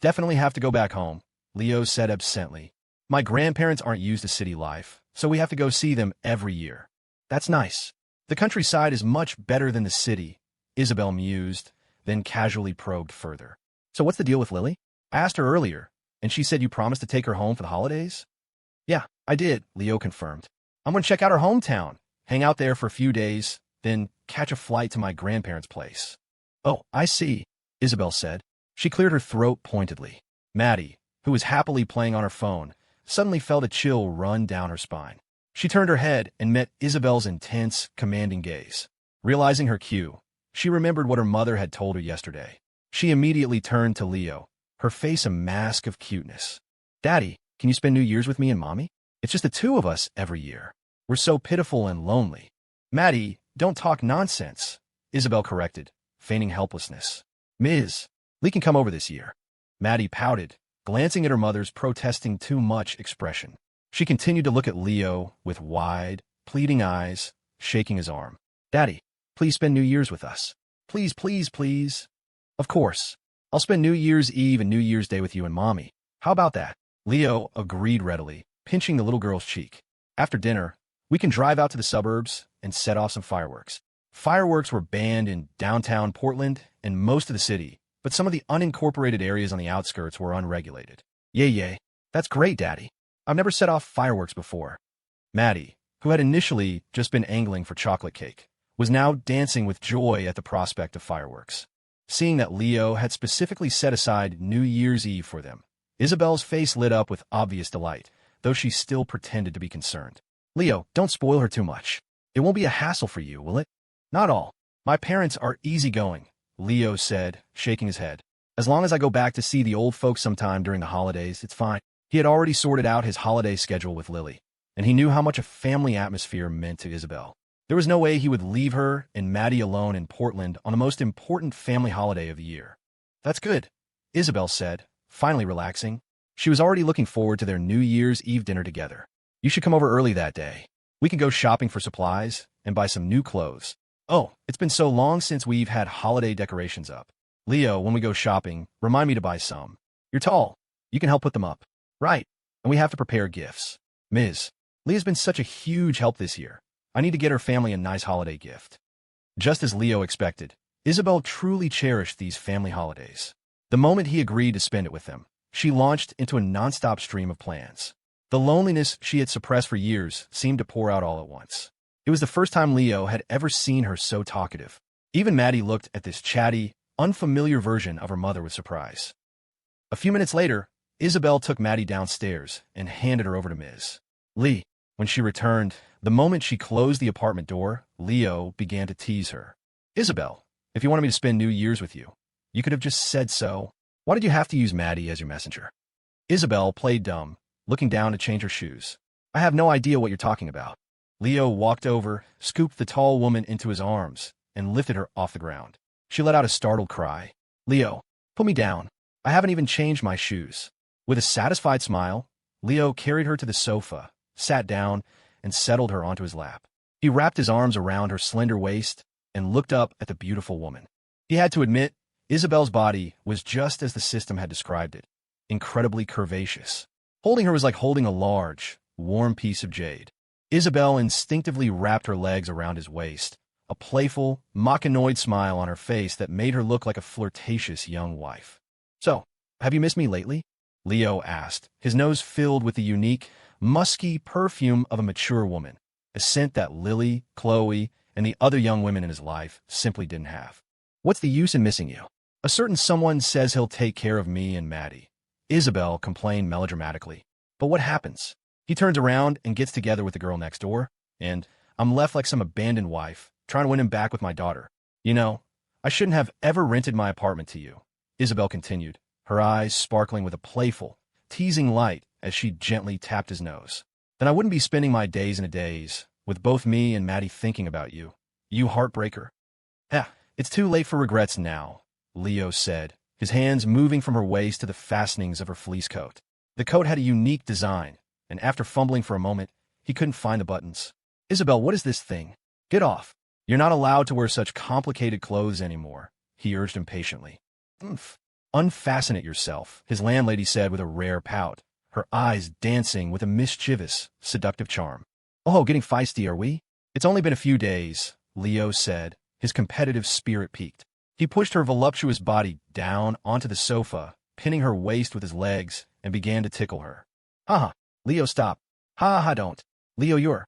Definitely have to go back home, Leo said absently. My grandparents aren't used to city life, so we have to go see them every year. That's nice. The countryside is much better than the city, Isabel mused, then casually probed further. So what's the deal with Lily? I asked her earlier, and she said you promised to take her home for the holidays? Yeah, I did, Leo confirmed. I'm going to check out her hometown, hang out there for a few days, then catch a flight to my grandparents' place. Oh, I see, Isabel said. She cleared her throat pointedly. Maddie, who was happily playing on her phone, suddenly felt a chill run down her spine. She turned her head and met Isabel's intense, commanding gaze. Realizing her cue, she remembered what her mother had told her yesterday. She immediately turned to Leo, her face a mask of cuteness. Daddy, can you spend New Year's with me and Mommy? It's just the 2 of us every year. We're so pitiful and lonely. Maddie, don't talk nonsense, Isabel corrected, feigning helplessness. Ms. Lee can come over this year. Maddie pouted, glancing at her mother's protesting too much expression. She continued to look at Leo with wide, pleading eyes, shaking his arm. Daddy, please spend New Year's with us. Please. Of course. I'll spend New Year's Eve and New Year's Day with you and Mommy. How about that? Leo agreed readily, pinching the little girl's cheek. After dinner, we can drive out to the suburbs and set off some fireworks. Fireworks were banned in downtown Portland and most of the city, but some of the unincorporated areas on the outskirts were unregulated. Yay. That's great, Daddy. I've never set off fireworks before. Maddie, who had initially just been angling for chocolate cake, was now dancing with joy at the prospect of fireworks. Seeing that Leo had specifically set aside New Year's Eve for them, Isabel's face lit up with obvious delight, though she still pretended to be concerned. Leo, don't spoil her too much. It won't be a hassle for you, will it? Not all. My parents are easygoing, Leo said, shaking his head. As long as I go back to see the old folks sometime during the holidays, it's fine. He had already sorted out his holiday schedule with Lily, and he knew how much a family atmosphere meant to Isabel. There was no way he would leave her and Maddie alone in Portland on the most important family holiday of the year. That's good, Isabel said, finally relaxing. She was already looking forward to their New Year's Eve dinner together. You should come over early that day. We can go shopping for supplies and buy some new clothes. Oh, it's been so long since we've had holiday decorations up. Leo, when we go shopping, remind me to buy some. You're tall. You can help put them up. Right. And we have to prepare gifts. Ms. Leah's been such a huge help this year. I need to get her family a nice holiday gift. Just as Leo expected, Isabel truly cherished these family holidays. The moment he agreed to spend it with them, she launched into a nonstop stream of plans. The loneliness she had suppressed for years seemed to pour out all at once. It was the first time Leo had ever seen her so talkative. Even Maddie looked at this chatty, unfamiliar version of her mother with surprise. A few minutes later, Isabel took Maddie downstairs and handed her over to Ms. Lee. When she returned, the moment she closed the apartment door, Leo began to tease her. Isabel, if you wanted me to spend New Year's with you, you could have just said so. Why did you have to use Maddie as your messenger? Isabel played dumb, looking down to change her shoes. I have no idea what you're talking about. Leo walked over, scooped the tall woman into his arms, and lifted her off the ground. She let out a startled cry. Leo, put me down. I haven't even changed my shoes. With a satisfied smile, Leo carried her to the sofa, sat down, and settled her onto his lap. He wrapped his arms around her slender waist and looked up at the beautiful woman. He had to admit, Isabel's body was just as the system had described it, incredibly curvaceous. Holding her was like holding a large, warm piece of jade. Isabel instinctively wrapped her legs around his waist, a playful, machinoid smile on her face that made her look like a flirtatious young wife. So, have you missed me lately? Leo asked, his nose filled with the unique, musky perfume of a mature woman, a scent that Lily, Chloe, and the other young women in his life simply didn't have. What's the use in missing you? A certain someone says he'll take care of me and Maddie, Isabel complained melodramatically. But what happens? He turns around and gets together with the girl next door, and I'm left like some abandoned wife, trying to win him back with my daughter. You know, I shouldn't have ever rented my apartment to you, Isabel continued, her eyes sparkling with a playful, teasing light as she gently tapped his nose. Then I wouldn't be spending my days and a days with both me and Maddie thinking about you. You heartbreaker. It's too late for regrets now, Leo said, his hands moving from her waist to the fastenings of her fleece coat. The coat had a unique design, and after fumbling for a moment, he couldn't find the buttons. Isabel, what is this thing? Get off. You're not allowed to wear such complicated clothes anymore, he urged impatiently. Unfasten it yourself, his landlady said with a rare pout, her eyes dancing with a mischievous, seductive charm. Oh, getting feisty, are we? It's only been a few days, Leo said, his competitive spirit peaked. He pushed her voluptuous body down onto the sofa, pinning her waist with his legs, and began to tickle her. Leo, stop. Don't. Leo, you're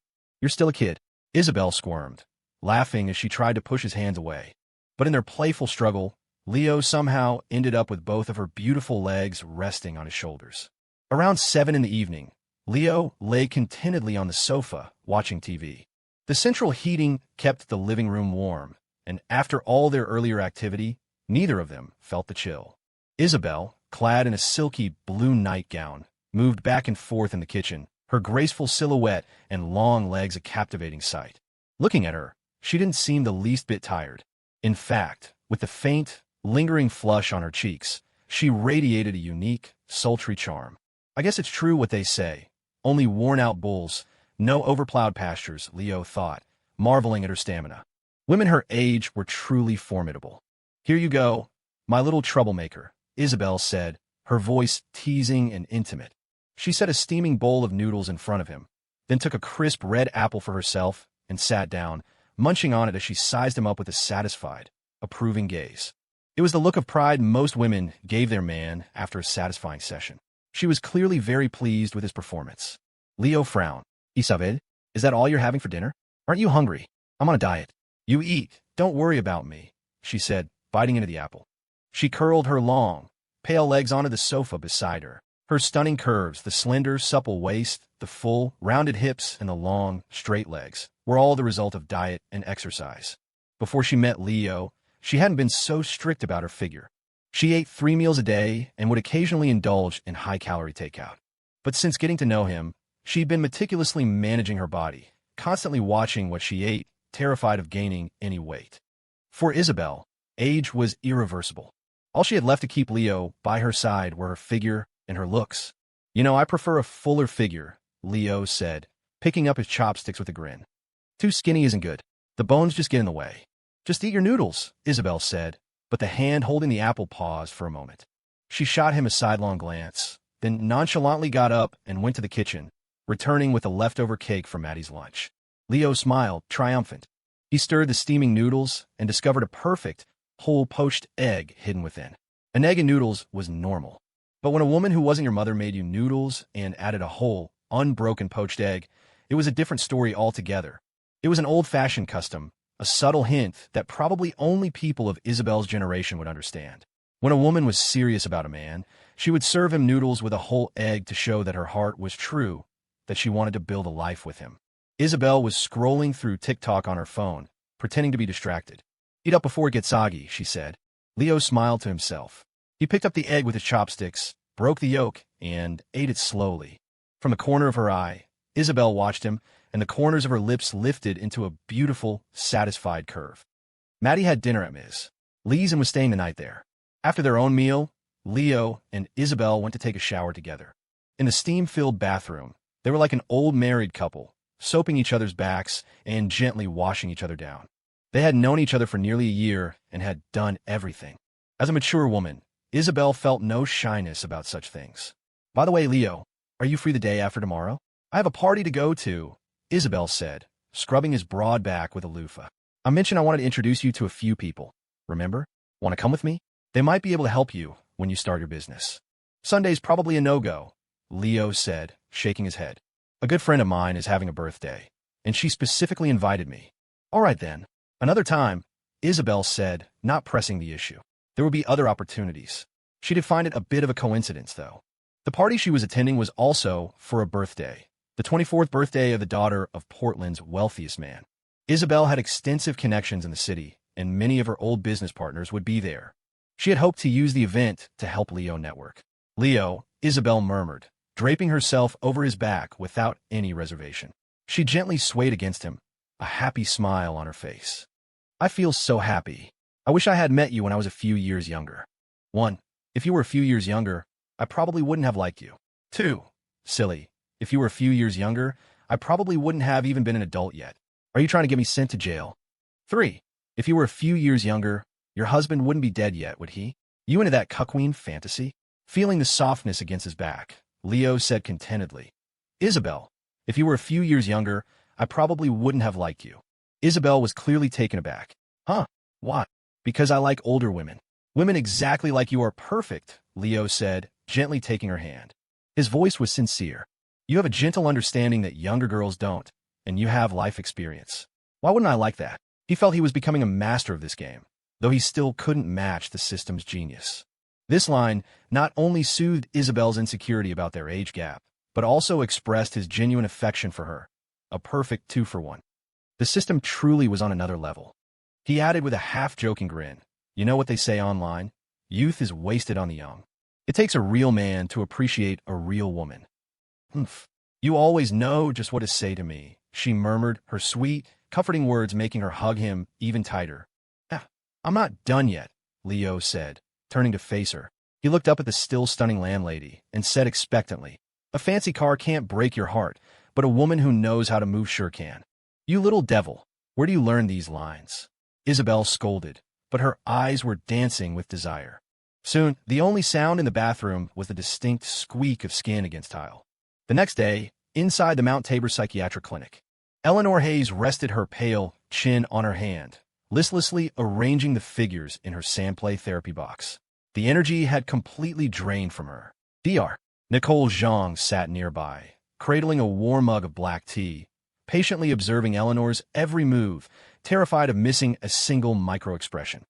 still a kid. Isabel squirmed, laughing as she tried to push his hands away. But in their playful struggle, Leo somehow ended up with both of her beautiful legs resting on his shoulders. Around 7 in the evening, Leo lay contentedly on the sofa, watching TV. The central heating kept the living room warm, and after all their earlier activity, neither of them felt the chill. Isabel, clad in a silky blue nightgown, moved back and forth in the kitchen, her graceful silhouette and long legs a captivating sight. Looking at her, she didn't seem the least bit tired. In fact, with the faint, lingering flush on her cheeks, she radiated a unique, sultry charm. I guess it's true what they say. Only worn-out bulls, no overplowed pastures, Leo thought, marveling at her stamina. Women her age were truly formidable. Here you go. My little troublemaker, Isabel said, her voice teasing and intimate. She set a steaming bowl of noodles in front of him, then took a crisp red apple for herself and sat down, munching on it as she sized him up with a satisfied, approving gaze. It was the look of pride most women gave their man after a satisfying session. She was clearly very pleased with his performance. Leo frowned. Isabel, is that all you're having for dinner? Aren't you hungry? I'm on a diet. You eat. Don't worry about me, she said, biting into the apple. She curled her long, pale legs onto the sofa beside her. Her stunning curves, the slender, supple waist, the full, rounded hips, and the long, straight legs were all the result of diet and exercise. Before she met Leo, she hadn't been so strict about her figure. She ate 3 meals a day and would occasionally indulge in high-calorie takeout. But since getting to know him, she'd been meticulously managing her body, constantly watching what she ate, terrified of gaining any weight. For Isabel, age was irreversible. All she had left to keep Leo by her side were her figure and her looks. You know, I prefer a fuller figure, Leo said, picking up his chopsticks with a grin. Too skinny isn't good. The bones just get in the way. Just eat your noodles, Isabel said, but the hand holding the apple paused for a moment. She shot him a sidelong glance, then nonchalantly got up and went to the kitchen, returning with a leftover cake from Maddie's lunch. Leo smiled, triumphant. He stirred the steaming noodles and discovered a perfect, whole poached egg hidden within. An egg in noodles was normal. But when a woman who wasn't your mother made you noodles and added a whole, unbroken poached egg, it was a different story altogether. It was an old-fashioned custom, a subtle hint that probably only people of Isabel's generation would understand. When a woman was serious about a man, she would serve him noodles with a whole egg to show that her heart was true, that she wanted to build a life with him. Isabel was scrolling through TikTok on her phone, pretending to be distracted. Eat up before it gets soggy, she said. Leo smiled to himself. He picked up the egg with his chopsticks, broke the yolk, and ate it slowly. From the corner of her eye, Isabel watched him, and the corners of her lips lifted into a beautiful, satisfied curve. Maddie had dinner at Ms. Lee's and was staying the night there. After their own meal, Leo and Isabel went to take a shower together. In the steam-filled bathroom, they were like an old married couple, soaping each other's backs and gently washing each other down. They had known each other for nearly a year and had done everything. As a mature woman, Isabel felt no shyness about such things. By the way, Leo, are you free the day after tomorrow? I have a party to go to, Isabel said, scrubbing his broad back with a loofah. I mentioned I wanted to introduce you to a few people. Remember? Want to come with me? They might be able to help you when you start your business. Sunday's probably a no-go, Leo said, shaking his head. A good friend of mine is having a birthday, and she specifically invited me. All right then. Another time, Isabel said, not pressing the issue. There would be other opportunities. She did find it a bit of a coincidence, though. The party she was attending was also for a birthday, the 24th birthday of the daughter of Portland's wealthiest man. Isabel had extensive connections in the city, and many of her old business partners would be there. She had hoped to use the event to help Leo network. Leo, Isabel murmured, draping herself over his back without any reservation. She gently swayed against him, a happy smile on her face. I feel so happy. I wish I had met you when I was a few years younger. 1. If you were a few years younger, I probably wouldn't have liked you. 2. Silly. If you were a few years younger, I probably wouldn't have even been an adult yet. Are you trying to get me sent to jail? 3. If you were a few years younger, your husband wouldn't be dead yet, would he? You into that cuckween fantasy? Feeling the softness against his back, Leo said contentedly. Isabel, if you were a few years younger, I probably wouldn't have liked you. Isabel was clearly taken aback. Huh? Why? Because I like older women. Women exactly like you are perfect, Leo said, gently taking her hand. His voice was sincere. You have a gentle understanding that younger girls don't, and you have life experience. Why wouldn't I like that? He felt he was becoming a master of this game, though he still couldn't match the system's genius. This line not only soothed Isabel's insecurity about their age gap, but also expressed his genuine affection for her, a perfect 2-for-1. The system truly was on another level. He added with a half-joking grin, you know what they say online? Youth is wasted on the young. It takes a real man to appreciate a real woman. Humph. You always know just what to say to me, she murmured, her sweet, comforting words making her hug him even tighter. I'm not done yet, Leo said, turning to face her. He looked up at the still stunning landlady and said expectantly, a fancy car can't break your heart, but a woman who knows how to move sure can. You little devil, where do you learn these lines? Isabel scolded, but her eyes were dancing with desire. Soon, the only sound in the bathroom was the distinct squeak of skin against tile. The next day, inside the Mount Tabor Psychiatric Clinic, Eleanor Hayes rested her pale chin on her hand, listlessly arranging the figures in her sandplay therapy box. The energy had completely drained from her. Dr. Nicole Zhang sat nearby, cradling a warm mug of black tea, patiently observing Eleanor's every move, terrified of missing a single micro-expression.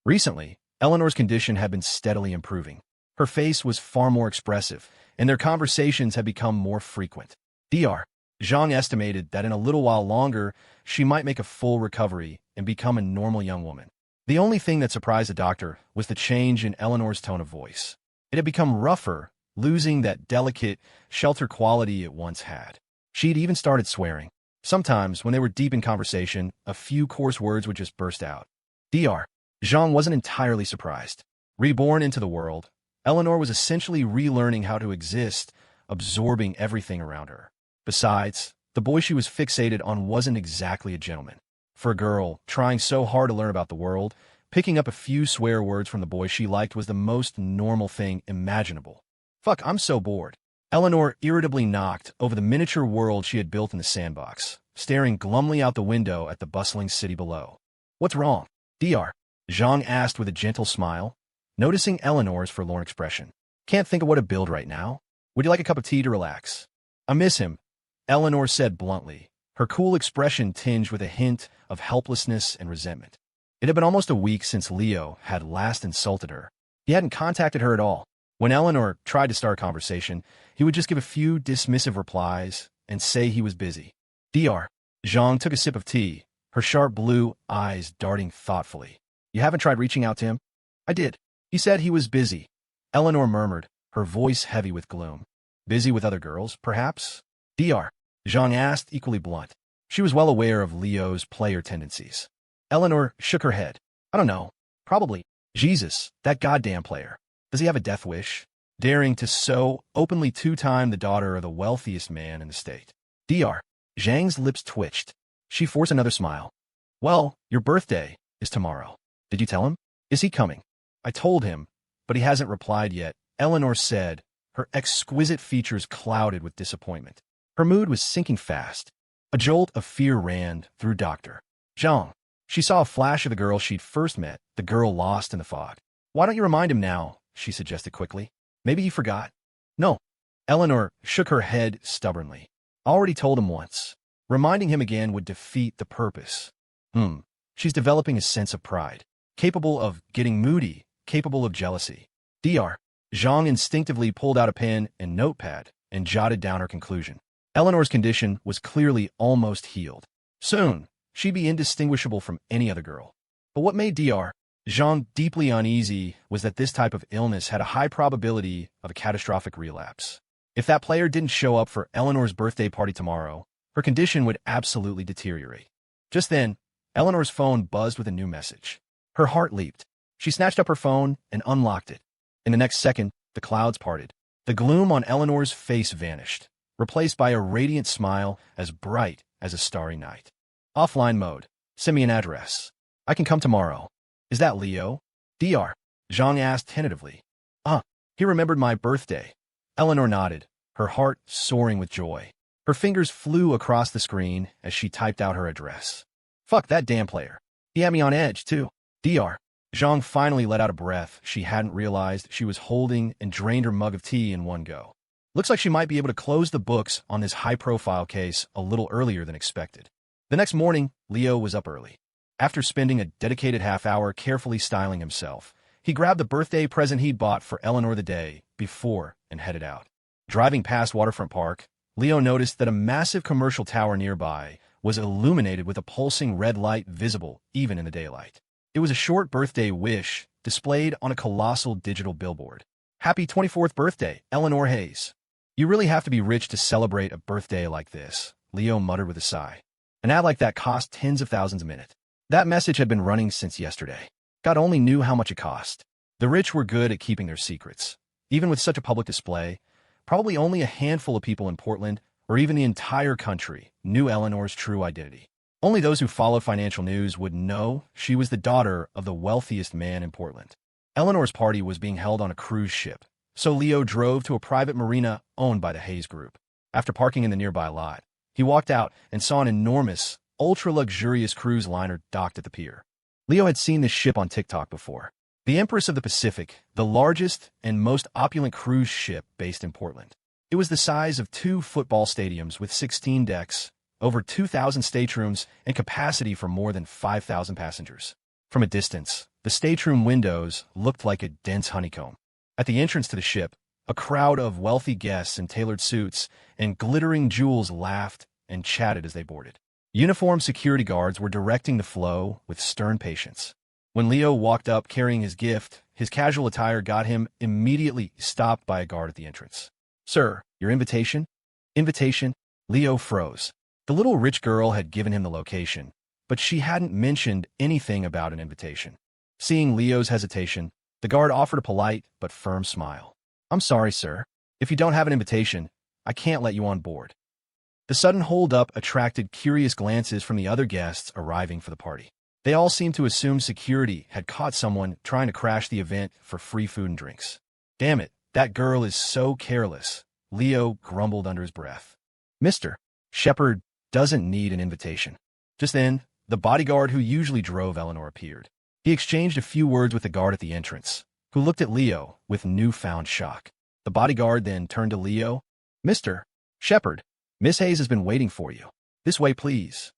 Recently, Eleanor's condition had been steadily improving. Her face was far more expressive, and their conversations had become more frequent. Dr. Zhang estimated that in a little while longer, she might make a full recovery and become a normal young woman. The only thing that surprised the doctor was the change in Eleanor's tone of voice. It had become rougher, losing that delicate, sheltered quality it once had. She'd even started swearing. Sometimes, when they were deep in conversation, a few coarse words would just burst out. Dr. Zhang wasn't entirely surprised. Reborn into the world, Eleanor was essentially relearning how to exist, absorbing everything around her. Besides, the boy she was fixated on wasn't exactly a gentleman. For a girl, trying so hard to learn about the world, picking up a few swear words from the boy she liked was the most normal thing imaginable. Fuck, I'm so bored. Eleanor irritably knocked over the miniature world she had built in the sandbox, staring glumly out the window at the bustling city below. What's wrong? Dr. Zhang asked with a gentle smile, noticing Eleanor's forlorn expression. Can't think of what to build right now. Would you like a cup of tea to relax? I miss him, Eleanor said bluntly, her cool expression tinged with a hint of helplessness and resentment. It had been almost a week since Leo had last insulted her. He hadn't contacted her at all. When Eleanor tried to start a conversation, he would just give a few dismissive replies and say he was busy. Dr. Zhang took a sip of tea, her sharp blue eyes darting thoughtfully. You haven't tried reaching out to him? I did. He said he was busy. Eleanor murmured, her voice heavy with gloom. Busy with other girls, perhaps? Dr. Zhang asked, equally blunt. She was well aware of Leo's player tendencies. Eleanor shook her head. I don't know. Probably. Jesus, that goddamn player. Does he have a death wish? Daring to so openly two-time the daughter of the wealthiest man in the state. Dr. Zhang's lips twitched. She forced another smile. Well, your birthday is tomorrow. Did you tell him? Is he coming? I told him, but he hasn't replied yet, Eleanor said, her exquisite features clouded with disappointment. Her mood was sinking fast. A jolt of fear ran through Dr. Zhang. She saw a flash of the girl she'd first met, the girl lost in the fog. Why don't you remind him now? She suggested quickly. Maybe he forgot. No. Eleanor shook her head stubbornly. Already told him once. Reminding him again would defeat the purpose. She's developing a sense of pride. Capable of getting moody, capable of jealousy. Dr. Zhang instinctively pulled out a pen and notepad and jotted down her conclusion. Eleanor's condition was clearly almost healed. Soon, she'd be indistinguishable from any other girl. But what made Dr. Zhang deeply uneasy was that this type of illness had a high probability of a catastrophic relapse. If that player didn't show up for Eleanor's birthday party tomorrow, her condition would absolutely deteriorate. Just then, Eleanor's phone buzzed with a new message. Her heart leaped. She snatched up her phone and unlocked it. In the next second, the clouds parted. The gloom on Eleanor's face vanished, replaced by a radiant smile as bright as a starry night. Offline mode. Send me an address. I can come tomorrow. Is that Leo? Dr. Zhang asked tentatively. He remembered my birthday. Eleanor nodded, her heart soaring with joy. Her fingers flew across the screen as she typed out her address. Fuck that damn player. He had me on edge, too. Dr. Zhang finally let out a breath she hadn't realized she was holding and drained her mug of tea in one go. Looks like she might be able to close the books on this high-profile case a little earlier than expected. The next morning, Leo was up early. After spending a dedicated half-hour carefully styling himself, he grabbed the birthday present he'd bought for Eleanor the day before and headed out. Driving past Waterfront Park, Leo noticed that a massive commercial tower nearby was illuminated with a pulsing red light visible even in the daylight. It was a short birthday wish displayed on a colossal digital billboard. Happy 24th birthday, Eleanor Hayes. You really have to be rich to celebrate a birthday like this, Leo muttered with a sigh. An ad like that cost tens of thousands a minute. That message had been running since yesterday. God only knew how much it cost. The rich were good at keeping their secrets. Even with such a public display, probably only a handful of people in Portland, or even the entire country, knew Eleanor's true identity. Only those who followed financial news would know she was the daughter of the wealthiest man in Portland. Eleanor's party was being held on a cruise ship, so Leo drove to a private marina owned by the Hayes Group. After parking in the nearby lot, he walked out and saw an enormous, ultra-luxurious cruise liner docked at the pier. Leo had seen this ship on TikTok before. The Empress of the Pacific, the largest and most opulent cruise ship based in Portland. It was the size of 2 football stadiums with 16 decks, over 2,000 staterooms, and capacity for more than 5,000 passengers. From a distance, the stateroom windows looked like a dense honeycomb. At the entrance to the ship, a crowd of wealthy guests in tailored suits and glittering jewels laughed and chatted as they boarded. Uniformed security guards were directing the flow with stern patience. When Leo walked up carrying his gift, his casual attire got him immediately stopped by a guard at the entrance. "Sir, your invitation?" "Invitation?" Leo froze. The little rich girl had given him the location, but she hadn't mentioned anything about an invitation. Seeing Leo's hesitation, the guard offered a polite but firm smile. "I'm sorry, sir. If you don't have an invitation, I can't let you on board." The sudden hold-up attracted curious glances from the other guests arriving for the party. They all seemed to assume security had caught someone trying to crash the event for free food and drinks. "Damn it, that girl is so careless," Leo grumbled under his breath. "Mr. Shepard doesn't need an invitation." Just then, the bodyguard who usually drove Eleanor appeared. He exchanged a few words with the guard at the entrance, who looked at Leo with newfound shock. The bodyguard then turned to Leo. "Mr. Shepard, Miss Hayes has been waiting for you. This way, please."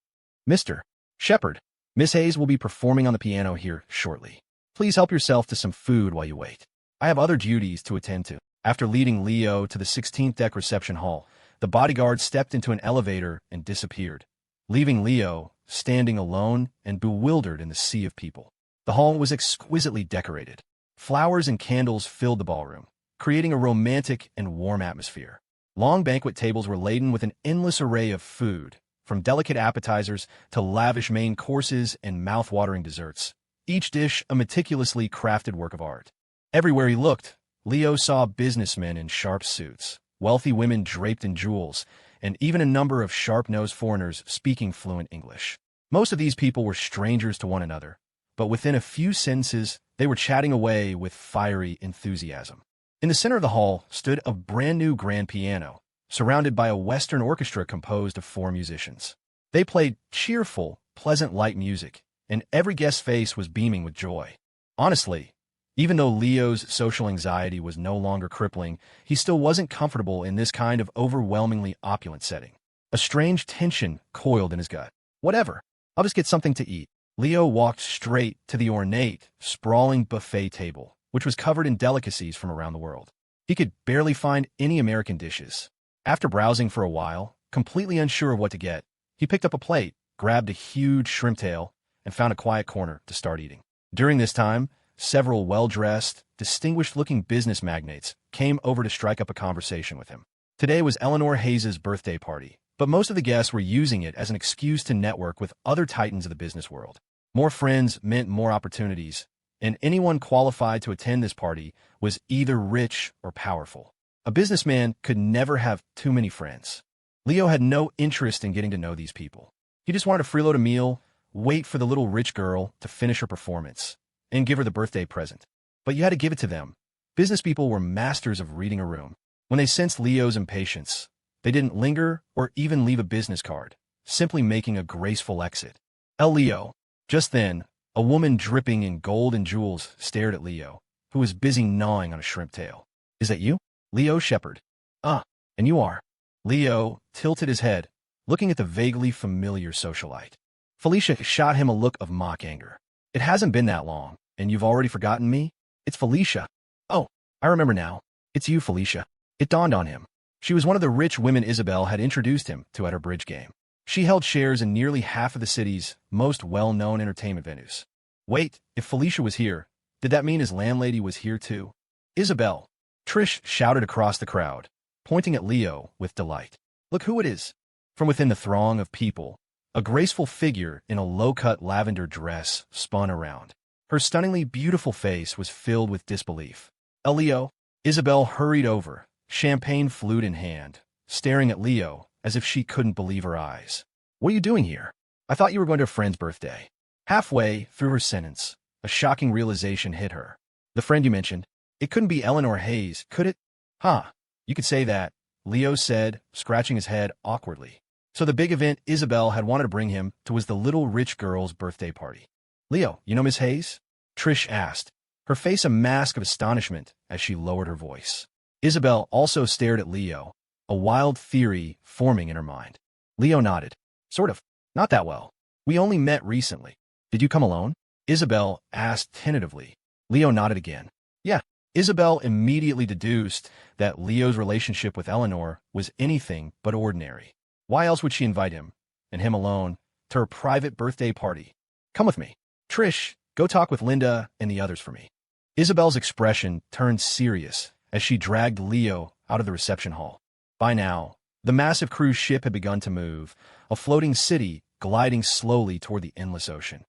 "Mr. Shepard, Miss Hayes will be performing on the piano here shortly. Please help yourself to some food while you wait. I have other duties to attend to." After leading Leo to the 16th deck reception hall, the bodyguard stepped into an elevator and disappeared, leaving Leo standing alone and bewildered in the sea of people. The hall was exquisitely decorated. Flowers and candles filled the ballroom, creating a romantic and warm atmosphere. Long banquet tables were laden with an endless array of food, from delicate appetizers to lavish main courses and mouth-watering desserts, each dish a meticulously crafted work of art. Everywhere he looked, Leo saw businessmen in sharp suits, wealthy women draped in jewels, and even a number of sharp-nosed foreigners speaking fluent English. Most of these people were strangers to one another, but within a few sentences, they were chatting away with fiery enthusiasm. In the center of the hall stood a brand-new grand piano, surrounded by a Western orchestra composed of 4 musicians. They played cheerful, pleasant light music, and every guest's face was beaming with joy. Honestly, even though Leo's social anxiety was no longer crippling, he still wasn't comfortable in this kind of overwhelmingly opulent setting. A strange tension coiled in his gut. "Whatever, I'll just get something to eat." Leo walked straight to the ornate, sprawling buffet table, which was covered in delicacies from around the world. He could barely find any American dishes. After browsing for a while, completely unsure of what to get, he picked up a plate, grabbed a huge shrimp tail, and found a quiet corner to start eating. During this time, several well-dressed, distinguished-looking business magnates came over to strike up a conversation with him. Today was Eleanor Hayes' birthday party, but most of the guests were using it as an excuse to network with other titans of the business world. More friends meant more opportunities, and anyone qualified to attend this party was either rich or powerful. A businessman could never have too many friends. Leo had no interest in getting to know these people. He just wanted to freeload a meal, wait for the little rich girl to finish her performance, and give her the birthday present. But you had to give it to them. Business people were masters of reading a room. When they sensed Leo's impatience, they didn't linger or even leave a business card, simply making a graceful exit. Leo. Just then, a woman dripping in gold and jewels stared at Leo, who was busy gnawing on a shrimp tail. "Is that you?" "Leo Shepard." And you are." Leo tilted his head, looking at the vaguely familiar socialite. Felicia shot him a look of mock anger. "It hasn't been that long, and you've already forgotten me? It's Felicia." "Oh, I remember now. It's you, Felicia." It dawned on him. She was one of the rich women Isabel had introduced him to at her bridge game. She held shares in nearly half of the city's most well-known entertainment venues. Wait, if Felicia was here, did that mean his landlady was here too? "Isabel!" Trish shouted across the crowd, pointing at Leo with delight. "Look who it is." From within the throng of people, a graceful figure in a low-cut lavender dress spun around. Her stunningly beautiful face was filled with disbelief. "Leo!" Isabel hurried over, champagne flute in hand, staring at Leo as if she couldn't believe her eyes. "What are you doing here?" I thought you were going to a friend's birthday. Halfway through her sentence, a shocking realization hit her. The friend you mentioned, it couldn't be Eleanor Hayes, could it? Huh, you could say that, Leo said, scratching his head awkwardly. So the big event Isabel had wanted to bring him to was the little rich girl's birthday party. Leo, you know Miss Hayes? Trish asked, her face a mask of astonishment as she lowered her voice. Isabel also stared at Leo, a wild theory forming in her mind. Leo nodded. Sort of. Not that well. We only met recently. Did you come alone? Isabel asked tentatively. Leo nodded again. Yeah. Isabel immediately deduced that Leo's relationship with Eleanor was anything but ordinary. Why else would she invite him, and him alone, to her private birthday party? Come with me. Trish, go talk with Linda and the others for me. Isabel's expression turned serious as she dragged Leo out of the reception hall. By now, the massive cruise ship had begun to move, a floating city gliding slowly toward the endless ocean.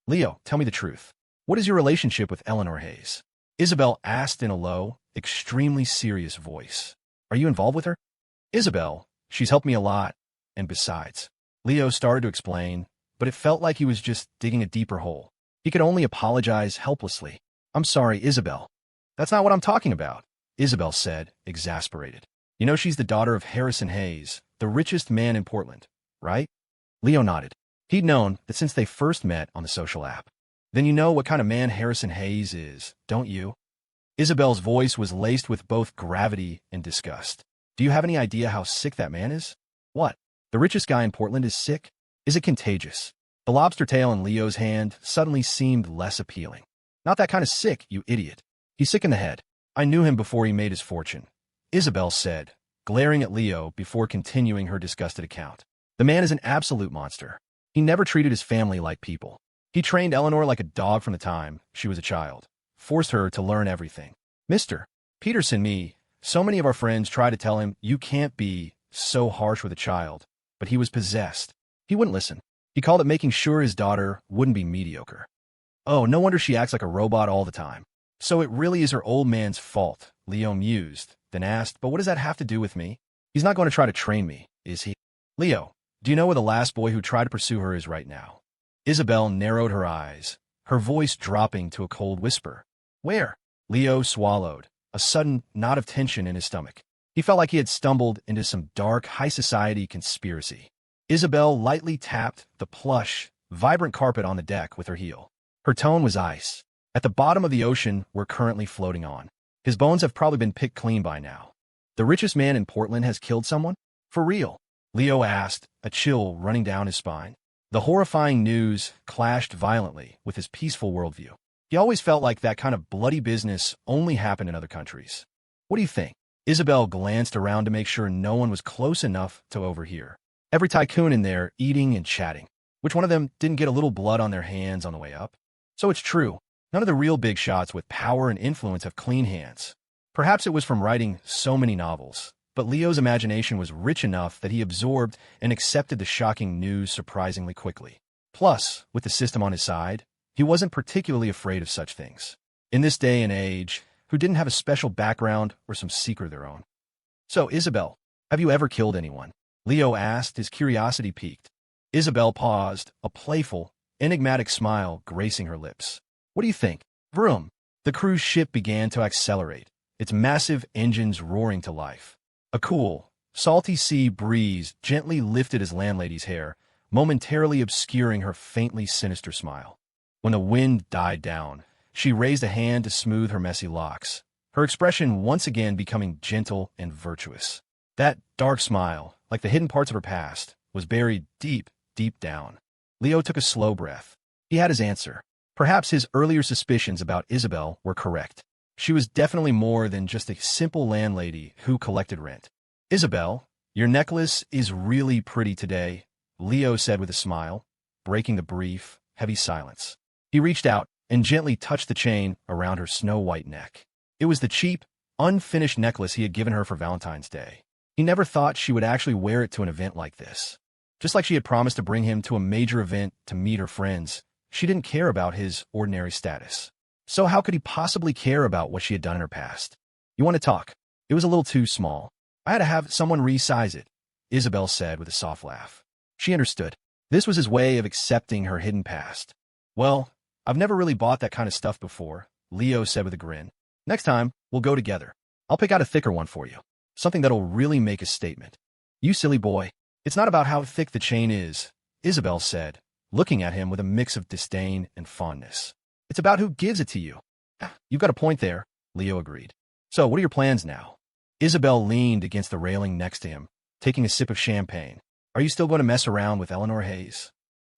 Leo, tell me the truth. What is your relationship with Eleanor Hayes? Isabel asked in a low, extremely serious voice. Are you involved with her? Isabel, she's helped me a lot, and besides. Leo started to explain, but it felt like he was just digging a deeper hole. He could only apologize helplessly. I'm sorry, Isabel. That's not what I'm talking about, Isabel said, exasperated. You know she's the daughter of Harrison Hayes, the richest man in Portland, right? Leo nodded. He'd known that since they first met on the social app. Then you know what kind of man Harrison Hayes is, don't you? Isabel's voice was laced with both gravity and disgust. Do you have any idea how sick that man is? What? The richest guy in Portland is sick? Is it contagious? The lobster tail in Leo's hand suddenly seemed less appealing. Not that kind of sick, you idiot. He's sick in the head. I knew him before he made his fortune, Isabel said, glaring at Leo before continuing her disgusted account. The man is an absolute monster. He never treated his family like people. He trained Eleanor like a dog from the time she was a child, forced her to learn everything. Mr. Peterson, so many of our friends try to tell him you can't be so harsh with a child, but he was possessed. He wouldn't listen. He called it making sure his daughter wouldn't be mediocre. Oh, no wonder she acts like a robot all the time. So it really is her old man's fault, Leo mused, then asked, but what does that have to do with me? He's not going to try to train me, is he? Leo, do you know where the last boy who tried to pursue her is right now? Isabel narrowed her eyes, her voice dropping to a cold whisper. Where? Leo swallowed, a sudden knot of tension in his stomach. He felt like he had stumbled into some dark, high-society conspiracy. Isabel lightly tapped the plush, vibrant carpet on the deck with her heel. Her tone was ice. At the bottom of the ocean we're currently floating on. His bones have probably been picked clean by now. The richest man in Portland has killed someone? For real? Leo asked, a chill running down his spine. The horrifying news clashed violently with his peaceful worldview. He always felt like that kind of bloody business only happened in other countries. What do you think? Isabel glanced around to make sure no one was close enough to overhear. Every tycoon in there eating and chatting. Which one of them didn't get a little blood on their hands on the way up? So it's true. None of the real big shots with power and influence have clean hands. Perhaps it was from writing so many novels, but Leo's imagination was rich enough that he absorbed and accepted the shocking news surprisingly quickly. Plus, with the system on his side, he wasn't particularly afraid of such things. In this day and age, who didn't have a special background or some secret of their own. So, Isabel, have you ever killed anyone? Leo asked, his curiosity piqued. Isabel paused, a playful, enigmatic smile gracing her lips. What do you think? Vroom. The cruise ship began to accelerate, its massive engines roaring to life. A cool, salty sea breeze gently lifted his landlady's hair, momentarily obscuring her faintly sinister smile. When the wind died down, she raised a hand to smooth her messy locks, her expression once again becoming gentle and virtuous. That dark smile, like the hidden parts of her past, was buried deep, deep down. Leo took a slow breath. He had his answer. Perhaps his earlier suspicions about Isabel were correct. She was definitely more than just a simple landlady who collected rent. Isabel, your necklace is really pretty today, Leo said with a smile, breaking the brief, heavy silence. He reached out and gently touched the chain around her snow-white neck. It was the cheap, unfinished necklace he had given her for Valentine's Day. He never thought she would actually wear it to an event like this. Just like she had promised to bring him to a major event to meet her friends, she didn't care about his ordinary status. So how could he possibly care about what she had done in her past? You want to talk? It was a little too small. I had to have someone resize it, Isabel said with a soft laugh. She understood. This was his way of accepting her hidden past. Well, I've never really bought that kind of stuff before, Leo said with a grin. Next time, we'll go together. I'll pick out a thicker one for you. Something that'll really make a statement. You silly boy. It's not about how thick the chain is, Isabel said, looking at him with a mix of disdain and fondness. It's about who gives it to you. You've got a point there, Leo agreed. So, what are your plans now? Isabel leaned against the railing next to him, taking a sip of champagne. Are you still going to mess around with Eleanor Hayes?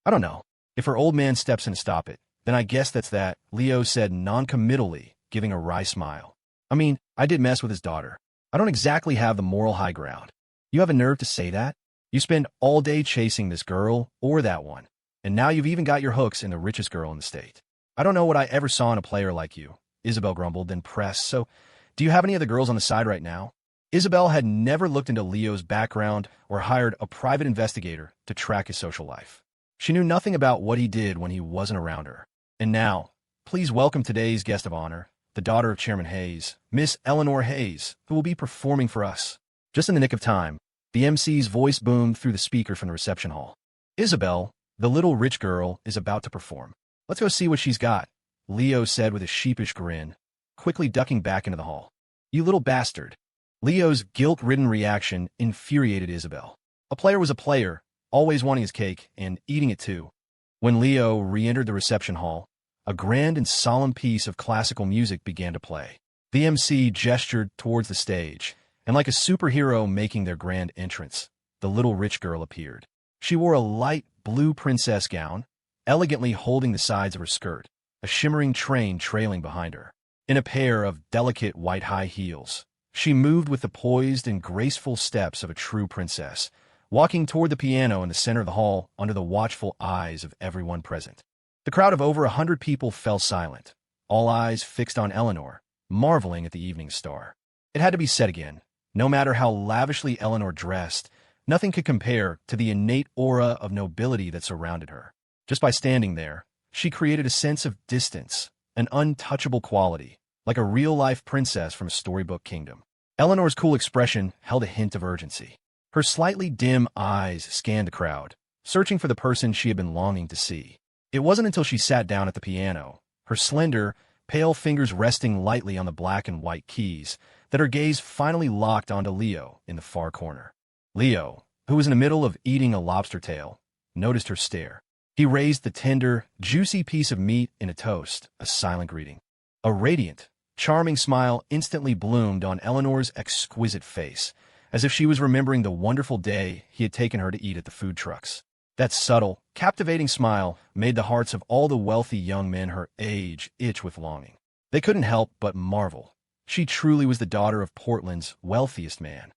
I don't know. If her old man steps in to stop it, then I guess that's that, Leo said noncommittally, giving a wry smile. I mean, I did mess with his daughter. I don't exactly have the moral high ground. You have a nerve to say that? You spend all day chasing this girl or that one, and now you've even got your hooks in the richest girl in the state. I don't know what I ever saw in a player like you, Isabel grumbled, then pressed. So, do you have any other girls on the side right now? Isabel had never looked into Leo's background or hired a private investigator to track his social life. She knew nothing about what he did when he wasn't around her. And now, please welcome today's guest of honor, the daughter of Chairman Hayes, Miss Eleanor Hayes, who will be performing for us. Just in the nick of time, the MC's voice boomed through the speaker from the reception hall. Isabel, the little rich girl, is about to perform. Let's go see what she's got, Leo said with a sheepish grin, quickly ducking back into the hall. You little bastard. Leo's guilt-ridden reaction infuriated Isabel. A player was a player, always wanting his cake and eating it too. When Leo re-entered the reception hall, a grand and solemn piece of classical music began to play. The MC gestured towards the stage, and like a superhero making their grand entrance, the little rich girl appeared. She wore a light blue princess gown, elegantly holding the sides of her skirt, a shimmering train trailing behind her. In a pair of delicate white high heels, she moved with the poised and graceful steps of a true princess, walking toward the piano in the center of the hall under the watchful eyes of everyone present. The crowd of over 100 people fell silent, all eyes fixed on Eleanor, marveling at the evening star. It had to be said again, no matter how lavishly Eleanor dressed, nothing could compare to the innate aura of nobility that surrounded her. Just by standing there, she created a sense of distance, an untouchable quality, like a real-life princess from a storybook kingdom. Eleanor's cool expression held a hint of urgency. Her slightly dim eyes scanned the crowd, searching for the person she had been longing to see. It wasn't until she sat down at the piano, her slender, pale fingers resting lightly on the black and white keys, that her gaze finally locked onto Leo in the far corner. Leo, who was in the middle of eating a lobster tail, noticed her stare. He raised the tender, juicy piece of meat in a toast, a silent greeting. A radiant, charming smile instantly bloomed on Eleanor's exquisite face, as if she was remembering the wonderful day he had taken her to eat at the food trucks. That subtle, captivating smile made the hearts of all the wealthy young men her age itch with longing. They couldn't help but marvel. She truly was the daughter of Portland's wealthiest man.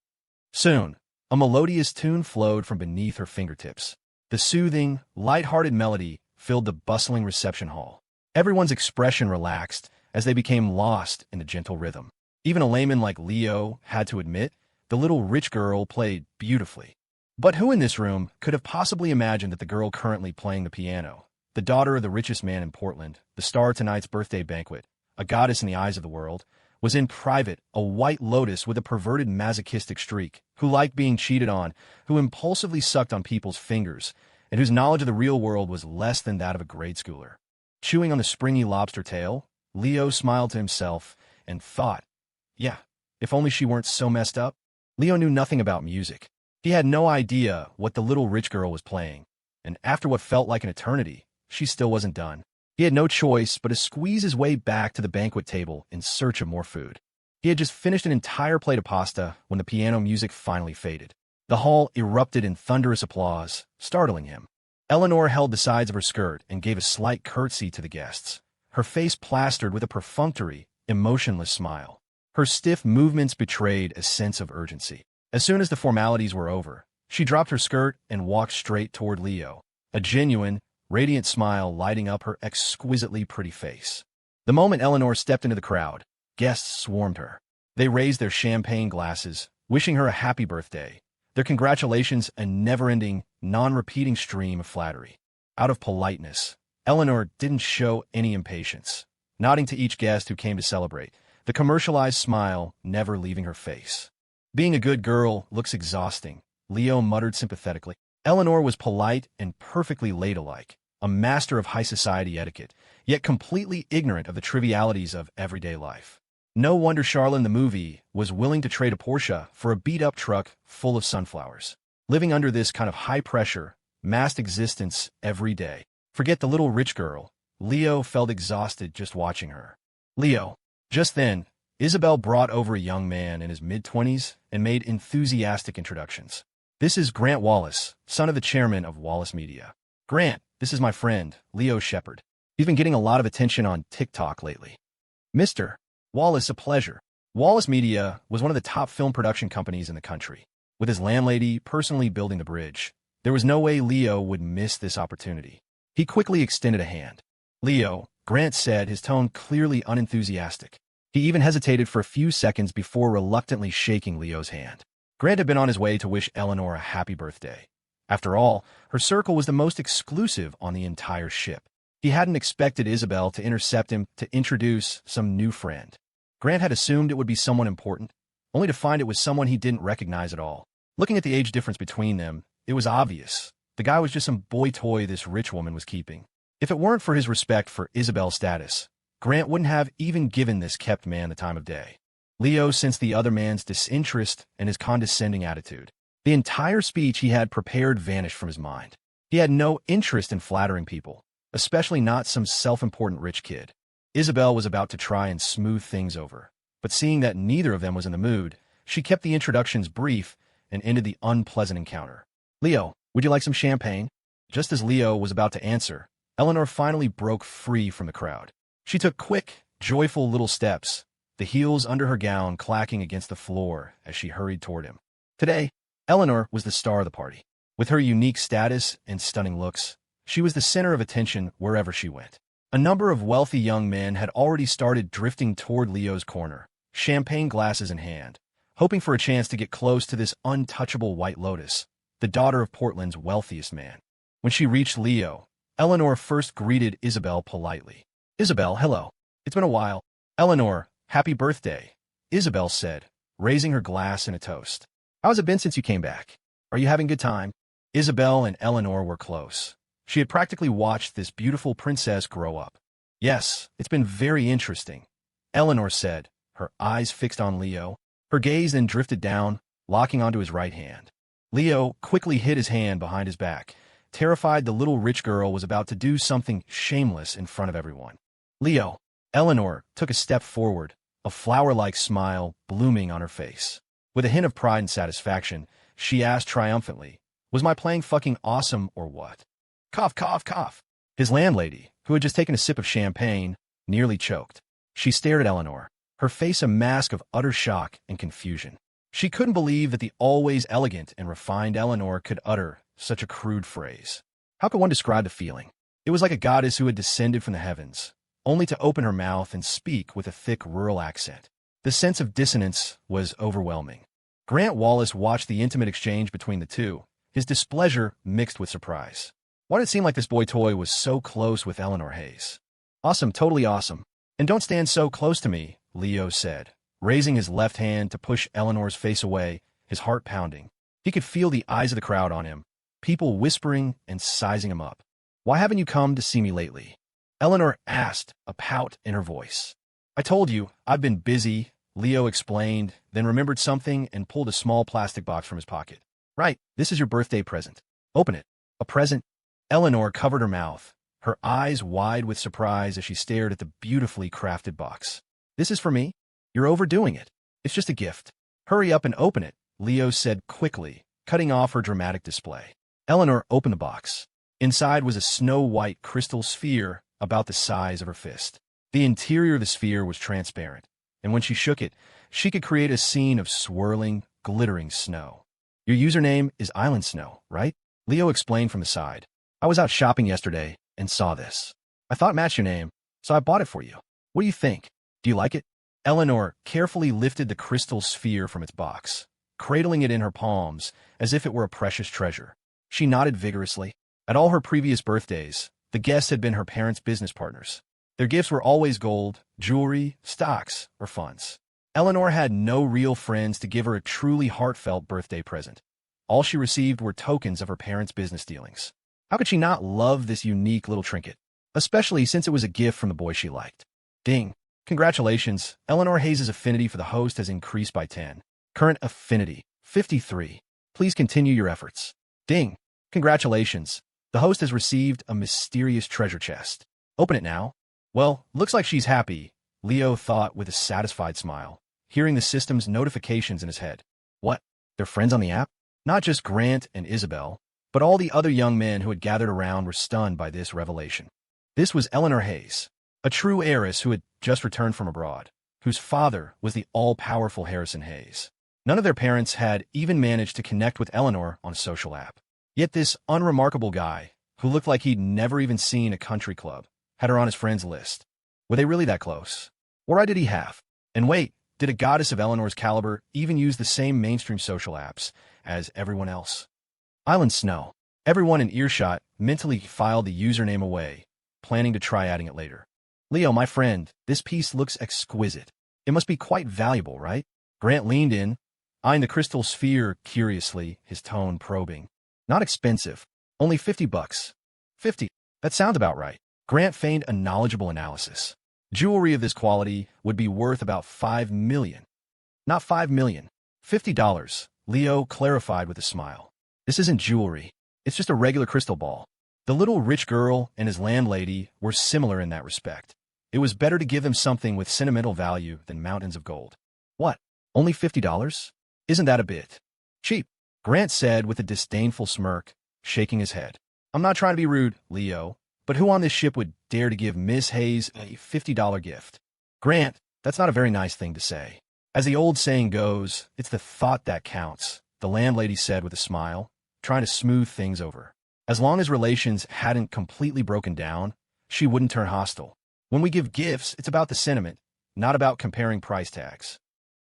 Soon, a melodious tune flowed from beneath her fingertips. The soothing, light-hearted melody filled the bustling reception hall. Everyone's expression relaxed as they became lost in the gentle rhythm. Even a layman like Leo had to admit the little rich girl played beautifully. But who in this room could have possibly imagined that the girl currently playing the piano, the daughter of the richest man in Portland, the star of tonight's birthday banquet, a goddess in the eyes of the world, was in private a white lotus with a perverted masochistic streak, who liked being cheated on, who impulsively sucked on people's fingers, and whose knowledge of the real world was less than that of a grade schooler. Chewing on the springy lobster tail, Leo smiled to himself and thought, yeah, if only she weren't so messed up. Leo knew nothing about music. He had no idea what the little rich girl was playing, and after what felt like an eternity, she still wasn't done. He had no choice but to squeeze his way back to the banquet table in search of more food. He had just finished an entire plate of pasta when the piano music finally faded. The hall erupted in thunderous applause, startling him. Eleanor held the sides of her skirt and gave a slight curtsy to the guests, her face plastered with a perfunctory, emotionless smile. Her stiff movements betrayed a sense of urgency. As soon as the formalities were over, she dropped her skirt and walked straight toward Leo, a genuine, radiant smile lighting up her exquisitely pretty face. The moment Eleanor stepped into the crowd, guests swarmed her. They raised their champagne glasses, wishing her a happy birthday, their congratulations a never-ending, non-repeating stream of flattery. Out of politeness, Eleanor didn't show any impatience, nodding to each guest who came to celebrate, the commercialized smile never leaving her face. Being a good girl looks exhausting, Leo muttered sympathetically. Eleanor was polite and perfectly ladylike, a master of high society etiquette, yet completely ignorant of the trivialities of everyday life. No wonder Charlene the movie was willing to trade a Porsche for a beat-up truck full of sunflowers. Living under this kind of high-pressure, masked existence every day. Forget the little rich girl. Leo felt exhausted just watching her. Leo. Just then, Isabel brought over a young man in his mid-20s and made enthusiastic introductions. This is Grant Wallace, son of the chairman of Wallace Media. Grant, this is my friend, Leo Shepard. He's been getting a lot of attention on TikTok lately. Mr. Wallace, a pleasure. Wallace Media was one of the top film production companies in the country. With his landlady personally building the bridge, there was no way Leo would miss this opportunity. He quickly extended a hand. Leo, Grant said, his tone clearly unenthusiastic. He even hesitated for a few seconds before reluctantly shaking Leo's hand. Grant had been on his way to wish Eleanor a happy birthday. After all, her circle was the most exclusive on the entire ship. He hadn't expected Isabel to intercept him to introduce some new friend. Grant had assumed it would be someone important, only to find it was someone he didn't recognize at all. Looking at the age difference between them, it was obvious. The guy was just some boy toy this rich woman was keeping. If it weren't for his respect for Isabel's status, Grant wouldn't have even given this kept man the time of day. Leo sensed the other man's disinterest and his condescending attitude. The entire speech he had prepared vanished from his mind. He had no interest in flattering people, especially not some self-important rich kid. Isabel was about to try and smooth things over, but seeing that neither of them was in the mood, she kept the introductions brief and ended the unpleasant encounter. Leo, would you like some champagne? Just as Leo was about to answer, Eleanor finally broke free from the crowd. She took quick, joyful little steps, the heels under her gown clacking against the floor as she hurried toward him. Today, Eleanor was the star of the party. With her unique status and stunning looks, she was the center of attention wherever she went. A number of wealthy young men had already started drifting toward Leo's corner, champagne glasses in hand, hoping for a chance to get close to this untouchable White Lotus, the daughter of Portland's wealthiest man. When she reached Leo, Eleanor first greeted Isabel politely. Isabel, hello. It's been a while. Eleanor, happy birthday, Isabel said, raising her glass in a toast. How's it been since you came back? Are you having a good time? Isabel and Eleanor were close. She had practically watched this beautiful princess grow up. Yes, it's been very interesting, Eleanor said, her eyes fixed on Leo. Her gaze then drifted down, locking onto his right hand. Leo quickly hid his hand behind his back, terrified the little rich girl was about to do something shameless in front of everyone. Leo, Eleanor took a step forward, a flower-like smile blooming on her face. With a hint of pride and satisfaction, she asked triumphantly, was my playing fucking awesome or what? Cough, cough, cough. His landlady, who had just taken a sip of champagne, nearly choked. She stared at Eleanor, her face a mask of utter shock and confusion. She couldn't believe that the always elegant and refined Eleanor could utter such a crude phrase. How could one describe the feeling? It was like a goddess who had descended from the heavens, only to open her mouth and speak with a thick rural accent. The sense of dissonance was overwhelming. Grant Wallace watched the intimate exchange between the two, his displeasure mixed with surprise. Why did it seem like this boy toy was so close with Eleanor Hayes? Awesome, totally awesome. And don't stand so close to me, Leo said, raising his left hand to push Eleanor's face away, his heart pounding. He could feel the eyes of the crowd on him, people whispering and sizing him up. Why haven't you come to see me lately? Eleanor asked, a pout in her voice. I told you, I've been busy, Leo explained, then remembered something and pulled a small plastic box from his pocket. Right, this is your birthday present. Open it. A present? Eleanor covered her mouth, her eyes wide with surprise as she stared at the beautifully crafted box. This is for me? You're overdoing it. It's just a gift. Hurry up and open it, Leo said quickly, cutting off her dramatic display. Eleanor opened the box. Inside was a snow-white crystal sphere about the size of her fist. The interior of the sphere was transparent, and when she shook it, she could create a scene of swirling, glittering snow. Your username is Island Snow, right? Leo explained from the side. I was out shopping yesterday and saw this. I thought it matched your name, so I bought it for you. What do you think? Do you like it? Eleanor carefully lifted the crystal sphere from its box, cradling it in her palms as if it were a precious treasure. She nodded vigorously. At all her previous birthdays, the guests had been her parents' business partners. Their gifts were always gold, jewelry, stocks, or funds. Eleanor had no real friends to give her a truly heartfelt birthday present. All she received were tokens of her parents' business dealings. How could she not love this unique little trinket, especially since it was a gift from the boy she liked? Ding. Congratulations, Eleanor Hayes' affinity for the host has increased by 10. Current affinity, 53. Please continue your efforts. Ding. Congratulations. The host has received a mysterious treasure chest. Open it now. Well, looks like she's happy, Leo thought with a satisfied smile, hearing the system's notifications in his head. What? They're friends on the app? Not just Grant and Isabel, but all the other young men who had gathered around were stunned by this revelation. This was Eleanor Hayes, a true heiress who had just returned from abroad, whose father was the all-powerful Harrison Hayes. None of their parents had even managed to connect with Eleanor on a social app. Yet this unremarkable guy, who looked like he'd never even seen a country club, had her on his friends list. Were they really that close? What right did he have? And wait, did a goddess of Eleanor's caliber even use the same mainstream social apps as everyone else? Island Snow. Everyone in earshot mentally filed the username away, planning to try adding it later. Leo, my friend, this piece looks exquisite. It must be quite valuable, right? Grant leaned in, eyeing the crystal sphere curiously, his tone probing. Not expensive. Only $50. 50. That sounds about right. Grant feigned a knowledgeable analysis. Jewelry of this quality would be worth about $5 million. Not $5 million. $50, Leo clarified with a smile. This isn't jewelry. It's just a regular crystal ball. The little rich girl and his landlady were similar in that respect. It was better to give them something with sentimental value than mountains of gold. What? Only $50? Isn't that a bit cheap? Grant said with a disdainful smirk, shaking his head. I'm not trying to be rude, Leo, but who on this ship would dare to give Miss Hayes a $50 gift? Grant, that's not a very nice thing to say. As the old saying goes, it's the thought that counts, the landlady said with a smile, trying to smooth things over. As long as relations hadn't completely broken down, she wouldn't turn hostile. When we give gifts, it's about the sentiment, not about comparing price tags.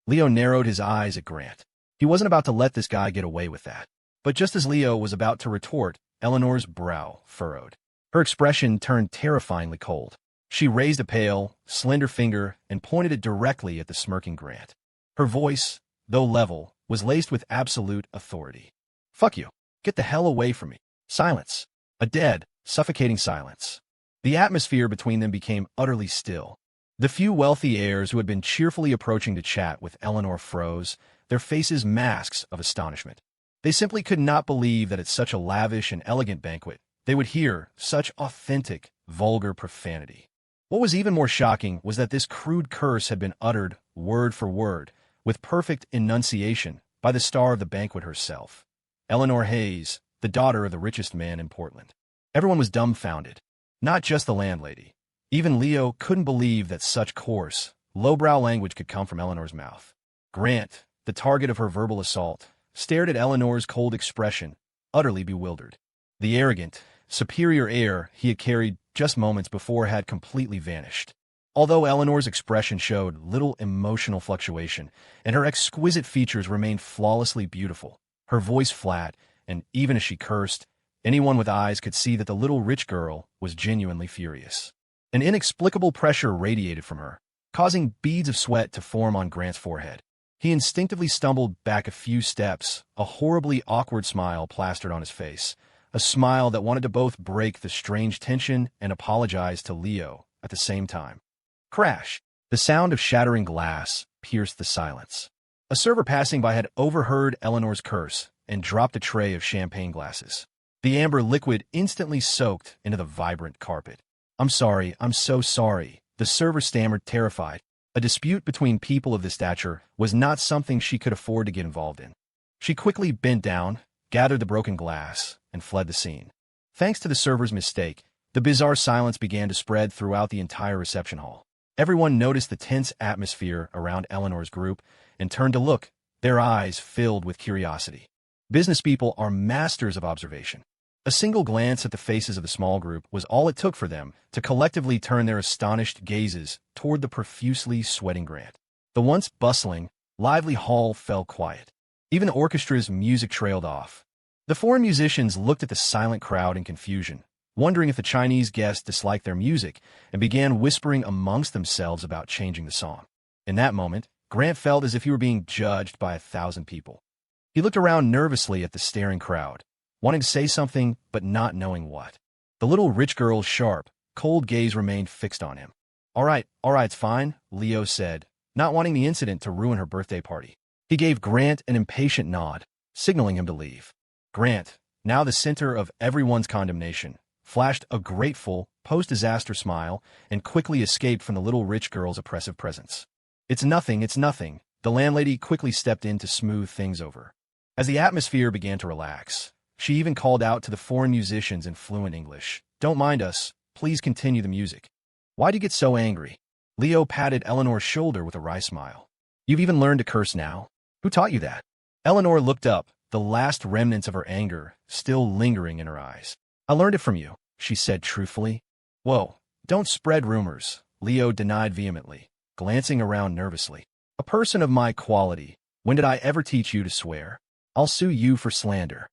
Leo narrowed his eyes at Grant. He wasn't about to let this guy get away with that. But just as Leo was about to retort, Eleanor's brow furrowed. Her expression turned terrifyingly cold. She raised a pale, slender finger and pointed it directly at the smirking Grant. Her voice, though level, was laced with absolute authority. Fuck you. Get the hell away from me. Silence. A dead, suffocating silence. The atmosphere between them became utterly still. The few wealthy heirs who had been cheerfully approaching to chat with Eleanor froze, their faces masks of astonishment. They simply could not believe that at such a lavish and elegant banquet, they would hear such authentic, vulgar profanity. What was even more shocking was that this crude curse had been uttered, word for word, with perfect enunciation, by the star of the banquet herself, Eleanor Hayes, the daughter of the richest man in Portland. Everyone was dumbfounded. Not just the landlady. Even Leo couldn't believe that such coarse, lowbrow language could come from Eleanor's mouth. Grant, the target of her verbal assault, stared at Eleanor's cold expression, utterly bewildered. The arrogant, superior air he had carried just moments before had completely vanished. Although Eleanor's expression showed little emotional fluctuation, and her exquisite features remained flawlessly beautiful, her voice flat, and even as she cursed, anyone with eyes could see that the little rich girl was genuinely furious. An inexplicable pressure radiated from her, causing beads of sweat to form on Grant's forehead. He instinctively stumbled back a few steps, a horribly awkward smile plastered on his face, a smile that wanted to both break the strange tension and apologize to Leo at the same time. Crash! The sound of shattering glass pierced the silence. A server passing by had overheard Eleanor's curse and dropped a tray of champagne glasses. The amber liquid instantly soaked into the vibrant carpet. I'm sorry, I'm so sorry, the server stammered, terrified. A dispute between people of this stature was not something she could afford to get involved in. She quickly bent down, gathered the broken glass, and fled the scene. Thanks to the server's mistake, the bizarre silence began to spread throughout the entire reception hall. Everyone noticed the tense atmosphere around Eleanor's group and turned to look, their eyes filled with curiosity. Business people are masters of observation. A single glance at the faces of the small group was all it took for them to collectively turn their astonished gazes toward the profusely sweating Grant. The once bustling, lively hall fell quiet. Even the orchestra's music trailed off. The foreign musicians looked at the silent crowd in confusion, wondering if the Chinese guests disliked their music, and began whispering amongst themselves about changing the song. In that moment, Grant felt as if he were being judged by 1,000 people. He looked around nervously at the staring crowd, wanting to say something but not knowing what. The little rich girl's sharp, cold gaze remained fixed on him. All right, it's fine, Leo said, not wanting the incident to ruin her birthday party. He gave Grant an impatient nod, signaling him to leave. Grant, now the center of everyone's condemnation, flashed a grateful, post-disaster smile and quickly escaped from the little rich girl's oppressive presence. It's nothing. The landlady quickly stepped in to smooth things over. As the atmosphere began to relax, she even called out to the foreign musicians in fluent English. Don't mind us. Please continue the music. Why'd you get so angry? Leo patted Eleanor's shoulder with a wry smile. You've even learned to curse now? Who taught you that? Eleanor looked up, the last remnants of her anger still lingering in her eyes. I learned it from you, she said truthfully. Whoa, don't spread rumors, Leo denied vehemently, glancing around nervously. A person of my quality, when did I ever teach you to swear? I'll sue you for slander.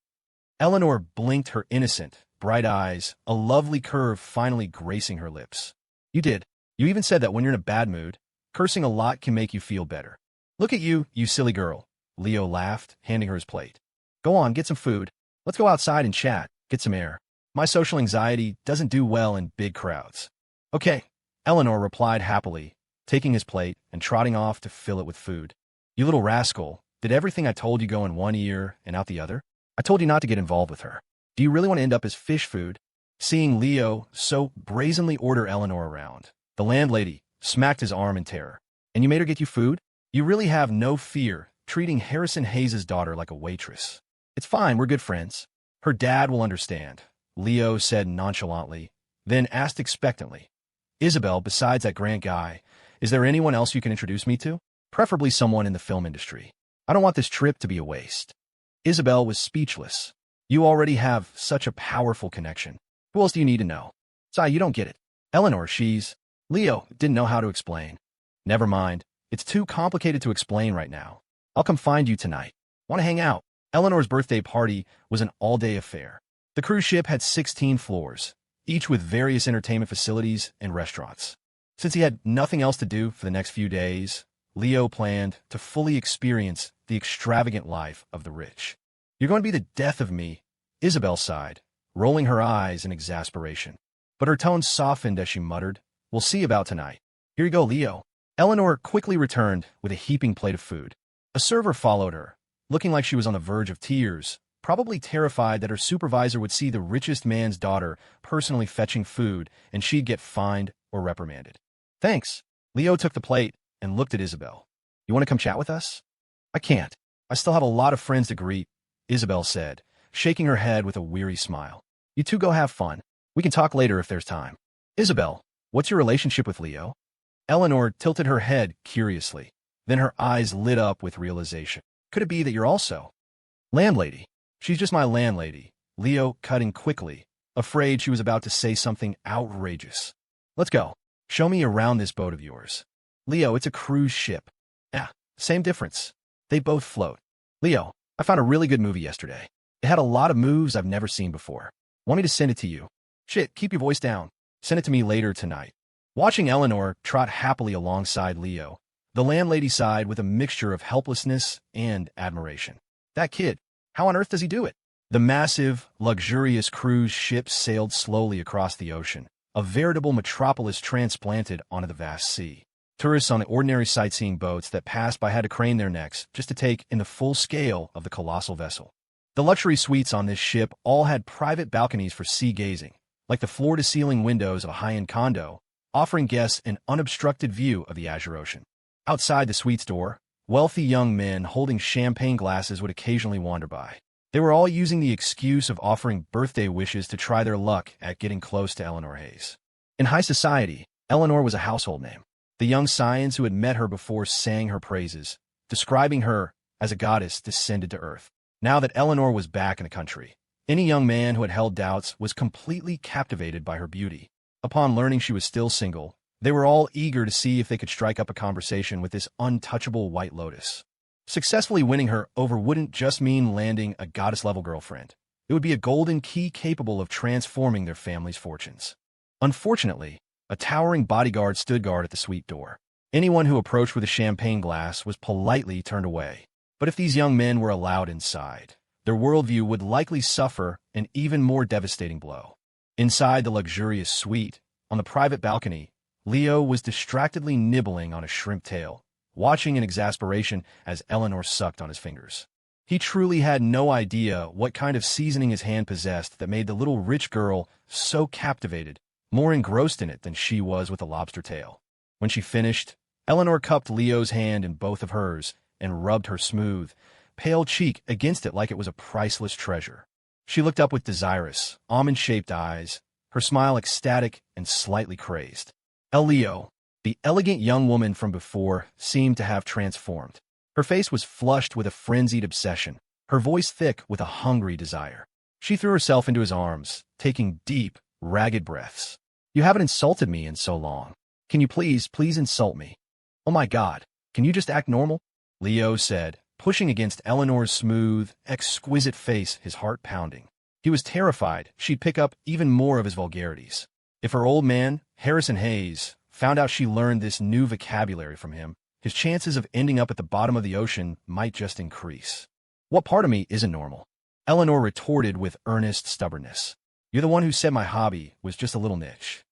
Eleanor blinked her innocent, bright eyes, a lovely curve finally gracing her lips. You did. You even said that when you're in a bad mood, cursing a lot can make you feel better. Look at you, you silly girl. Leo laughed, handing her his plate. Go on, get some food. Let's go outside and chat, get some air. My social anxiety doesn't do well in big crowds. Okay, Eleanor replied happily, taking his plate and trotting off to fill it with food. You little rascal, did everything I told you go in one ear and out the other? I told you not to get involved with her. Do you really want to end up as fish food? Seeing Leo so brazenly order Eleanor around, the landlady smacked his arm in terror. And you made her get you food? You really have no fear, treating Harrison Hayes' daughter like a waitress. It's fine, we're good friends. Her dad will understand, Leo said nonchalantly, then asked expectantly. Isabel, besides that Grant guy, is there anyone else you can introduce me to? Preferably someone in the film industry. I don't want this trip to be a waste. Isabel was speechless. You already have such a powerful connection. Who else do you need to know? Sai, you don't get it. Eleanor, she's... Leo didn't know how to explain. Never mind. It's too complicated to explain right now. I'll come find you tonight. Want to hang out? Eleanor's birthday party was an all-day affair. The cruise ship had 16 floors, each with various entertainment facilities and restaurants. Since he had nothing else to do for the next few days, Leo planned to fully experience the extravagant life of the rich. You're going to be the death of me, Isabel sighed, rolling her eyes in exasperation. But her tone softened as she muttered, We'll see about tonight. Here you go, Leo. Eleanor quickly returned with a heaping plate of food. A server followed her, looking like she was on the verge of tears, probably terrified that her supervisor would see the richest man's daughter personally fetching food and she'd get fined or reprimanded. Thanks. Leo took the plate and looked at Isabel. You want to come chat with us? I can't. I still have a lot of friends to greet, Isabel said, shaking her head with a weary smile. You two go have fun. We can talk later if there's time. Isabel, what's your relationship with Leo? Eleanor tilted her head curiously. Then her eyes lit up with realization. Could it be that you're also? Landlady. She's just my landlady. Leo cut in quickly, afraid she was about to say something outrageous. Let's go. Show me around this boat of yours. Leo, it's a cruise ship. Yeah, same difference. They both float. Leo, I found a really good movie yesterday. It had a lot of moves I've never seen before. Want me to send it to you? Shit, keep your voice down. Send it to me later tonight. Watching Eleanor trot happily alongside Leo, the landlady sighed with a mixture of helplessness and admiration. That kid, how on earth does he do it? The massive, luxurious cruise ship sailed slowly across the ocean, a veritable metropolis transplanted onto the vast sea. Tourists on the ordinary sightseeing boats that passed by had to crane their necks just to take in the full scale of the colossal vessel. The luxury suites on this ship all had private balconies for sea gazing, like the floor-to-ceiling windows of a high-end condo, offering guests an unobstructed view of the azure ocean. Outside the suite's door, wealthy young men holding champagne glasses would occasionally wander by. They were all using the excuse of offering birthday wishes to try their luck at getting close to Eleanor Hayes. In high society, Eleanor was a household name. The young scions who had met her before sang her praises, describing her as a goddess descended to earth. Now that Eleanor was back in the country, any young man who had held doubts was completely captivated by her beauty. Upon learning she was still single, they were all eager to see if they could strike up a conversation with this untouchable White Lotus. Successfully winning her over wouldn't just mean landing a goddess-level girlfriend. It would be a golden key capable of transforming their family's fortunes. Unfortunately, a towering bodyguard stood guard at the suite door. Anyone who approached with a champagne glass was politely turned away. But if these young men were allowed inside, their worldview would likely suffer an even more devastating blow. Inside the luxurious suite, on the private balcony, Leo was distractedly nibbling on a shrimp tail, watching in exasperation as Eleanor sucked on his fingers. He truly had no idea what kind of seasoning his hand possessed that made the little rich girl so captivated, more engrossed in it than she was with the lobster tail. When she finished, Eleanor cupped Leo's hand in both of hers and rubbed her smooth, pale cheek against it like it was a priceless treasure. She looked up with desirous, almond-shaped eyes, her smile ecstatic and slightly crazed. Leo, the elegant young woman from before, seemed to have transformed. Her face was flushed with a frenzied obsession, her voice thick with a hungry desire. She threw herself into his arms, taking deep, ragged breaths. "You haven't insulted me in so long. Can you please insult me? Oh my God, can you just act normal?" Leo said, pushing against Eleanor's smooth, exquisite face, his heart pounding. He was terrified she'd pick up even more of his vulgarities. If her old man, Harrison Hayes, found out she learned this new vocabulary from him, his chances of ending up at the bottom of the ocean might just increase. "What part of me isn't normal?" Eleanor retorted with earnest stubbornness. "You're the one who said my hobby was just a little niche."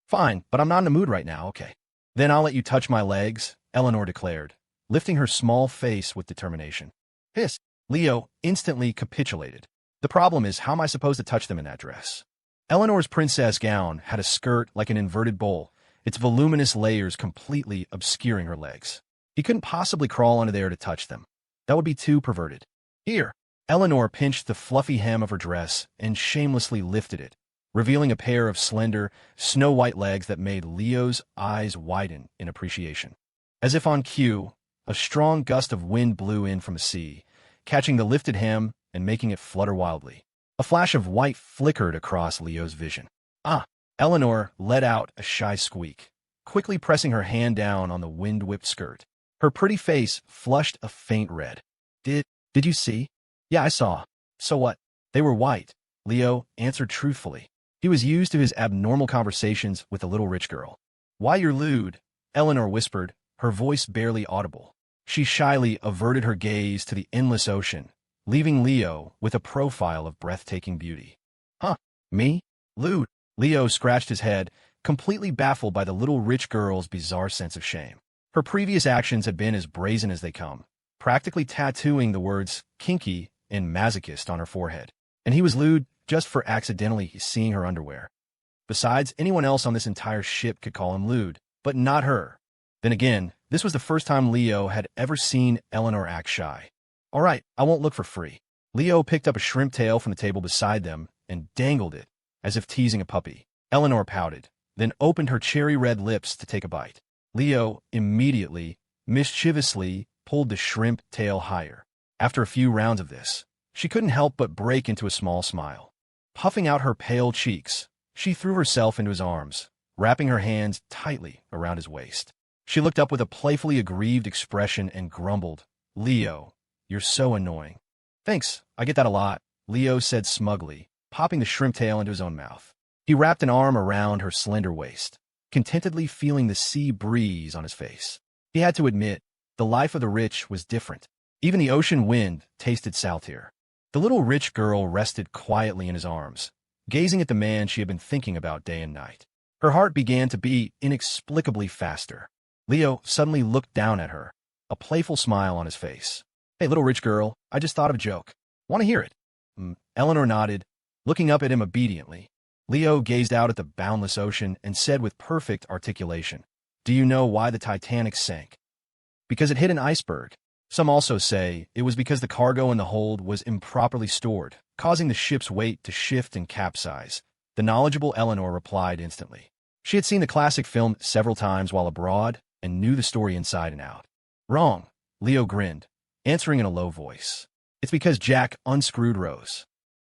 "Fine, but I'm not in the mood right now, okay." "Then I'll let you touch my legs," Eleanor declared, lifting her small face with determination. "Hiss." Leo instantly capitulated. "The problem is, how am I supposed to touch them in that dress?" Eleanor's princess gown had a skirt like an inverted bowl, its voluminous layers completely obscuring her legs. He couldn't possibly crawl under there to touch them. That would be too perverted. "Here." Eleanor pinched the fluffy hem of her dress and shamelessly lifted it, revealing a pair of slender, snow-white legs that made Leo's eyes widen in appreciation. As if on cue, a strong gust of wind blew in from the sea, catching the lifted hem and making it flutter wildly. A flash of white flickered across Leo's vision. "Ah!" Eleanor let out a shy squeak, quickly pressing her hand down on the wind-whipped skirt. Her pretty face flushed a faint red. Did you see?" "Yeah, I saw." "So what?" "They were white," Leo answered truthfully. He was used to his abnormal conversations with the little rich girl. "Why, you're lewd," Eleanor whispered, her voice barely audible. She shyly averted her gaze to the endless ocean, leaving Leo with a profile of breathtaking beauty. "Huh? Me? Lewd?" Leo scratched his head, completely baffled by the little rich girl's bizarre sense of shame. Her previous actions had been as brazen as they come, practically tattooing the words kinky and masochist on her forehead. And he was lewd just for accidentally seeing her underwear. Besides, anyone else on this entire ship could call him lewd, but not her. Then again, this was the first time Leo had ever seen Eleanor act shy. "All right, I won't look for free." Leo picked up a shrimp tail from the table beside them and dangled it, as if teasing a puppy. Eleanor pouted, then opened her cherry-red lips to take a bite. Leo immediately, mischievously, pulled the shrimp tail higher. After a few rounds of this, she couldn't help but break into a small smile. Puffing out her pale cheeks, she threw herself into his arms, wrapping her hands tightly around his waist. She looked up with a playfully aggrieved expression and grumbled, "Leo, you're so annoying." "Thanks, I get that a lot," Leo said smugly, popping the shrimp tail into his own mouth. He wrapped an arm around her slender waist, contentedly feeling the sea breeze on his face. He had to admit, the life of the rich was different. Even the ocean wind tasted saltier. The little rich girl rested quietly in his arms, gazing at the man she had been thinking about day and night. Her heart began to beat inexplicably faster. Leo suddenly looked down at her, a playful smile on his face. "Hey, little rich girl, I just thought of a joke. Want to hear it?" Eleanor nodded, looking up at him obediently. Leo gazed out at the boundless ocean and said with perfect articulation, "Do you know why the Titanic sank?" "Because it hit an iceberg." Some also say it was because the cargo in the hold was improperly stored, causing the ship's weight to shift and capsize. The knowledgeable Eleanor replied instantly. She had seen the classic film several times while abroad and knew the story inside and out. "Wrong," Leo grinned, answering in a low voice. "It's because Jack unscrewed Rose."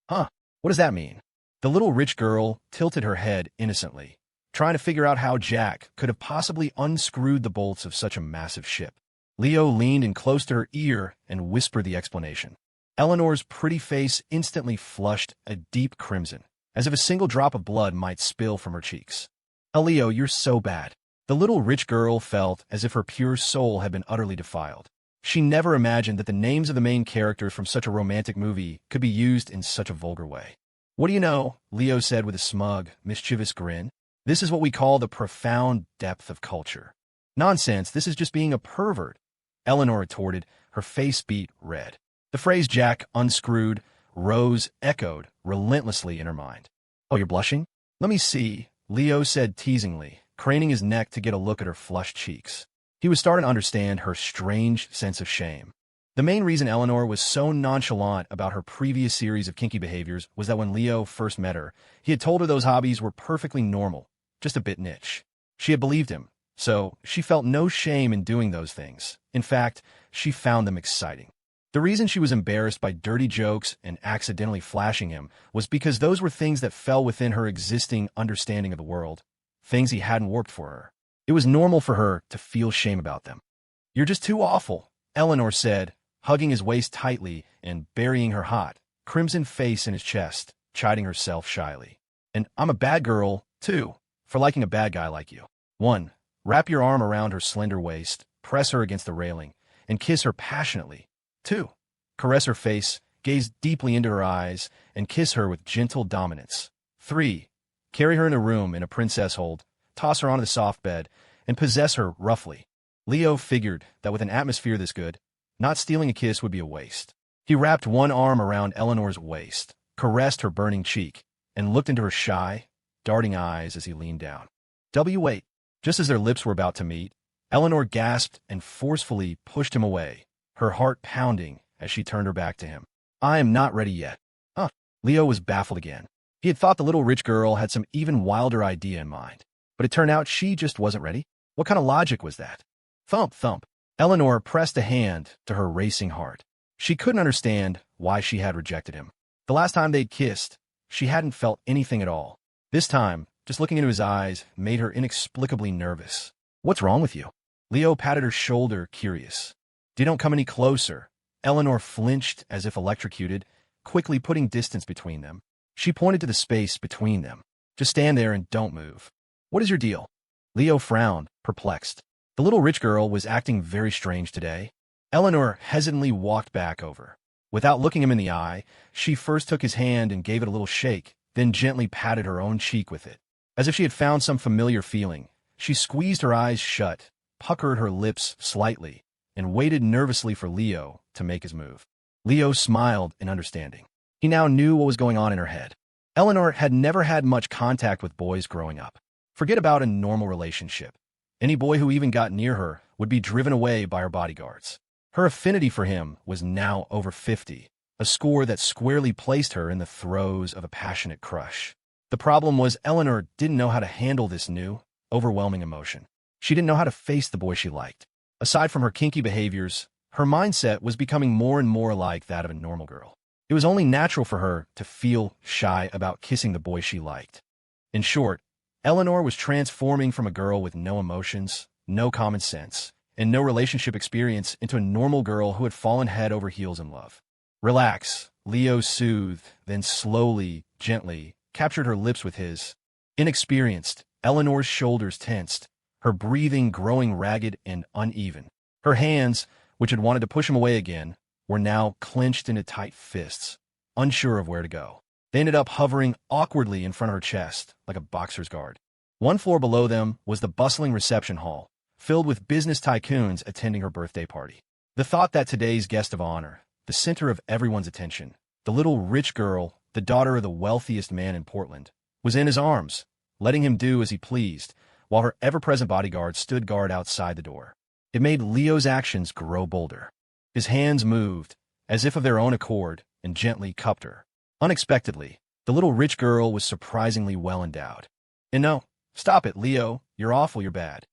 "Huh, what does that mean?" The little rich girl tilted her head innocently, trying to figure out how Jack could have possibly unscrewed the bolts of such a massive ship. Leo leaned in close to her ear and whispered the explanation. Eleanor's pretty face instantly flushed a deep crimson, as if a single drop of blood might spill from her cheeks. "Leo, you're so bad." The little rich girl felt as if her pure soul had been utterly defiled. She never imagined that the names of the main characters from such a romantic movie could be used in such a vulgar way. "What do you know?" Leo said with a smug, mischievous grin. "This is what we call the profound depth of culture." "Nonsense, this is just being a pervert," Eleanor retorted, her face beet red. The phrase Jack unscrewed, Rose echoed relentlessly in her mind. "Oh, you're blushing? Let me see," Leo said teasingly, craning his neck to get a look at her flushed cheeks. He was starting to understand her strange sense of shame. The main reason Eleanor was so nonchalant about her previous series of kinky behaviors was that when Leo first met her, he had told her those hobbies were perfectly normal, just a bit niche. She had believed him, so she felt no shame in doing those things. In fact, she found them exciting. The reason she was embarrassed by dirty jokes and accidentally flashing him was because those were things that fell within her existing understanding of the world, things he hadn't warped for her. It was normal for her to feel shame about them. "You're just too awful," Eleanor said, hugging his waist tightly and burying her hot, crimson face in his chest, chiding herself shyly. "And I'm a bad girl, too, for liking a bad guy like you." 1. Wrap your arm around her slender waist, press her against the railing, and kiss her passionately. 2. Caress her face, gaze deeply into her eyes, and kiss her with gentle dominance. 3. Carry her in a room in a princess hold, toss her onto the soft bed, and possess her roughly. Leo figured that with an atmosphere this good, not stealing a kiss would be a waste. He wrapped one arm around Eleanor's waist, caressed her burning cheek, and looked into her shy, darting eyes as he leaned down. Wait. Just as their lips were about to meet, Eleanor gasped and forcefully pushed him away, her heart pounding as she turned her back to him. "I am not ready yet." Leo was baffled again. He had thought the little rich girl had some even wilder idea in mind, but it turned out she just wasn't ready. What kind of logic was that? Thump, thump. Eleanor pressed a hand to her racing heart. She couldn't understand why she had rejected him. The last time they'd kissed, she hadn't felt anything at all. This time, just looking into his eyes made her inexplicably nervous. "What's wrong with you?" Leo patted her shoulder, curious. "Don't come any closer." Eleanor flinched as if electrocuted, quickly putting distance between them. She pointed to the space between them. "Just stand there and don't move." "What is your deal?" Leo frowned, perplexed. The little rich girl was acting very strange today. Eleanor hesitantly walked back over. Without looking him in the eye, she first took his hand and gave it a little shake, then gently patted her own cheek with it. As if she had found some familiar feeling, she squeezed her eyes shut, puckered her lips slightly, and waited nervously for Leo to make his move. Leo smiled in understanding. He now knew what was going on in her head. Eleanor had never had much contact with boys growing up. Forget about a normal relationship. Any boy who even got near her would be driven away by her bodyguards. Her affinity for him was now over 50, a score that squarely placed her in the throes of a passionate crush. The problem was Eleanor didn't know how to handle this new, overwhelming emotion. She didn't know how to face the boy she liked. Aside from her kinky behaviors, her mindset was becoming more and more like that of a normal girl. It was only natural for her to feel shy about kissing the boy she liked. In short, Eleanor was transforming from a girl with no emotions, no common sense, and no relationship experience into a normal girl who had fallen head over heels in love. "Relax," Leo soothed, then slowly, gently, captured her lips with his. Inexperienced, Eleanor's shoulders tensed, her breathing growing ragged and uneven. Her hands, which had wanted to push him away again, were now clenched into tight fists, unsure of where to go. They ended up hovering awkwardly in front of her chest, like a boxer's guard. One floor below them was the bustling reception hall, filled with business tycoons attending her birthday party. The thought that today's guest of honor, the center of everyone's attention, the little rich girl, the daughter of the wealthiest man in Portland, was in his arms, letting him do as he pleased, while her ever-present bodyguard stood guard outside the door. It made Leo's actions grow bolder. His hands moved, as if of their own accord, and gently cupped her. Unexpectedly, the little rich girl was surprisingly well endowed. "And no, stop it, Leo. You're awful, you're bad."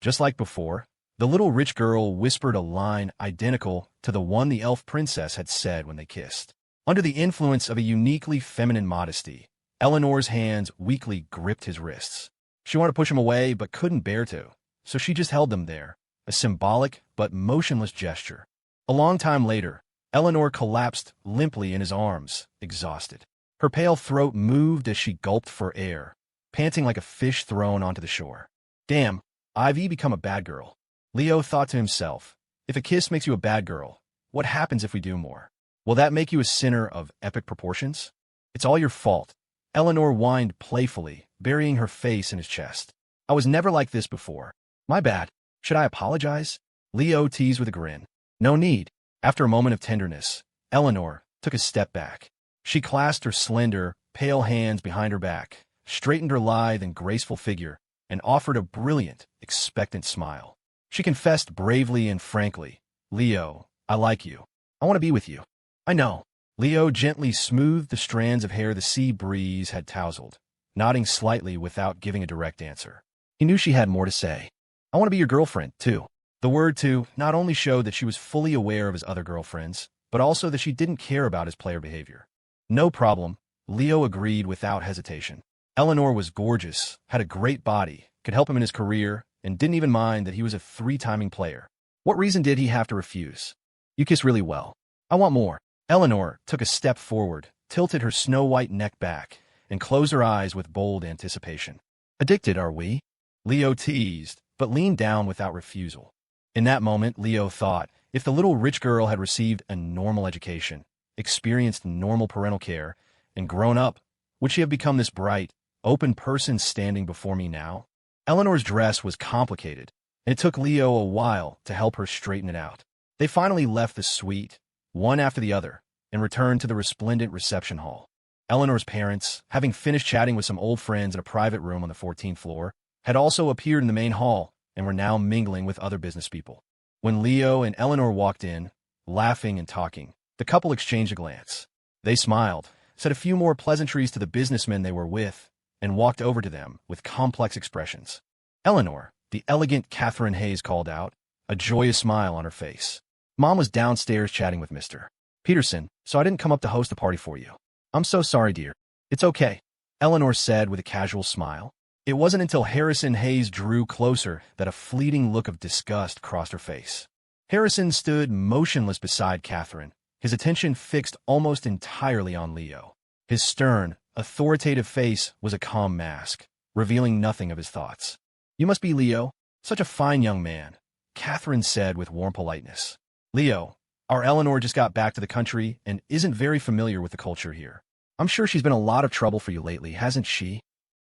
Just like before, the little rich girl whispered a line identical to the one the elf princess had said when they kissed. Under the influence of a uniquely feminine modesty, Eleanor's hands weakly gripped his wrists. She wanted to push him away but couldn't bear to, so she just held them there, a symbolic but motionless gesture. A long time later, Eleanor collapsed limply in his arms, exhausted. Her pale throat moved as she gulped for air, panting like a fish thrown onto the shore. "Damn, I've become a bad girl," Leo thought to himself, If a kiss makes you a bad girl, what happens if we do more? Will that make you a sinner of epic proportions? It's all your fault. Eleanor whined playfully, burying her face in his chest. I was never like this before. My bad. Should I apologize? Leo teased with a grin. No need. After a moment of tenderness, Eleanor took a step back. She clasped her slender, pale hands behind her back, straightened her lithe and graceful figure, and offered a brilliant, expectant smile. She confessed bravely and frankly, Leo, I like you. I want to be with you. I know. Leo gently smoothed the strands of hair the sea breeze had tousled, nodding slightly without giving a direct answer. He knew she had more to say. I want to be your girlfriend, too. The word "to" not only showed that she was fully aware of his other girlfriends, but also that she didn't care about his player behavior. No problem, Leo agreed without hesitation. Eleanor was gorgeous, had a great body, could help him in his career, and didn't even mind that he was a three-timing player. What reason did he have to refuse? You kiss really well. I want more. Eleanor took a step forward, tilted her snow-white neck back, and closed her eyes with bold anticipation. Addicted, are we? Leo teased, but leaned down without refusal. In that moment, Leo thought, if the little rich girl had received a normal education, experienced normal parental care, and grown up, would she have become this bright, open person standing before me now? Eleanor's dress was complicated, and it took Leo a while to help her straighten it out. They finally left the suite, one after the other, and returned to the resplendent reception hall. Eleanor's parents, having finished chatting with some old friends in a private room on the 14th floor, had also appeared in the main hall and were now mingling with other business people. When Leo and Eleanor walked in, laughing and talking, the couple exchanged a glance. They smiled, said a few more pleasantries to the businessmen they were with, and walked over to them with complex expressions. Eleanor, the elegant Catherine Hayes, called out, a joyous smile on her face. Mom was downstairs chatting with Mr. Peterson, so I didn't come up to host a party for you. I'm so sorry, dear. It's okay, Eleanor said with a casual smile. It wasn't until Harrison Hayes drew closer that a fleeting look of disgust crossed her face. Harrison stood motionless beside Catherine, his attention fixed almost entirely on Leo. His stern, authoritative face was a calm mask, revealing nothing of his thoughts. You must be Leo, such a fine young man, Catherine said with warm politeness. Leo, our Eleanor just got back to the country and isn't very familiar with the culture here. I'm sure she's been a lot of trouble for you lately, hasn't she?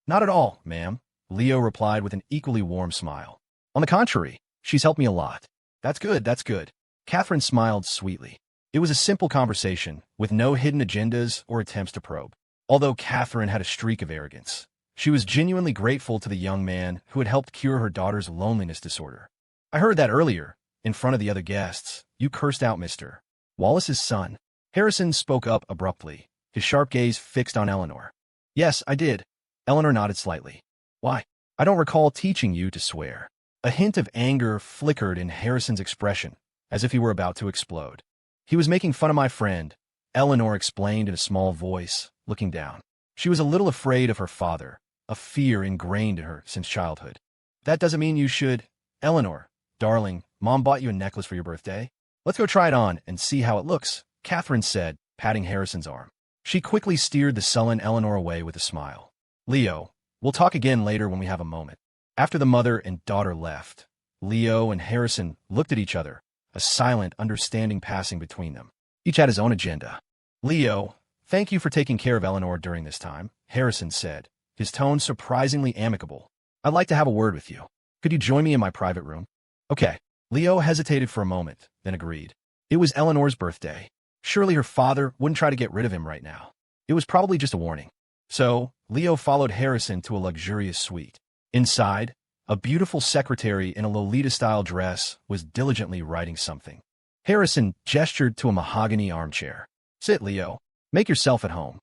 Not at all, ma'am, Leo replied with an equally warm smile. On the contrary, she's helped me a lot. That's good, that's good. Catherine smiled sweetly. It was a simple conversation, with no hidden agendas or attempts to probe. Although Catherine had a streak of arrogance, she was genuinely grateful to the young man who had helped cure her daughter's loneliness disorder. I heard that earlier, in front of the other guests. You cursed out Mr. Wallace's son. Harrison spoke up abruptly, his sharp gaze fixed on Eleanor. Yes, I did. Eleanor nodded slightly. Why? I don't recall teaching you to swear. A hint of anger flickered in Harrison's expression, as if he were about to explode. He was making fun of my friend, Eleanor explained in a small voice, looking down. She was a little afraid of her father, a fear ingrained in her since childhood. That doesn't mean you should. Eleanor, darling, Mom bought you a necklace for your birthday. Let's go try it on and see how it looks, Catherine said, patting Harrison's arm. She quickly steered the sullen Eleanor away with a smile. Leo, we'll talk again later when we have a moment. After the mother and daughter left, Leo and Harrison looked at each other, a silent understanding passing between them. Each had his own agenda. Leo, thank you for taking care of Eleanor during this time, Harrison said, his tone surprisingly amicable. I'd like to have a word with you. Could you join me in my private room? Okay. Leo hesitated for a moment, then agreed. It was Eleanor's birthday. Surely her father wouldn't try to get rid of him right now. It was probably just a warning. So, Leo followed Harrison to a luxurious suite. Inside, a beautiful secretary in a Lolita-style dress was diligently writing something. Harrison gestured to a mahogany armchair. Sit, Leo. Make yourself at home.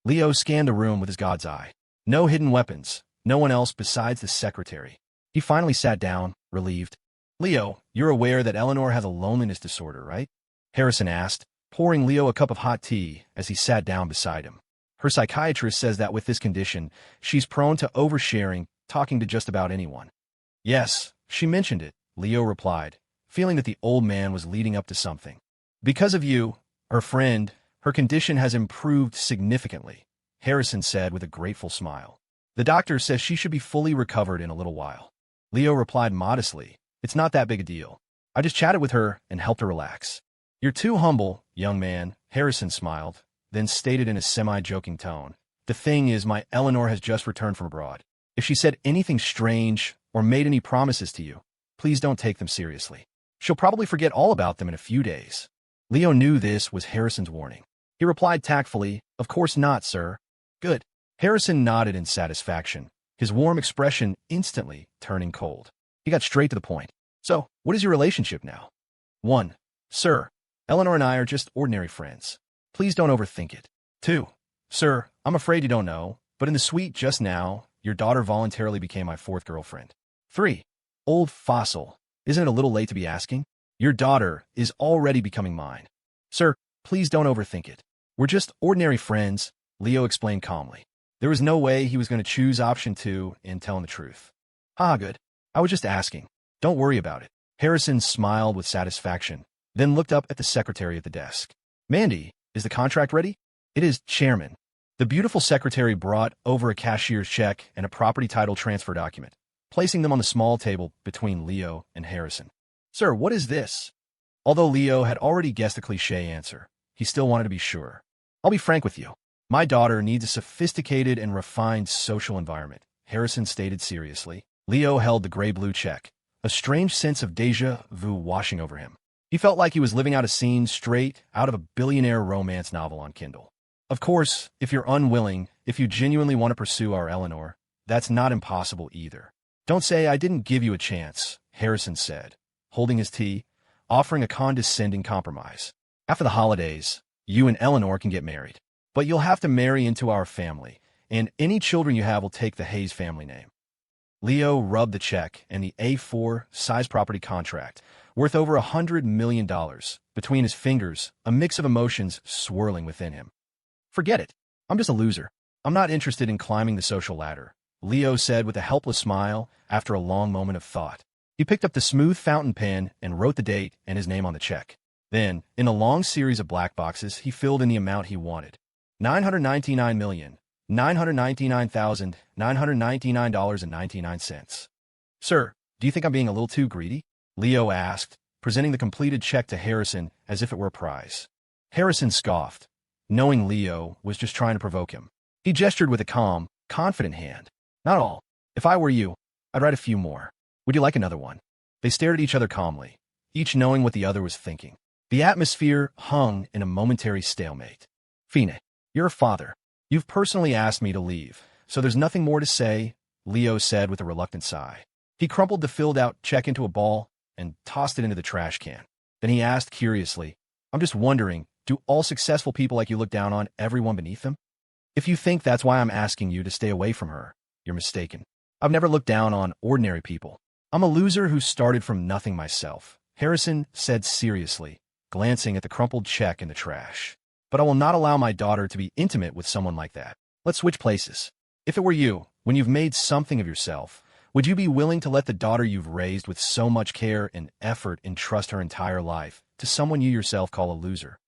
Leo scanned the room with his god's eye. No hidden weapons, no one else besides the secretary. He finally sat down, relieved. Leo, you're aware that Eleanor has a loneliness disorder, right? Harrison asked, pouring Leo a cup of hot tea as he sat down beside him. Her psychiatrist says that with this condition, she's prone to oversharing, talking to just about anyone. Yes, she mentioned it, Leo replied, feeling that the old man was leading up to something. Because of you, her friend, her condition has improved significantly, Harrison said with a grateful smile. The doctor says she should be fully recovered in a little while. Leo replied modestly, it's not that big a deal. I just chatted with her and helped her relax. You're too humble, young man, Harrison smiled, then stated in a semi-joking tone. The thing is, my Eleanor has just returned from abroad. If she said anything strange or made any promises to you, please don't take them seriously. She'll probably forget all about them in a few days. Leo knew this was Harrison's warning. He replied tactfully, "Of course not, sir." Good. Harrison nodded in satisfaction, his warm expression instantly turning cold. He got straight to the point. So, what is your relationship now? 1. Sir, Eleanor and I are just ordinary friends. Please don't overthink it. 2. Sir, I'm afraid you don't know, but in the suite just now, your daughter voluntarily became my 4th girlfriend. 3. Old fossil. Isn't it a little late to be asking? Your daughter is already becoming mine. Sir, please don't overthink it. We're just ordinary friends, Leo explained calmly. There was no way he was going to choose option 2 in telling the truth. Good. I was just asking. Don't worry about it. Harrison smiled with satisfaction, then looked up at the secretary at the desk. Mandy, is the contract ready? It is, Chairman. The beautiful secretary brought over a cashier's check and a property title transfer document, placing them on the small table between Leo and Harrison. Sir, what is this? Although Leo had already guessed the cliché answer, he still wanted to be sure. I'll be frank with you. My daughter needs a sophisticated and refined social environment, Harrison stated seriously. Leo held the gray-blue check, a strange sense of déjà vu washing over him. He felt like he was living out a scene straight out of a billionaire romance novel on Kindle. Of course, if you're unwilling, if you genuinely want to pursue our Eleanor, that's not impossible either. Don't say I didn't give you a chance, Harrison said, holding his tea, offering a condescending compromise. After the holidays, you and Eleanor can get married. But you'll have to marry into our family, and any children you have will take the Hayes family name. Leo rubbed the check and the A4 size property contract, worth over $100 million, between his fingers, a mix of emotions swirling within him. Forget it. I'm just a loser. I'm not interested in climbing the social ladder, Leo said with a helpless smile after a long moment of thought. He picked up the smooth fountain pen and wrote the date and his name on the check. Then, in a long series of black boxes, he filled in the amount he wanted. $999,999,999.99. Sir, do you think I'm being a little too greedy? Leo asked, presenting the completed check to Harrison as if it were a prize. Harrison scoffed, knowing Leo was just trying to provoke him. He gestured with a calm, confident hand. Not all. If I were you, I'd write a few more. Would you like another one? They stared at each other calmly, each knowing what the other was thinking. The atmosphere hung in a momentary stalemate. Fine, you're a father. You've personally asked me to leave, so there's nothing more to say, Leo said with a reluctant sigh. He crumpled the filled-out check into a ball and tossed it into the trash can. Then he asked curiously, I'm just wondering, do all successful people like you look down on everyone beneath them? If you think that's why I'm asking you to stay away from her, you're mistaken. I've never looked down on ordinary people. I'm a loser who started from nothing myself, Harrison said seriously, glancing at the crumpled check in the trash. But I will not allow my daughter to be intimate with someone like that. Let's switch places. If it were you, when you've made something of yourself, would you be willing to let the daughter you've raised with so much care and effort entrust her entire life to someone you yourself call a loser?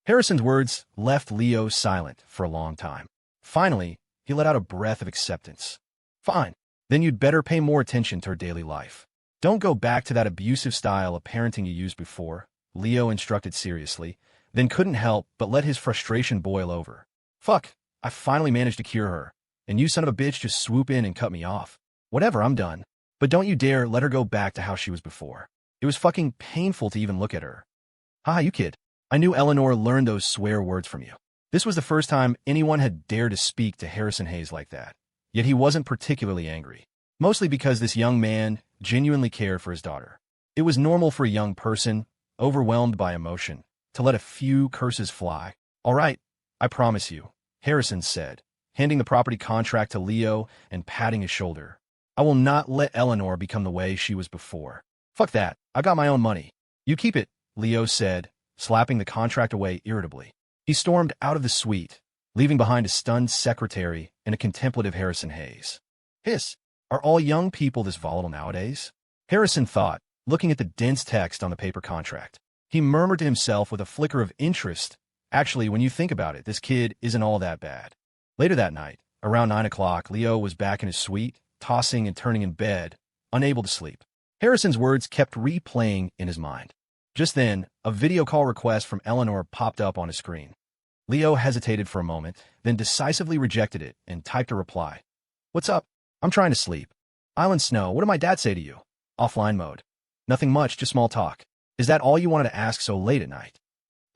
Harrison's words left Leo silent for a long time. Finally, he let out a breath of acceptance. Fine. Then you'd better pay more attention to her daily life. Don't go back to that abusive style of parenting you used before, Leo instructed seriously, then couldn't help but let his frustration boil over. Fuck, I finally managed to cure her, and you son of a bitch just swoop in and cut me off. Whatever, I'm done. But don't you dare let her go back to how she was before. It was fucking painful to even look at her. You kid. I knew Eleanor learned those swear words from you. This was the first time anyone had dared to speak to Harrison Hayes like that. Yet he wasn't particularly angry. Mostly because this young man genuinely cared for his daughter. It was normal for a young person, overwhelmed by emotion, to let a few curses fly. All right, I promise you, Harrison said, handing the property contract to Leo and patting his shoulder. I will not let Eleanor become the way she was before. Fuck that, I got my own money. You keep it, Leo said, slapping the contract away irritably. He stormed out of the suite, leaving behind a stunned secretary and a contemplative Harrison Hayes. Hiss, are all young people this volatile nowadays? Harrison thought, looking at the dense text on the paper contract. He murmured to himself with a flicker of interest, actually, when you think about it, this kid isn't all that bad. Later that night, around 9 o'clock, Leo was back in his suite, tossing and turning in bed, unable to sleep. Harrison's words kept replaying in his mind. Just then, a video call request from Eleanor popped up on his screen. Leo hesitated for a moment, then decisively rejected it and typed a reply. "What's up? I'm trying to sleep. Island Snow, what did my dad say to you?" Offline mode. "Nothing much, just small talk. Is that all you wanted to ask so late at night?"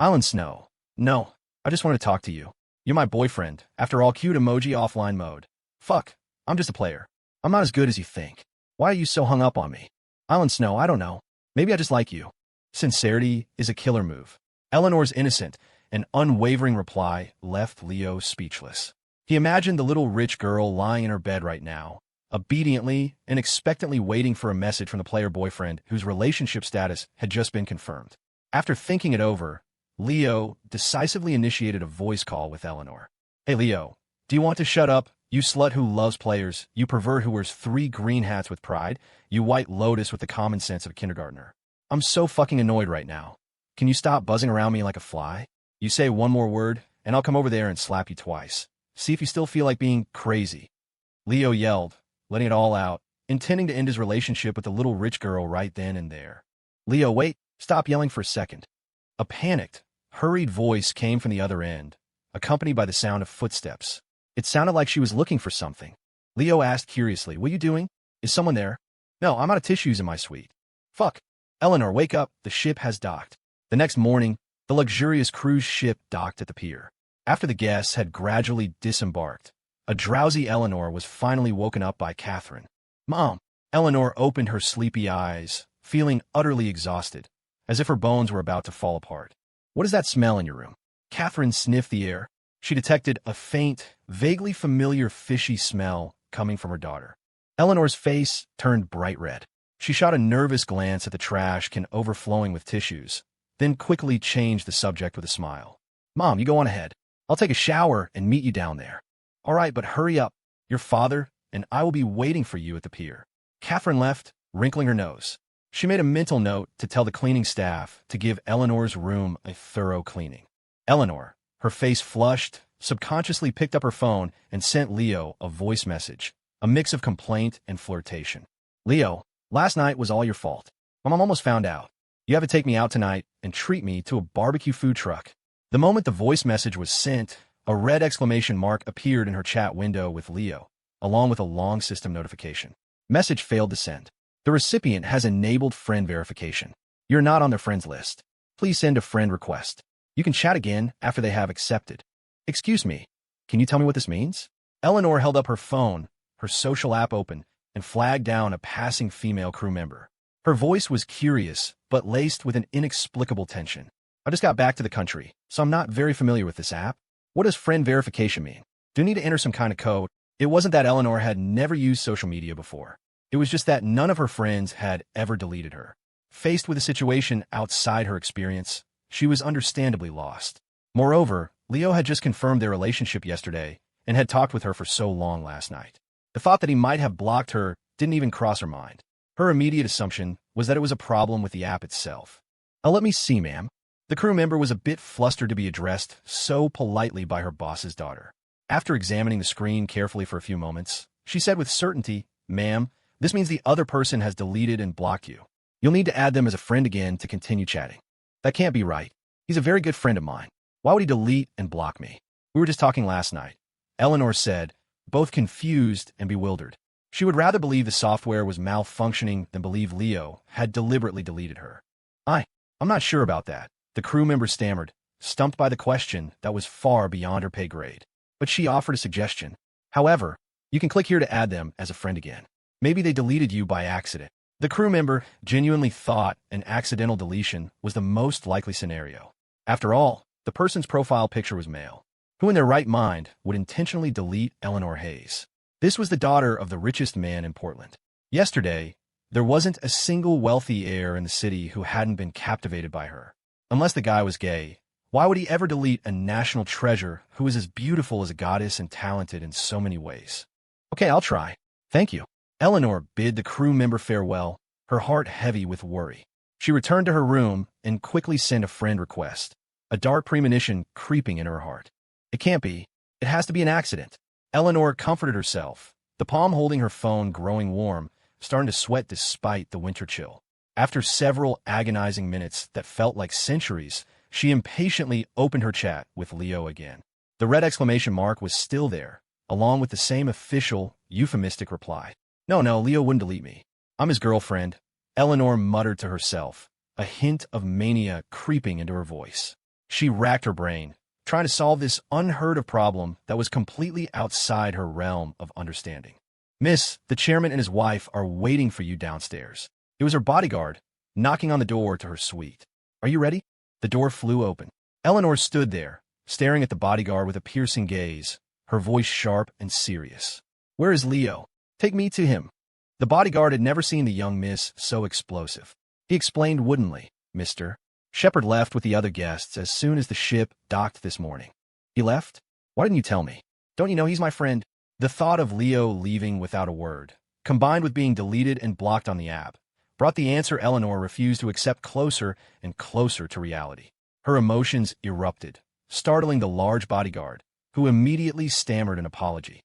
Island Snow. "No, I just wanted to talk to you. You're my boyfriend. After all, cute emoji offline mode. Fuck, I'm just a player. I'm not as good as you think. Why are you so hung up on me?" Island Snow, "I don't know. Maybe I just like you." Sincerity is a killer move. Eleanor's innocent and unwavering reply left Leo speechless. He imagined the little rich girl lying in her bed right now, obediently and expectantly waiting for a message from the player boyfriend whose relationship status had just been confirmed. After thinking it over, Leo decisively initiated a voice call with Eleanor. "Hey Leo, do you want to shut up? You slut who loves players, you pervert who wears 3 green hats with pride, you white lotus with the common sense of a kindergartner. I'm so fucking annoyed right now. Can you stop buzzing around me like a fly? You say one more word, and I'll come over there and slap you twice. See if you still feel like being crazy." Leo yelled, letting it all out, intending to end his relationship with the little rich girl right then and there. "Leo, wait, stop yelling for a second." A panicked, hurried voice came from the other end, accompanied by the sound of footsteps. It sounded like she was looking for something. Leo asked curiously, "What are you doing? Is someone there?" "No, I'm out of tissues in my suite." "Fuck. Eleanor, wake up, the ship has docked." The next morning, the luxurious cruise ship docked at the pier. After the guests had gradually disembarked, a drowsy Eleanor was finally woken up by Catherine. "Mom." Eleanor opened her sleepy eyes, feeling utterly exhausted, as if her bones were about to fall apart. "What is that smell in your room?" Catherine sniffed the air. She detected a faint, vaguely familiar fishy smell coming from her daughter. Eleanor's face turned bright red. She shot a nervous glance at the trash can overflowing with tissues, then quickly changed the subject with a smile. "Mom, you go on ahead. I'll take a shower and meet you down there." "All right, but hurry up. Your father and I will be waiting for you at the pier." Catherine left, wrinkling her nose. She made a mental note to tell the cleaning staff to give Eleanor's room a thorough cleaning. Eleanor, her face flushed, subconsciously picked up her phone and sent Leo a voice message, a mix of complaint and flirtation. "Leo, last night was all your fault. Mom almost found out. You have to take me out tonight and treat me to a barbecue food truck." The moment the voice message was sent, a red exclamation mark appeared in her chat window with Leo, along with a long system notification. Message failed to send. The recipient has enabled friend verification. You're not on their friends list. Please send a friend request. You can chat again after they have accepted. "Excuse me, can you tell me what this means?" Eleanor held up her phone, her social app open, and flagged down a passing female crew member. Her voice was curious, but laced with an inexplicable tension. "I just got back to the country, so I'm not very familiar with this app. What does friend verification mean? Do you need to enter some kind of code?" It wasn't that Eleanor had never used social media before. It was just that none of her friends had ever deleted her. Faced with a situation outside her experience, she was understandably lost. Moreover, Leo had just confirmed their relationship yesterday and had talked with her for so long last night. The thought that he might have blocked her didn't even cross her mind. Her immediate assumption was that it was a problem with the app itself. "Let me see, ma'am." The crew member was a bit flustered to be addressed so politely by her boss's daughter. After examining the screen carefully for a few moments, she said with certainty, "Ma'am, this means the other person has deleted and blocked you. You'll need to add them as a friend again to continue chatting." "That can't be right. He's a very good friend of mine. Why would he delete and block me? We were just talking last night," Eleanor said, both confused and bewildered. She would rather believe the software was malfunctioning than believe Leo had deliberately deleted her. I'm not sure about that," the crew member stammered, stumped by the question that was far beyond her pay grade. But she offered a suggestion. "However, you can click here to add them as a friend again. Maybe they deleted you by accident." The crew member genuinely thought an accidental deletion was the most likely scenario. After all, the person's profile picture was male. Who in their right mind would intentionally delete Eleanor Hayes? This was the daughter of the richest man in Portland. Yesterday, there wasn't a single wealthy heir in the city who hadn't been captivated by her. Unless the guy was gay, why would he ever delete a national treasure who was as beautiful as a goddess and talented in so many ways? "Okay, I'll try. Thank you." Eleanor bid the crew member farewell, her heart heavy with worry. She returned to her room and quickly sent a friend request, a dark premonition creeping in her heart. It can't be. It has to be an accident. Eleanor comforted herself, the palm holding her phone growing warm, starting to sweat despite the winter chill. After several agonizing minutes that felt like centuries, she impatiently opened her chat with Leo again. The red exclamation mark was still there, along with the same official, euphemistic reply. No, Leo wouldn't delete me. I'm his girlfriend, Eleanor muttered to herself, a hint of mania creeping into her voice. She racked her brain, trying to solve this unheard-of problem that was completely outside her realm of understanding. Miss, the chairman and his wife are waiting for you downstairs. It was her bodyguard, knocking on the door to her suite. Are you ready? The door flew open. Eleanor stood there, staring at the bodyguard with a piercing gaze, her voice sharp and serious. Where is Leo? Take me to him. The bodyguard had never seen the young miss so explosive. He explained woodenly, Mr. Shepard left with the other guests as soon as the ship docked this morning. He left? Why didn't you tell me? Don't you know he's my friend? The thought of Leo leaving without a word, combined with being deleted and blocked on the app, brought the answer Eleanor refused to accept closer and closer to reality. Her emotions erupted, startling the large bodyguard, who immediately stammered an apology.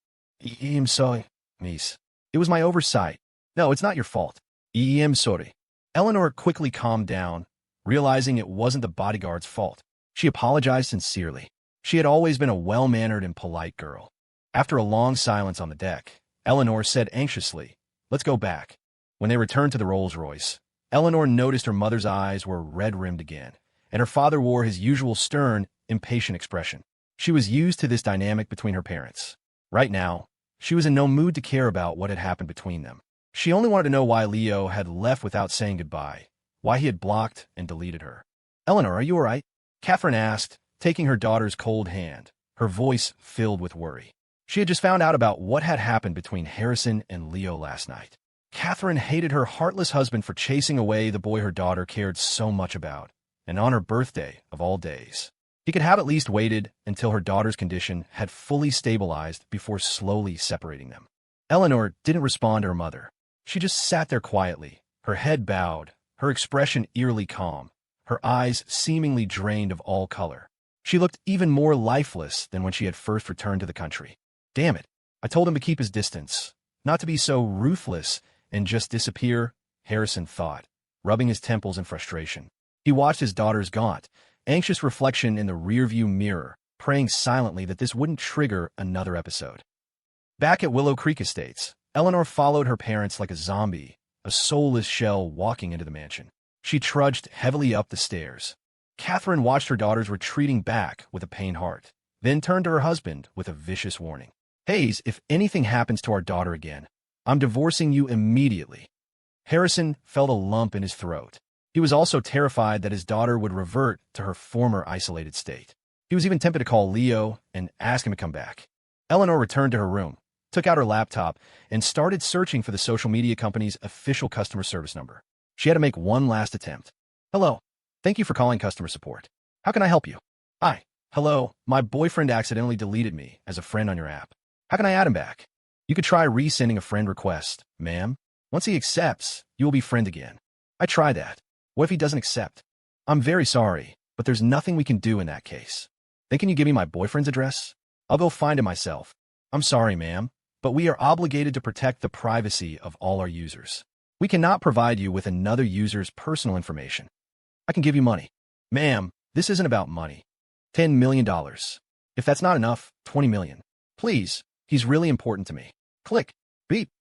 I'm sorry, miss. It was my oversight. No, it's not your fault. I'm sorry. Eleanor quickly calmed down, realizing it wasn't the bodyguard's fault. She apologized sincerely. She had always been a well-mannered and polite girl. After a long silence on the deck, Eleanor said anxiously, Let's go back. When they returned to the Rolls-Royce, Eleanor noticed her mother's eyes were red-rimmed again, and her father wore his usual stern, impatient expression. She was used to this dynamic between her parents. Right now, she was in no mood to care about what had happened between them. She only wanted to know why Leo had left without saying goodbye, why he had blocked and deleted her. Eleanor, are you all right? Catherine asked, taking her daughter's cold hand, her voice filled with worry. She had just found out about what had happened between Harrison and Leo last night. Catherine hated her heartless husband for chasing away the boy her daughter cared so much about, and on her birthday of all days. He could have at least waited until her daughter's condition had fully stabilized before slowly separating them. Eleanor didn't respond to her mother. She just sat there quietly, her head bowed, her expression eerily calm, her eyes seemingly drained of all color. She looked even more lifeless than when she had first returned to the country. Damn it, I told him to keep his distance, not to be so ruthless and just disappear, Harrison thought, rubbing his temples in frustration. He watched his daughter's gaunt, anxious reflection in the rearview mirror, praying silently that this wouldn't trigger another episode. Back at Willow Creek Estates, Eleanor followed her parents like a zombie, a soulless shell walking into the mansion. She trudged heavily up the stairs. Catherine watched her daughters retreating back with a pained heart, then turned to her husband with a vicious warning. Hayes, if anything happens to our daughter again, I'm divorcing you immediately. Harrison felt a lump in his throat. He was also terrified that his daughter would revert to her former isolated state. He was even tempted to call Leo and ask him to come back. Eleanor returned to her room, took out her laptop, and started searching for the social media company's official customer service number. She had to make one last attempt. Hello. Thank you for calling customer support. How can I help you? Hi. Hello. My boyfriend accidentally deleted me as a friend on your app. How can I add him back? You could try resending a friend request, ma'am. Once he accepts, you will be friend again. I tried that. What if he doesn't accept? I'm very sorry, but there's nothing we can do in that case. Then can you give me my boyfriend's address? I'll go find him myself. I'm sorry, ma'am, but we are obligated to protect the privacy of all our users. We cannot provide you with another user's personal information. I can give you money. Ma'am, this isn't about money. $10 million. If that's not enough, $20 million. Please, he's really important to me. Click. Beep.